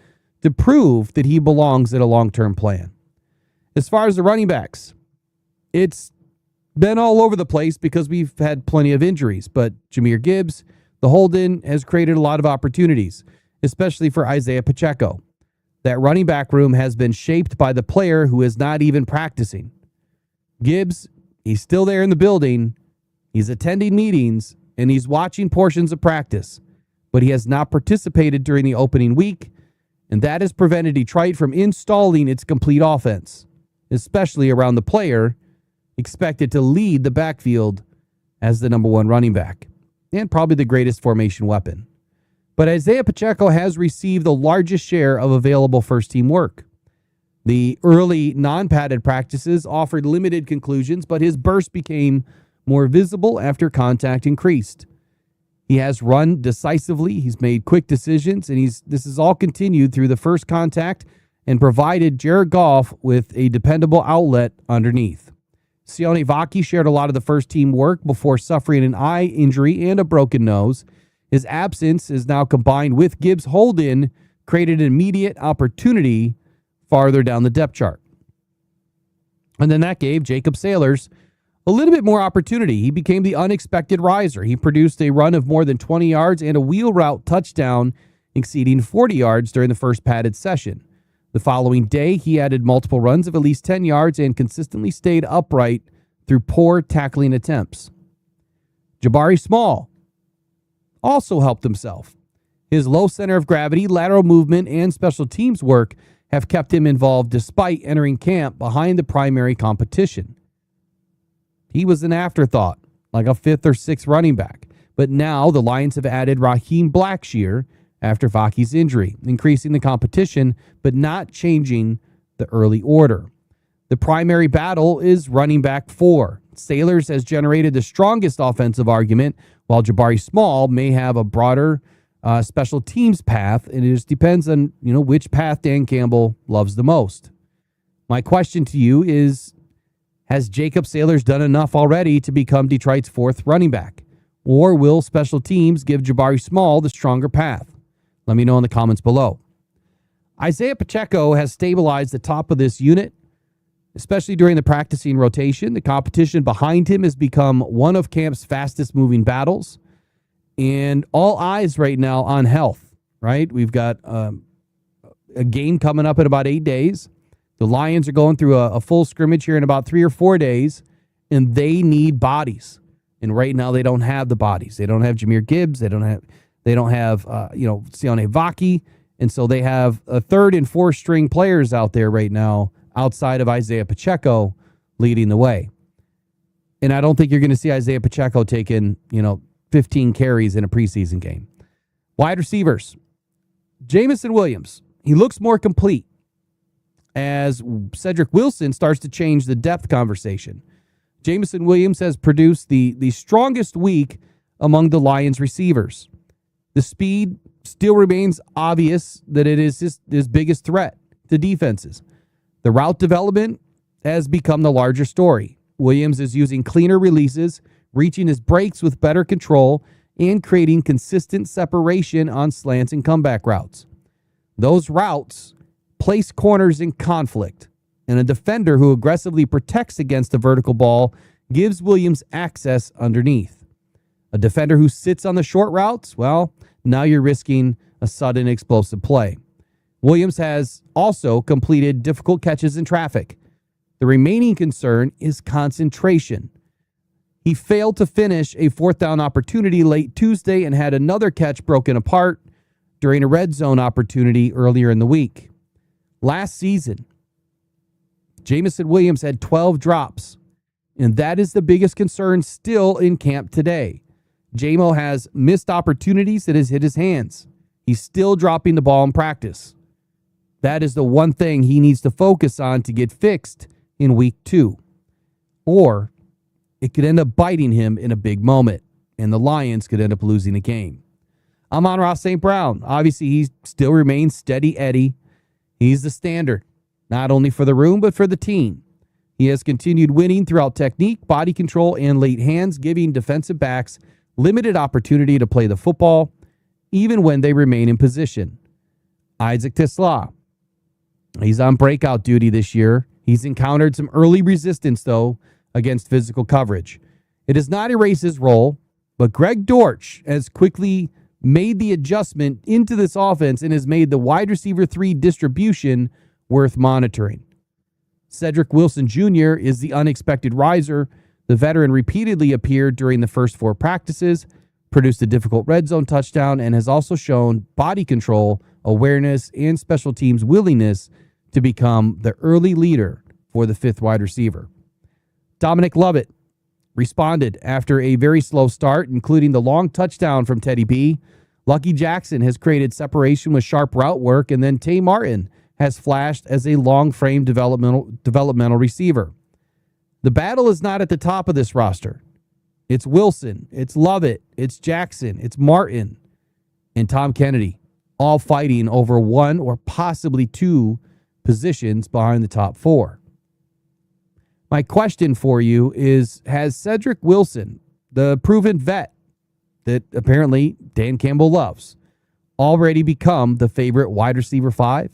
to prove that he belongs in a long-term plan. As far as the running backs, it's been all over the place because we've had plenty of injuries, but Jahmyr Gibbs, the hold-in, has created a lot of opportunities, especially for Isaiah Pacheco. That running back room has been shaped by the player who is not even practicing. Gibbs, he's still there in the building, he's attending meetings, and he's watching portions of practice, but he has not participated during the opening week, and that has prevented Detroit from installing its complete offense, especially around the player expected to lead the backfield as the number 1 running back, and probably the greatest formation weapon. But Isaiah Pacheco has received the largest share of available first-team work. The early non-padded practices offered limited conclusions, but his burst became more visible after contact increased. He has run decisively, he's made quick decisions, and this is all continued through the first contact and provided Jared Goff with a dependable outlet underneath. Sione Vaki shared a lot of the first-team work before suffering an eye injury and a broken nose. His absence is now combined with Gibbs' hold-in, created an immediate opportunity farther down the depth chart. And then that gave Jacob Sailors a little bit more opportunity. He became the unexpected riser. He produced a run of more than 20 yards and a wheel route touchdown exceeding 40 yards during the first padded session. The following day, he added multiple runs of at least 10 yards and consistently stayed upright through poor tackling attempts. Jabari Small also helped himself. His low center of gravity, lateral movement, and special teams work have kept him involved despite entering camp behind the primary competition. He was an afterthought, like a 5th or 6th running back. But now the Lions have added Raheem Blackshear after Vaki's injury, increasing the competition, but not changing the early order. The primary battle is running back 4. Sailors has generated the strongest offensive argument, while Jabari Small may have a broader special teams path, and it just depends on which path Dan Campbell loves the most. My question to you is, has Jacob Sailors done enough already to become Detroit's 4th running back? Or will special teams give Jabari Small the stronger path? Let me know in the comments below. Isaiah Pacheco has stabilized the top of this unit, especially during the practicing rotation. The competition behind him has become one of camp's fastest moving battles, and all eyes right now on health, right? We've got a game coming up in about 8 days. The Lions are going through a full scrimmage here in about 3 or 4 days, and they need bodies. And right now they don't have the bodies. They don't have Jahmyr Gibbs. They don't have Sione Vaki. And so they have a 3rd and 4th string players out there right now outside of Isaiah Pacheco leading the way. And I don't think you're going to see Isaiah Pacheco taking, 15 carries in a preseason game. Wide receivers. Jamison Williams. he looks more complete as Cedric Wilson starts to change the depth conversation. Jameson Williams has produced the strongest week among the Lions receivers. The speed still remains obvious that it is his biggest threat to defenses. The route development has become the larger story. Williams is using cleaner releases, reaching his breaks with better control, and creating consistent separation on slants and comeback routes. Those routes place corners in conflict, and a defender who aggressively protects against the vertical ball gives Williams access underneath. A defender who sits on the short routes, well, now you're risking a sudden explosive play. Williams has also completed difficult catches in traffic. The remaining concern is concentration. He failed to finish a fourth down opportunity late Tuesday and had another catch broken apart during a red zone opportunity earlier in the week. Last season, Jameson Williams had 12 drops, and that is the biggest concern still in camp today. Jamo has missed opportunities that has hit his hands. He's still dropping the ball in practice. That is the one thing he needs to focus on to get fixed in week 2. Or it could end up biting him in a big moment, and the Lions could end up losing a game. I'm on Ross St. Brown. Obviously, he still remains steady Eddie. He's the standard, not only for the room, but for the team. He has continued winning throughout technique, body control, and late hands, giving defensive backs limited opportunity to play the football, even when they remain in position. Isaac Tisla, he's on breakout duty this year. He's encountered some early resistance, though, against physical coverage. It does not erase his role, but Greg Dortch has quickly made the adjustment into this offense and has made the wide receiver 3 distribution worth monitoring. Cedric Wilson Jr. is the unexpected riser. The veteran repeatedly appeared during the first 4 practices, produced a difficult red zone touchdown, and has also shown body control, awareness, and special teams willingness to become the early leader for the 5th wide receiver. Dominic Lovett responded after a very slow start, including the long touchdown from Teddy B. Lucky Jackson has created separation with sharp route work, and then Tay Martin has flashed as a long-frame developmental receiver. The battle is not at the top of this roster. It's Wilson, it's Lovett, it's Jackson, it's Martin, and Tom Kennedy, all fighting over 1 or possibly 2 positions behind the top 4. My question for you is, has Cedric Wilson, the proven vet that apparently Dan Campbell loves, already become the favorite wide receiver 5?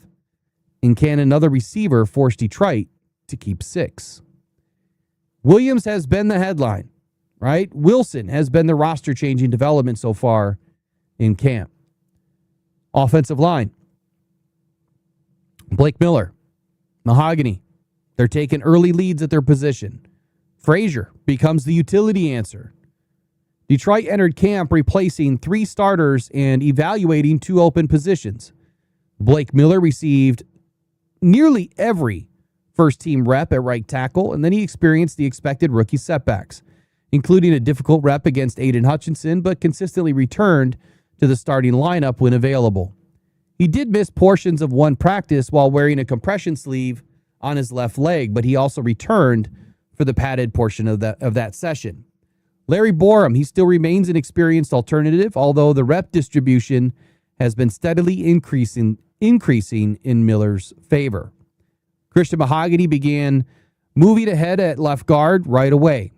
And can another receiver force Detroit to keep 6? Williams has been the headline, right? Wilson has been the roster-changing development so far in camp. Offensive line. Blake Miller, Mahogany. They're taking early leads at their position. Frazier becomes the utility answer. Detroit entered camp replacing 3 starters and evaluating 2 open positions. Blake Miller received nearly every first-team rep at right tackle, and then he experienced the expected rookie setbacks, including a difficult rep against Aiden Hutchinson, but consistently returned to the starting lineup when available. He did miss portions of one practice while wearing a compression sleeve on his left leg, but he also returned for the padded portion of that session. Larry Borum, he still remains an experienced alternative, although the rep distribution has been steadily increasing in Miller's favor. Christian Mahogany began moving ahead at left guard right away.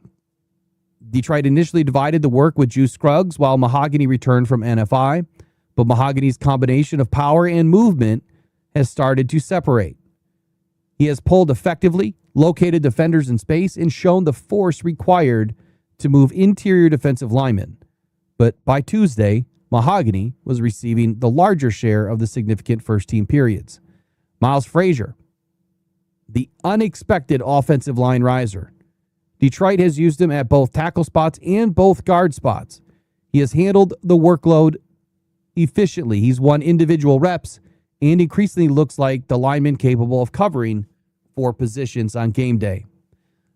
Detroit initially divided the work with Juice Scruggs while Mahogany returned from NFI, but Mahogany's combination of power and movement has started to separate. He has pulled effectively, located defenders in space, and shown the force required to move interior defensive linemen. But by Tuesday, Mahogany was receiving the larger share of the significant first-team periods. Miles Frazier, the unexpected offensive line riser. Detroit has used him at both tackle spots and both guard spots. He has handled the workload efficiently. He's won individual reps and increasingly looks like the lineman capable of covering 4 positions on game day.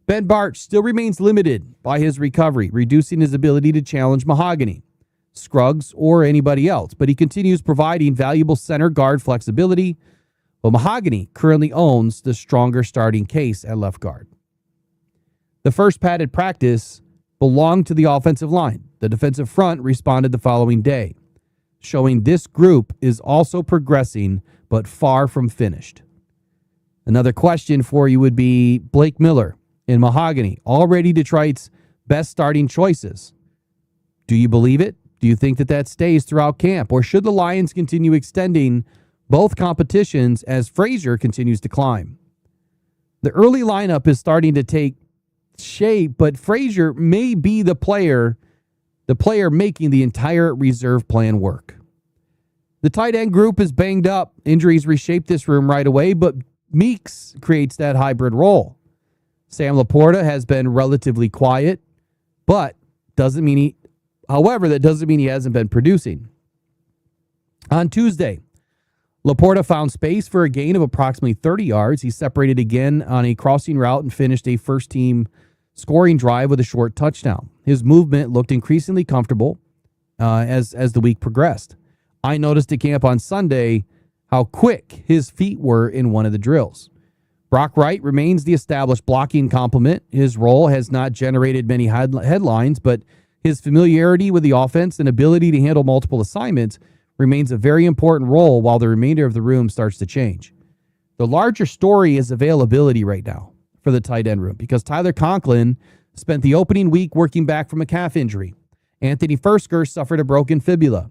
Ben Bartch still remains limited by his recovery, reducing his ability to challenge Mahogany. Scruggs or anybody else, but he continues providing valuable center guard flexibility. Well, Mahogany currently owns the stronger starting case at left guard. The first padded practice belonged to the offensive line. The defensive front responded the following day, showing this group is also progressing but far from finished. Another question for you would be Blake Miller and Mahogany, already Detroit's best starting choices. Do you believe it? Do you think that stays throughout camp? Or should the Lions continue extending both competitions as Frazier continues to climb? The early lineup is starting to take shape, but Frazier may be the player making the entire reserve plan work. The tight end group is banged up. Injuries reshape this room right away, but Meeks creates that hybrid role. Sam Laporta has been relatively quiet, but that doesn't mean he hasn't been producing. On Tuesday, Laporta found space for a gain of approximately 30 yards. He separated again on a crossing route and finished a first-team scoring drive with a short touchdown. His movement looked increasingly comfortable as the week progressed. I noticed at camp on Sunday how quick his feet were in one of the drills. Brock Wright remains the established blocking complement. His role has not generated many headlines, but his familiarity with the offense and ability to handle multiple assignments remains a very important role while the remainder of the room starts to change. The larger story is availability right now for the tight end room because Tyler Conklin spent the opening week working back from a calf injury. Anthony Fursker suffered a broken fibula,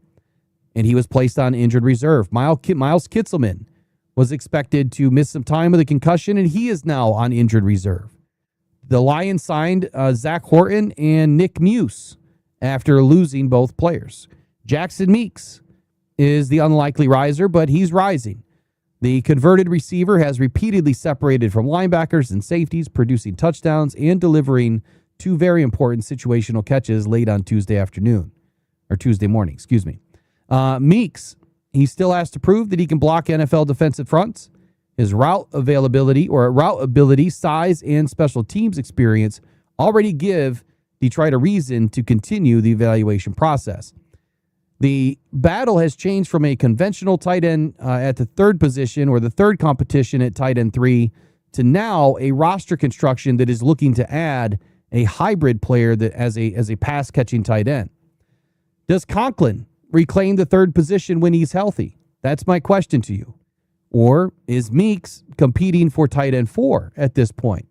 and he was placed on injured reserve. Miles Kitzelman was expected to miss some time with a concussion, and he is now on injured reserve. The Lions signed Zach Horton and Nick Muse after losing both players. Jackson Meeks is the unlikely riser, but he's rising. The converted receiver has repeatedly separated from linebackers and safeties, producing touchdowns and delivering two very important situational catches late on Tuesday morning. Meeks, he still has to prove that he can block NFL defensive fronts. His route ability, size, and special teams experience already give Detroit a reason to continue the evaluation process. The battle has changed from a conventional tight end at the third position or the third competition at tight end 3 to now a roster construction that is looking to add a hybrid player that as a pass catching tight end. Does Conklin reclaim the third position when he's healthy? That's my question to you. Or is Meeks competing for tight end 4 at this point?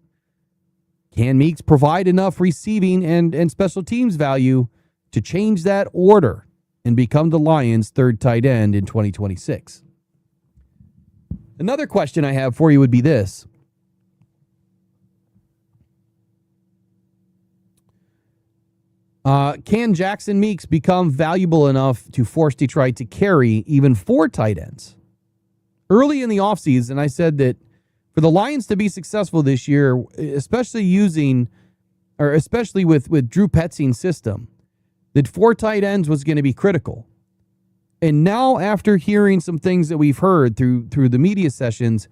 Can Meeks provide enough receiving and special teams value to change that order and become the Lions' third tight end in 2026? Another question I have for you would be this. Can Jackson Meeks become valuable enough to force Detroit to carry even 4 tight ends? Early in the offseason, I said that for the Lions to be successful this year, especially with Drew Petzing's system, that 4 tight ends was going to be critical. And now, after hearing some things that we've heard through the media sessions,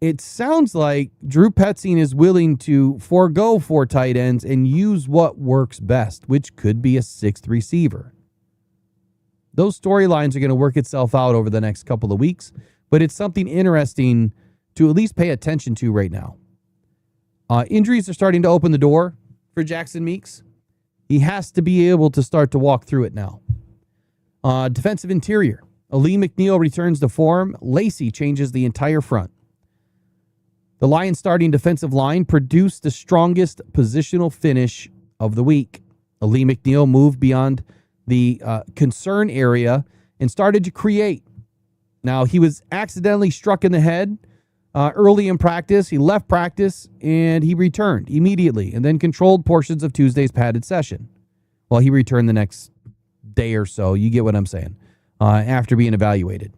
it sounds like Drew Petzing is willing to forego 4 tight ends and use what works best, which could be a 6th receiver. Those storylines are going to work itself out over the next couple of weeks, but it's something interesting to at least pay attention to right now. Injuries are starting to open the door for Jackson Meeks. He has to be able to start to walk through it now. Defensive interior. Ali McNeil returns to form. Lacey changes the entire front. The Lions starting defensive line produced the strongest positional finish of the week. Ali McNeil moved beyond the concern area and started to create. Now, he was accidentally struck in the head early in practice. He left practice, and he returned immediately and then controlled portions of Tuesday's padded session. Well, he returned the next day or so. You get what I'm saying. After being evaluated.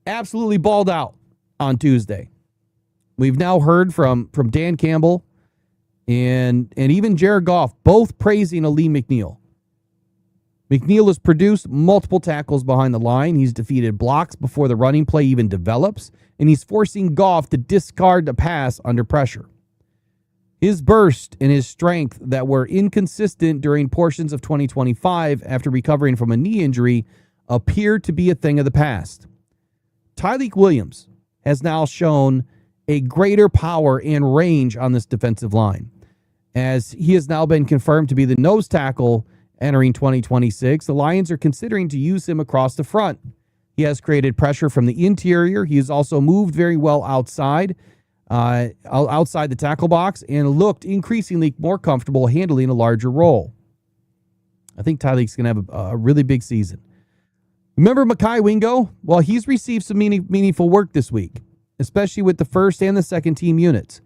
Absolutely balled out on Tuesday. We've now heard from Dan Campbell and even Jared Goff, both praising Ali McNeil. McNeil has produced multiple tackles behind the line. He's defeated blocks before the running play even develops, and he's forcing Goff to discard the pass under pressure. His burst and his strength that were inconsistent during portions of 2025 after recovering from a knee injury appear to be a thing of the past. Tyleik Williams has now shown a greater power and range on this defensive line, as he has now been confirmed to be the nose tackle entering 2026. The Lions are considering to use him across the front. He has created pressure from the interior. He has also moved very well outside the tackle box and looked increasingly more comfortable handling a larger role. I think Tyleik's going to have a really big season. Remember Mekhi Wingo? Well, he's received some meaningful work this week, especially with the first and the second team units.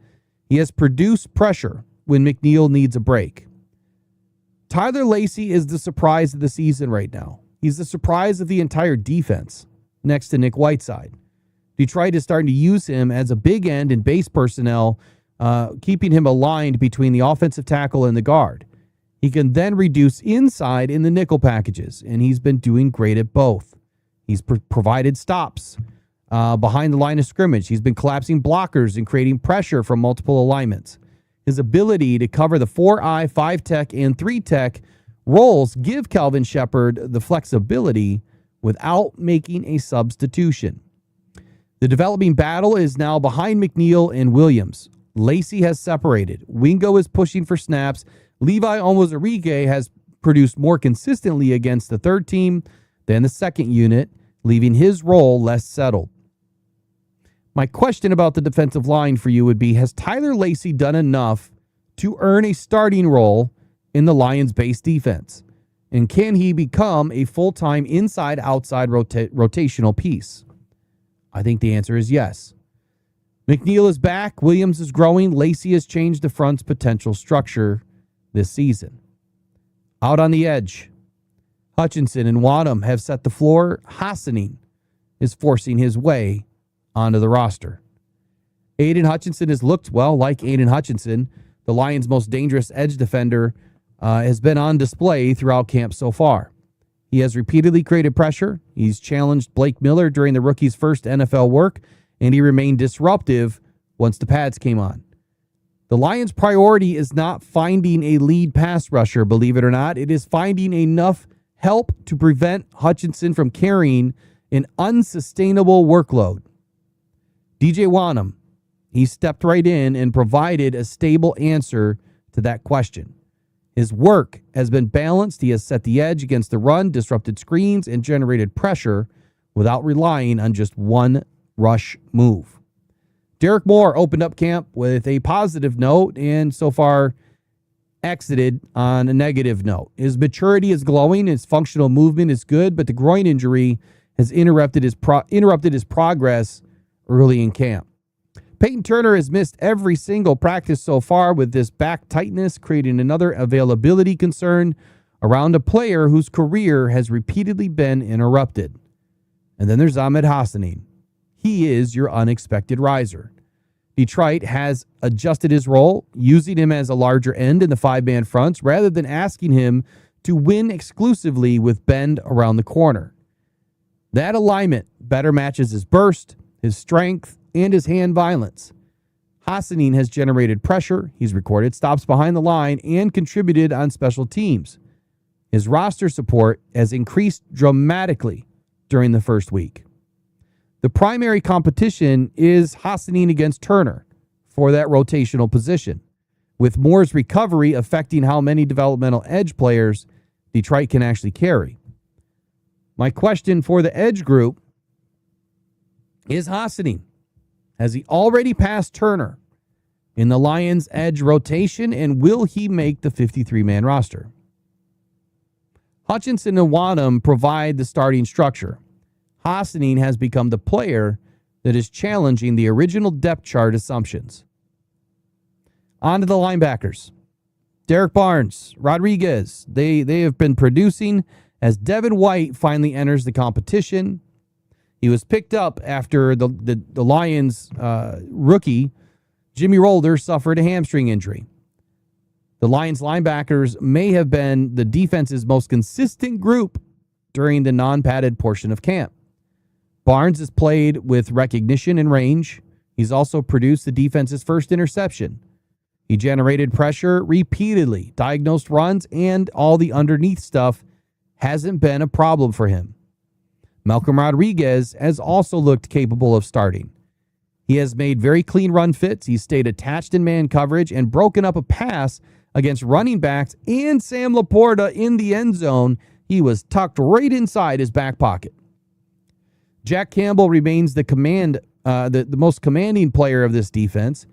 He has produced pressure when McNeil needs a break. Tyler Lacey is the surprise of the season right now. He's the surprise of the entire defense, next to Nick Whiteside. Detroit is starting to use him as a big end and base personnel, keeping him aligned between the offensive tackle and the guard. He can then reduce inside in the nickel packages, and he's been doing great at both. He's provided stops behind the line of scrimmage. He's been collapsing blockers and creating pressure from multiple alignments. His ability to cover the 4-eye, 5-tech, and 3-tech roles give Calvin Shepard the flexibility without making a substitution. The developing battle is now behind McNeil and Williams. Lacey has separated. Wingo is pushing for snaps. Levi Onwuzurike has produced more consistently against the third team than the second unit, leaving his role less settled. My question about the defensive line for you would be, has Tyler Lacey done enough to earn a starting role in the Lions' base defense? And can he become a full-time inside-outside rotational piece? I think the answer is yes. McNeil is back. Williams is growing. Lacey has changed the front's potential structure this season. Out on the edge, Hutchinson and Wadham have set the floor. Hassanin is forcing his way onto the roster. Aiden Hutchinson has looked, well, like Aiden Hutchinson, the Lions' most dangerous edge defender, has been on display throughout camp so far. He has repeatedly created pressure. He's challenged Blake Miller during the rookie's first NFL work, and he remained disruptive once the pads came on. The Lions' priority is not finding a lead pass rusher, believe it or not. It is finding enough help to prevent Hutchinson from carrying an unsustainable workload. DJ Wanham, he stepped right in and provided a stable answer to that question. His work has been balanced. He has set the edge against the run, disrupted screens, and generated pressure without relying on just one rush move. Derek Moore opened up camp with a positive note and so far exited on a negative note. His maturity is glowing. His functional movement is good, but the groin injury has interrupted his progress early in camp. Peyton Turner has missed every single practice so far with this back tightness, creating another availability concern around a player whose career has repeatedly been interrupted. And then there's Ahmed Hassanin. He is your unexpected riser. Detroit has adjusted his role, using him as a larger end in the five-man fronts rather than asking him to win exclusively with bend around the corner. That alignment better matches his burst, his strength, and his hand violence. Hassanin has generated pressure, he's recorded stops behind the line, and contributed on special teams. His roster support has increased dramatically during the first week. The primary competition is Hassanin against Turner for that rotational position, with Moore's recovery affecting how many developmental edge players Detroit can actually carry. My question for the edge group is Hassanin. Has he already passed Turner in the Lions' edge rotation, and will he make the 53-man roster? Hutchinson and Wadham provide the starting structure. Hassanin has become the player that is challenging the original depth chart assumptions. On to the linebackers. Derek Barnes, Rodriguez, they have been producing as Devin White finally enters the competition. He was picked up after the Lions rookie, Jimmy Rolder, suffered a hamstring injury. The Lions linebackers may have been the defense's most consistent group during the non-padded portion of camp. Barnes has played with recognition and range. He's also produced the defense's first interception. He generated pressure repeatedly, diagnosed runs, and all the underneath stuff hasn't been a problem for him. Malcolm Rodriguez has also looked capable of starting. He has made very clean run fits. He's stayed attached in man coverage and broken up a pass against running backs and Sam Laporta in the end zone. He was tucked right inside his back pocket. Jack Campbell remains the most commanding player of this defense,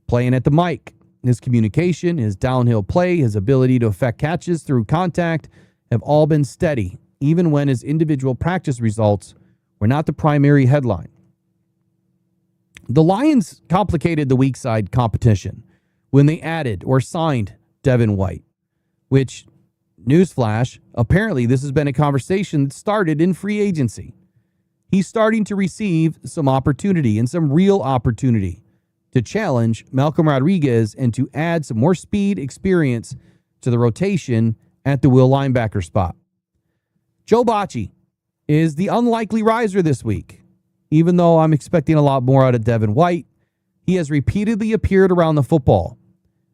playing at the mic. His communication, his downhill play, his ability to effect catches through contact have all been steady, even when his individual practice results were not the primary headline. The Lions complicated the weak side competition when they added or signed Devin White, which, newsflash, apparently this has been a conversation that started in free agency. He's starting to receive some opportunity and some real opportunity to challenge Malcolm Rodriguez and to add some more speed, experience to the rotation at the will linebacker spot. Joe Bacci is the unlikely riser this week. Even though I'm expecting a lot more out of Devin White, he has repeatedly appeared around the football,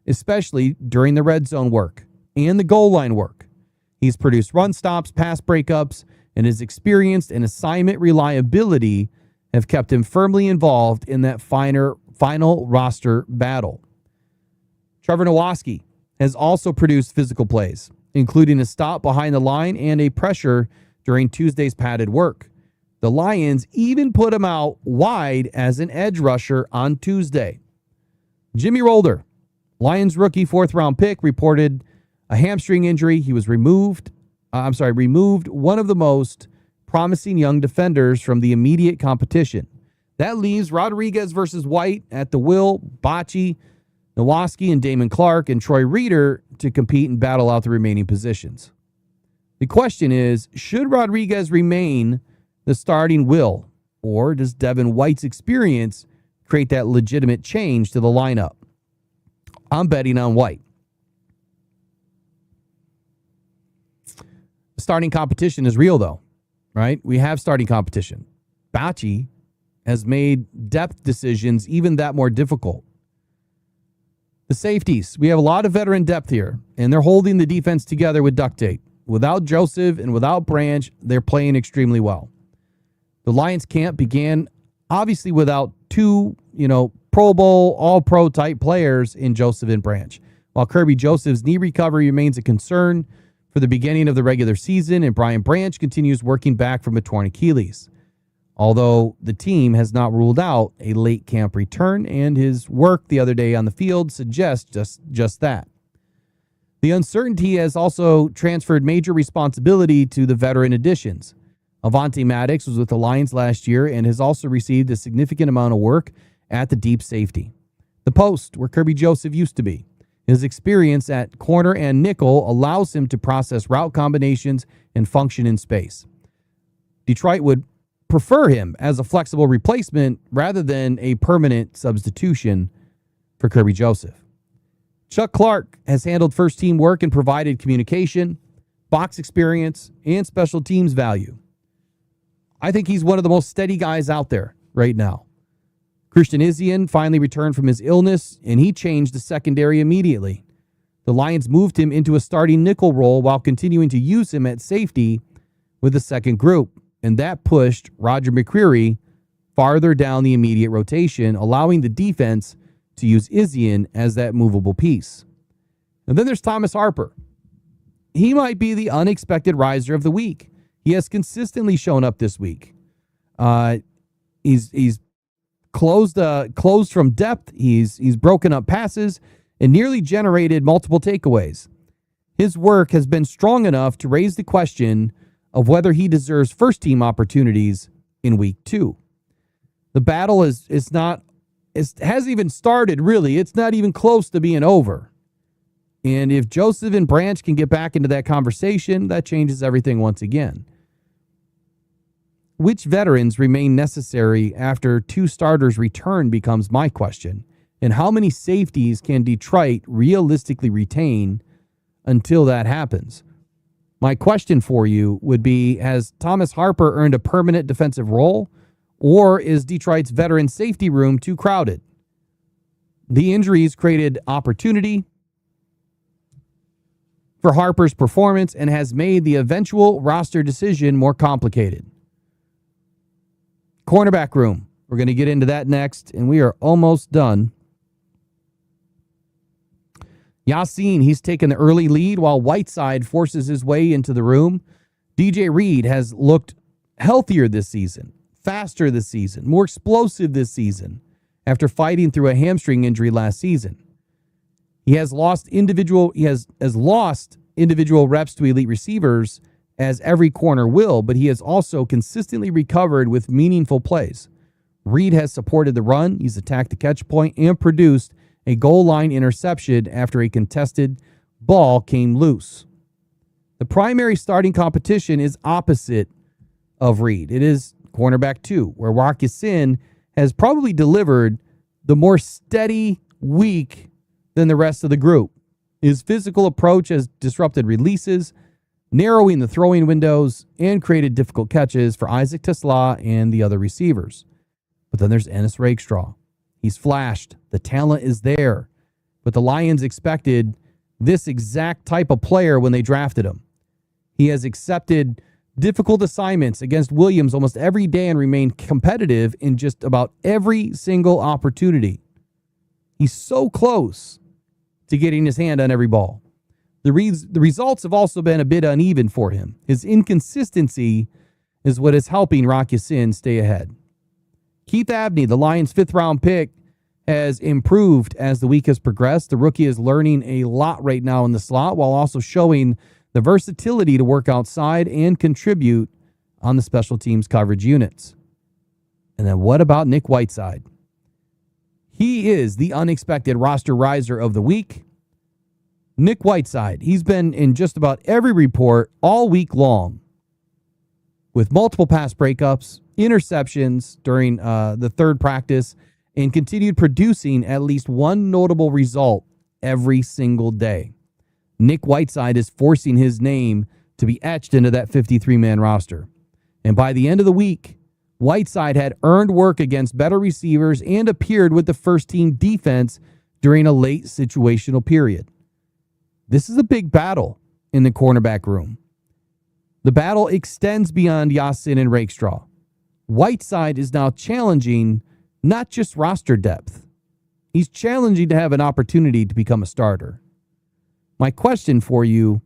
especially during the red zone work and the goal line work. He's produced run stops, pass breakups, and his experience and assignment reliability have kept him firmly involved in that final roster battle. Trevor Nowaski has also produced physical plays, including a stop behind the line and a pressure during Tuesday's padded work. The Lions even put him out wide as an edge rusher on Tuesday. Jimmy Rolder, Lions rookie 4th-round pick, reported a hamstring injury. He was removed, one of the most promising young defenders from the immediate competition. That leaves Rodriguez versus White at the will, Bacci, Nowaski, and Damon Clark, and Troy Reeder to compete and battle out the remaining positions. The question is, should Rodriguez remain the starting will, or does Devin White's experience create that legitimate change to the lineup? I'm betting on White. The starting competition is real, though, right? We have starting competition. Bacci has made depth decisions even that more difficult. The safeties, we have a lot of veteran depth here, and they're holding the defense together with duct tape. Without Joseph and without Branch, they're playing extremely well. The Lions camp began obviously without two, Pro Bowl, All-Pro type players in Joseph and Branch. While Kirby Joseph's knee recovery remains a concern for the beginning of the regular season, and Brian Branch continues working back from a torn Achilles. Although the team has not ruled out a late camp return, and his work the other day on the field suggests just that. The uncertainty has also transferred major responsibility to the veteran additions. Avonte Maddox was with the Lions last year and has also received a significant amount of work at the deep safety. The post, where Kirby Joseph used to be. His experience at corner and nickel allows him to process route combinations and function in space. Detroit would prefer him as a flexible replacement rather than a permanent substitution for Kirby Joseph. Chuck Clark has handled first-team work and provided communication, box experience, and special teams value. I think he's one of the most steady guys out there right now. Christian Izien finally returned from his illness, and he changed the secondary immediately. The Lions moved him into a starting nickel role while continuing to use him at safety with the second group, and that pushed Roger McCreary farther down the immediate rotation, allowing the defense to use Izien as that movable piece. And then there's Thomas Harper. He might be the unexpected riser of the week. He has consistently shown up this week. He's closed from depth. He's broken up passes and nearly generated multiple takeaways. His work has been strong enough to raise the question of whether he deserves first-team opportunities in week 2. The battle hasn't even started, really. It's not even close to being over. And if Joseph and Branch can get back into that conversation, that changes everything once again. Which veterans remain necessary after 2 starters return becomes my question. And how many safeties can Detroit realistically retain until that happens? My question for you would be, has Thomas Harper earned a permanent defensive role, or is Detroit's veteran safety room too crowded? The injuries created opportunity for Harper's performance and has made the eventual roster decision more complicated. Cornerback room. We're going to get into that next, and we are almost done. Yassine, he's taken the early lead while Whiteside forces his way into the room. DJ Reed has looked healthier this season, faster this season, more explosive this season after fighting through a hamstring injury last season. He has lost individual reps to elite receivers, as every corner will, but he has also consistently recovered with meaningful plays. Reed has supported the run, he's attacked the catch point, and produced a goal line interception after a contested ball came loose. The primary starting competition is opposite of Reed. It is cornerback 2, where Rock Ya-Sin has probably delivered the more steady week than the rest of the group. His physical approach has disrupted releases, narrowing the throwing windows, and created difficult catches for Isaac Tesla and the other receivers. But then there's Ennis Rakestraw. He's flashed. The talent is there. But the Lions expected this exact type of player when they drafted him. He has accepted difficult assignments against Williams almost every day and remained competitive in just about every single opportunity. He's so close to getting his hand on every ball. The results have also been a bit uneven for him. His inconsistency is what is helping Rock Ya-Sin stay ahead. Keith Abney, the Lions' 5th-round pick, has improved as the week has progressed. The rookie is learning a lot right now in the slot while also showing the versatility to work outside and contribute on the special teams coverage units. And then what about Nick Whiteside? He is the unexpected roster riser of the week. Nick Whiteside, he's been in just about every report all week long with multiple pass breakups, interceptions during the third practice, and continued producing at least one notable result every single day. Nick Whiteside is forcing his name to be etched into that 53-man roster. And by the end of the week, Whiteside had earned work against better receivers and appeared with the first-team defense during a late situational period. This is a big battle in the cornerback room. The battle extends beyond Ya-Sin and Rakestraw. Whiteside is now challenging not just roster depth. He's challenging to have an opportunity to become a starter. My question for you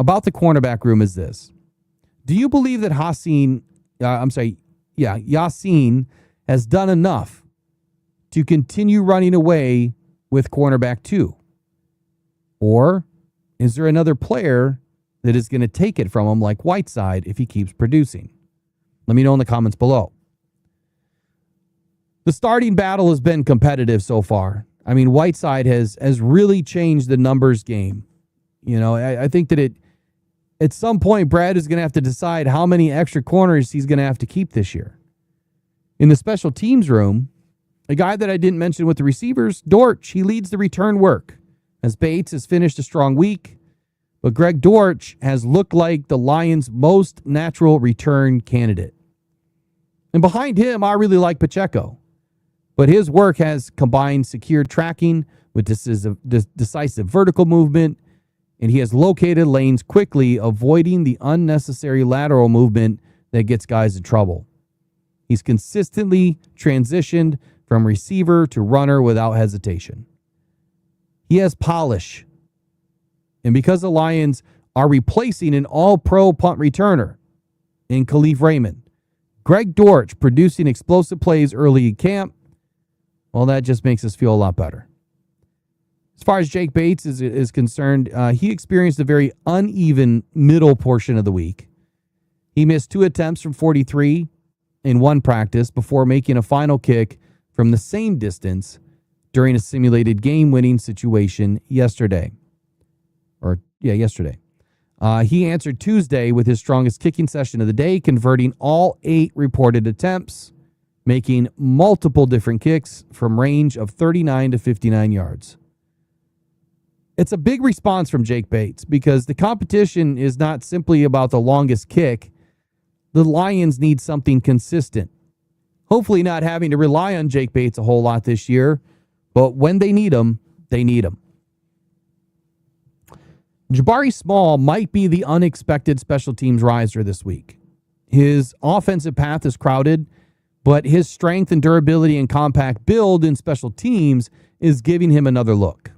about the cornerback room is this. Do you believe that Ya-Sin has done enough to continue running away with cornerback 2? Or is there another player that is going to take it from him like Whiteside if he keeps producing? Let me know in the comments below. The starting battle has been competitive so far. I mean, Whiteside has really changed the numbers game. You know, I think that at some point, Brad is going to have to decide how many extra corners he's going to have to keep this year. In the special teams room, a guy that I didn't mention with the receivers, Dortch, he leads the return work, as Bates has finished a strong week. But Greg Dortch has looked like the Lions' most natural return candidate. And behind him, I really like Pacheco. But his work has combined secure tracking with decisive vertical movement, and he has located lanes quickly, avoiding the unnecessary lateral movement that gets guys in trouble. He's consistently transitioned from receiver to runner without hesitation. He has polish. And because the Lions are replacing an all-pro punt returner in Khalif Raymond, Greg Dortch producing explosive plays early in camp, well, that just makes us feel a lot better. As far as Jake Bates is concerned, he experienced a very uneven middle portion of the week. He missed 2 attempts from 43 in one practice before making a final kick from the same distance during a simulated game-winning situation yesterday. Yesterday. He answered Tuesday with his strongest kicking session of the day, converting all 8 reported attempts, making multiple different kicks from range of 39 to 59 yards. It's a big response from Jake Bates because the competition is not simply about the longest kick. The Lions need something consistent. Hopefully not having to rely on Jake Bates a whole lot this year, But when they need them, they need them. Jabari Small might be the unexpected special teams riser this week. His offensive path is crowded, but his strength and durability and compact build in special teams is giving him another look.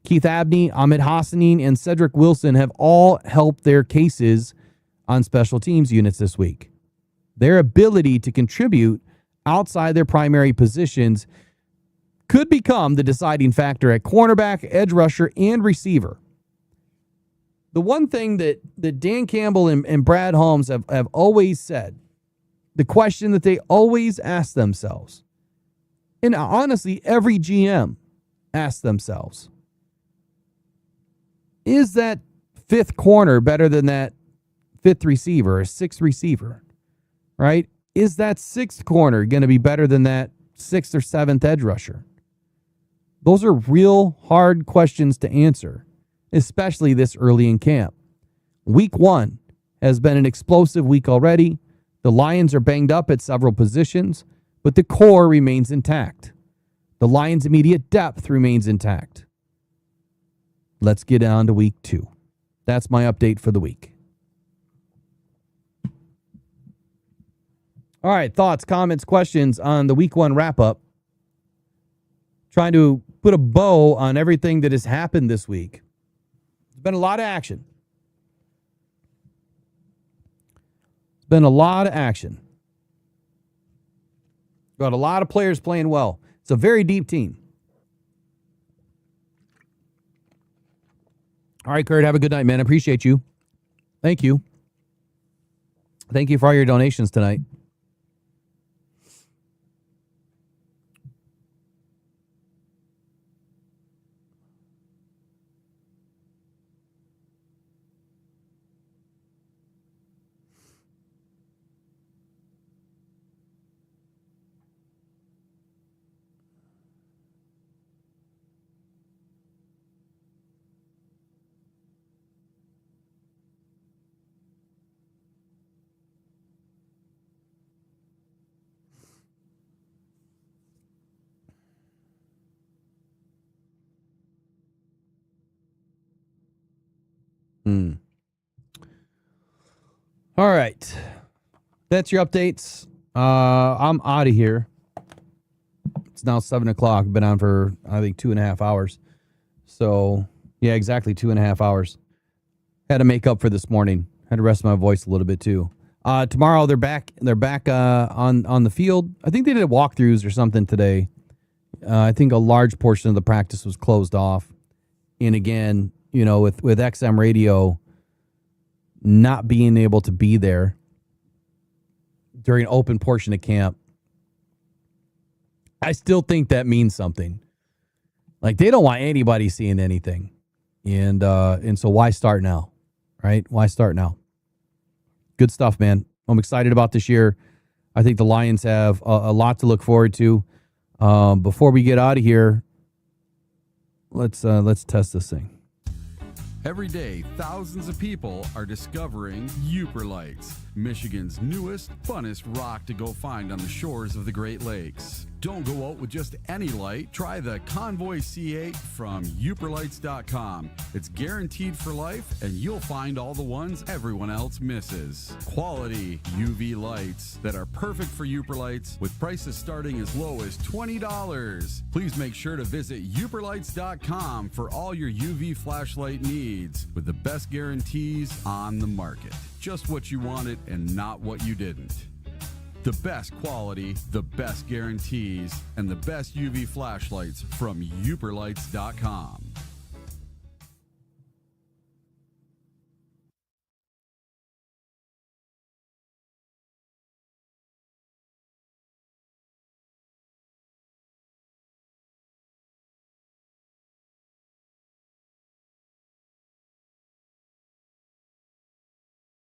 Keith Abney, Ahmed Hassanin, and Cedric Wilson have all helped their cases on special teams units this week. Their ability to contribute outside their primary positions could become the deciding factor at cornerback, edge rusher, and receiver. The one thing that Dan Campbell and Brad Holmes have always said, the question that they always ask themselves, and honestly, every GM asks themselves, is that fifth corner better than that fifth receiver or sixth receiver, right? Is that sixth corner going to be better than that sixth or seventh edge rusher? Those are real hard questions to answer, especially this early in camp. Week 1 has been an explosive week already. The Lions are banged up at several positions, but the core remains intact. The Lions' immediate depth remains intact. Let's get on to week 2. That's my update for the week. All right, thoughts, comments, questions on the week 1 wrap-up. Trying to put a bow on everything that has happened this week. There's been a lot of action. Been a lot of action. Got a lot of players playing well. It's a very deep team. All right, Kurt, have a good night, man. I appreciate you. Thank you. Thank you for all your donations tonight. All right. That's your updates. I'm out of here. It's now 7 o'clock. Been on for, I think, 2.5 hours. So, yeah, exactly 2.5 hours. Had to make up for this morning. Had to rest my voice a little bit, too. Tomorrow, they're back. They're back on the field. I think they did walkthroughs or something today. I think a large portion of the practice was closed off. And again, you know, with XM Radio not being able to be there during open portion of camp, I still think that means something. Like, they don't want anybody seeing anything. And so why start now? Right? Why start now? Good stuff, man. I'm excited about this year. I think the Lions have a lot to look forward to. Before we get out of here, let's test this thing. Every day, thousands of people are discovering Uper Lights, Michigan's newest, funnest rock to go find on the shores of the Great Lakes. Don't go out with just any light. Try the Convoy C8 from UperLights.com. It's guaranteed for life, and you'll find all the ones everyone else misses. Quality UV lights that are perfect for Uper Lights with prices starting as low as $20. Please make sure to visit UperLights.com for all your UV flashlight needs with the best guarantees on the market. Just what you wanted and not what you didn't. The best quality, the best guarantees, and the best UV flashlights from UperLights.com.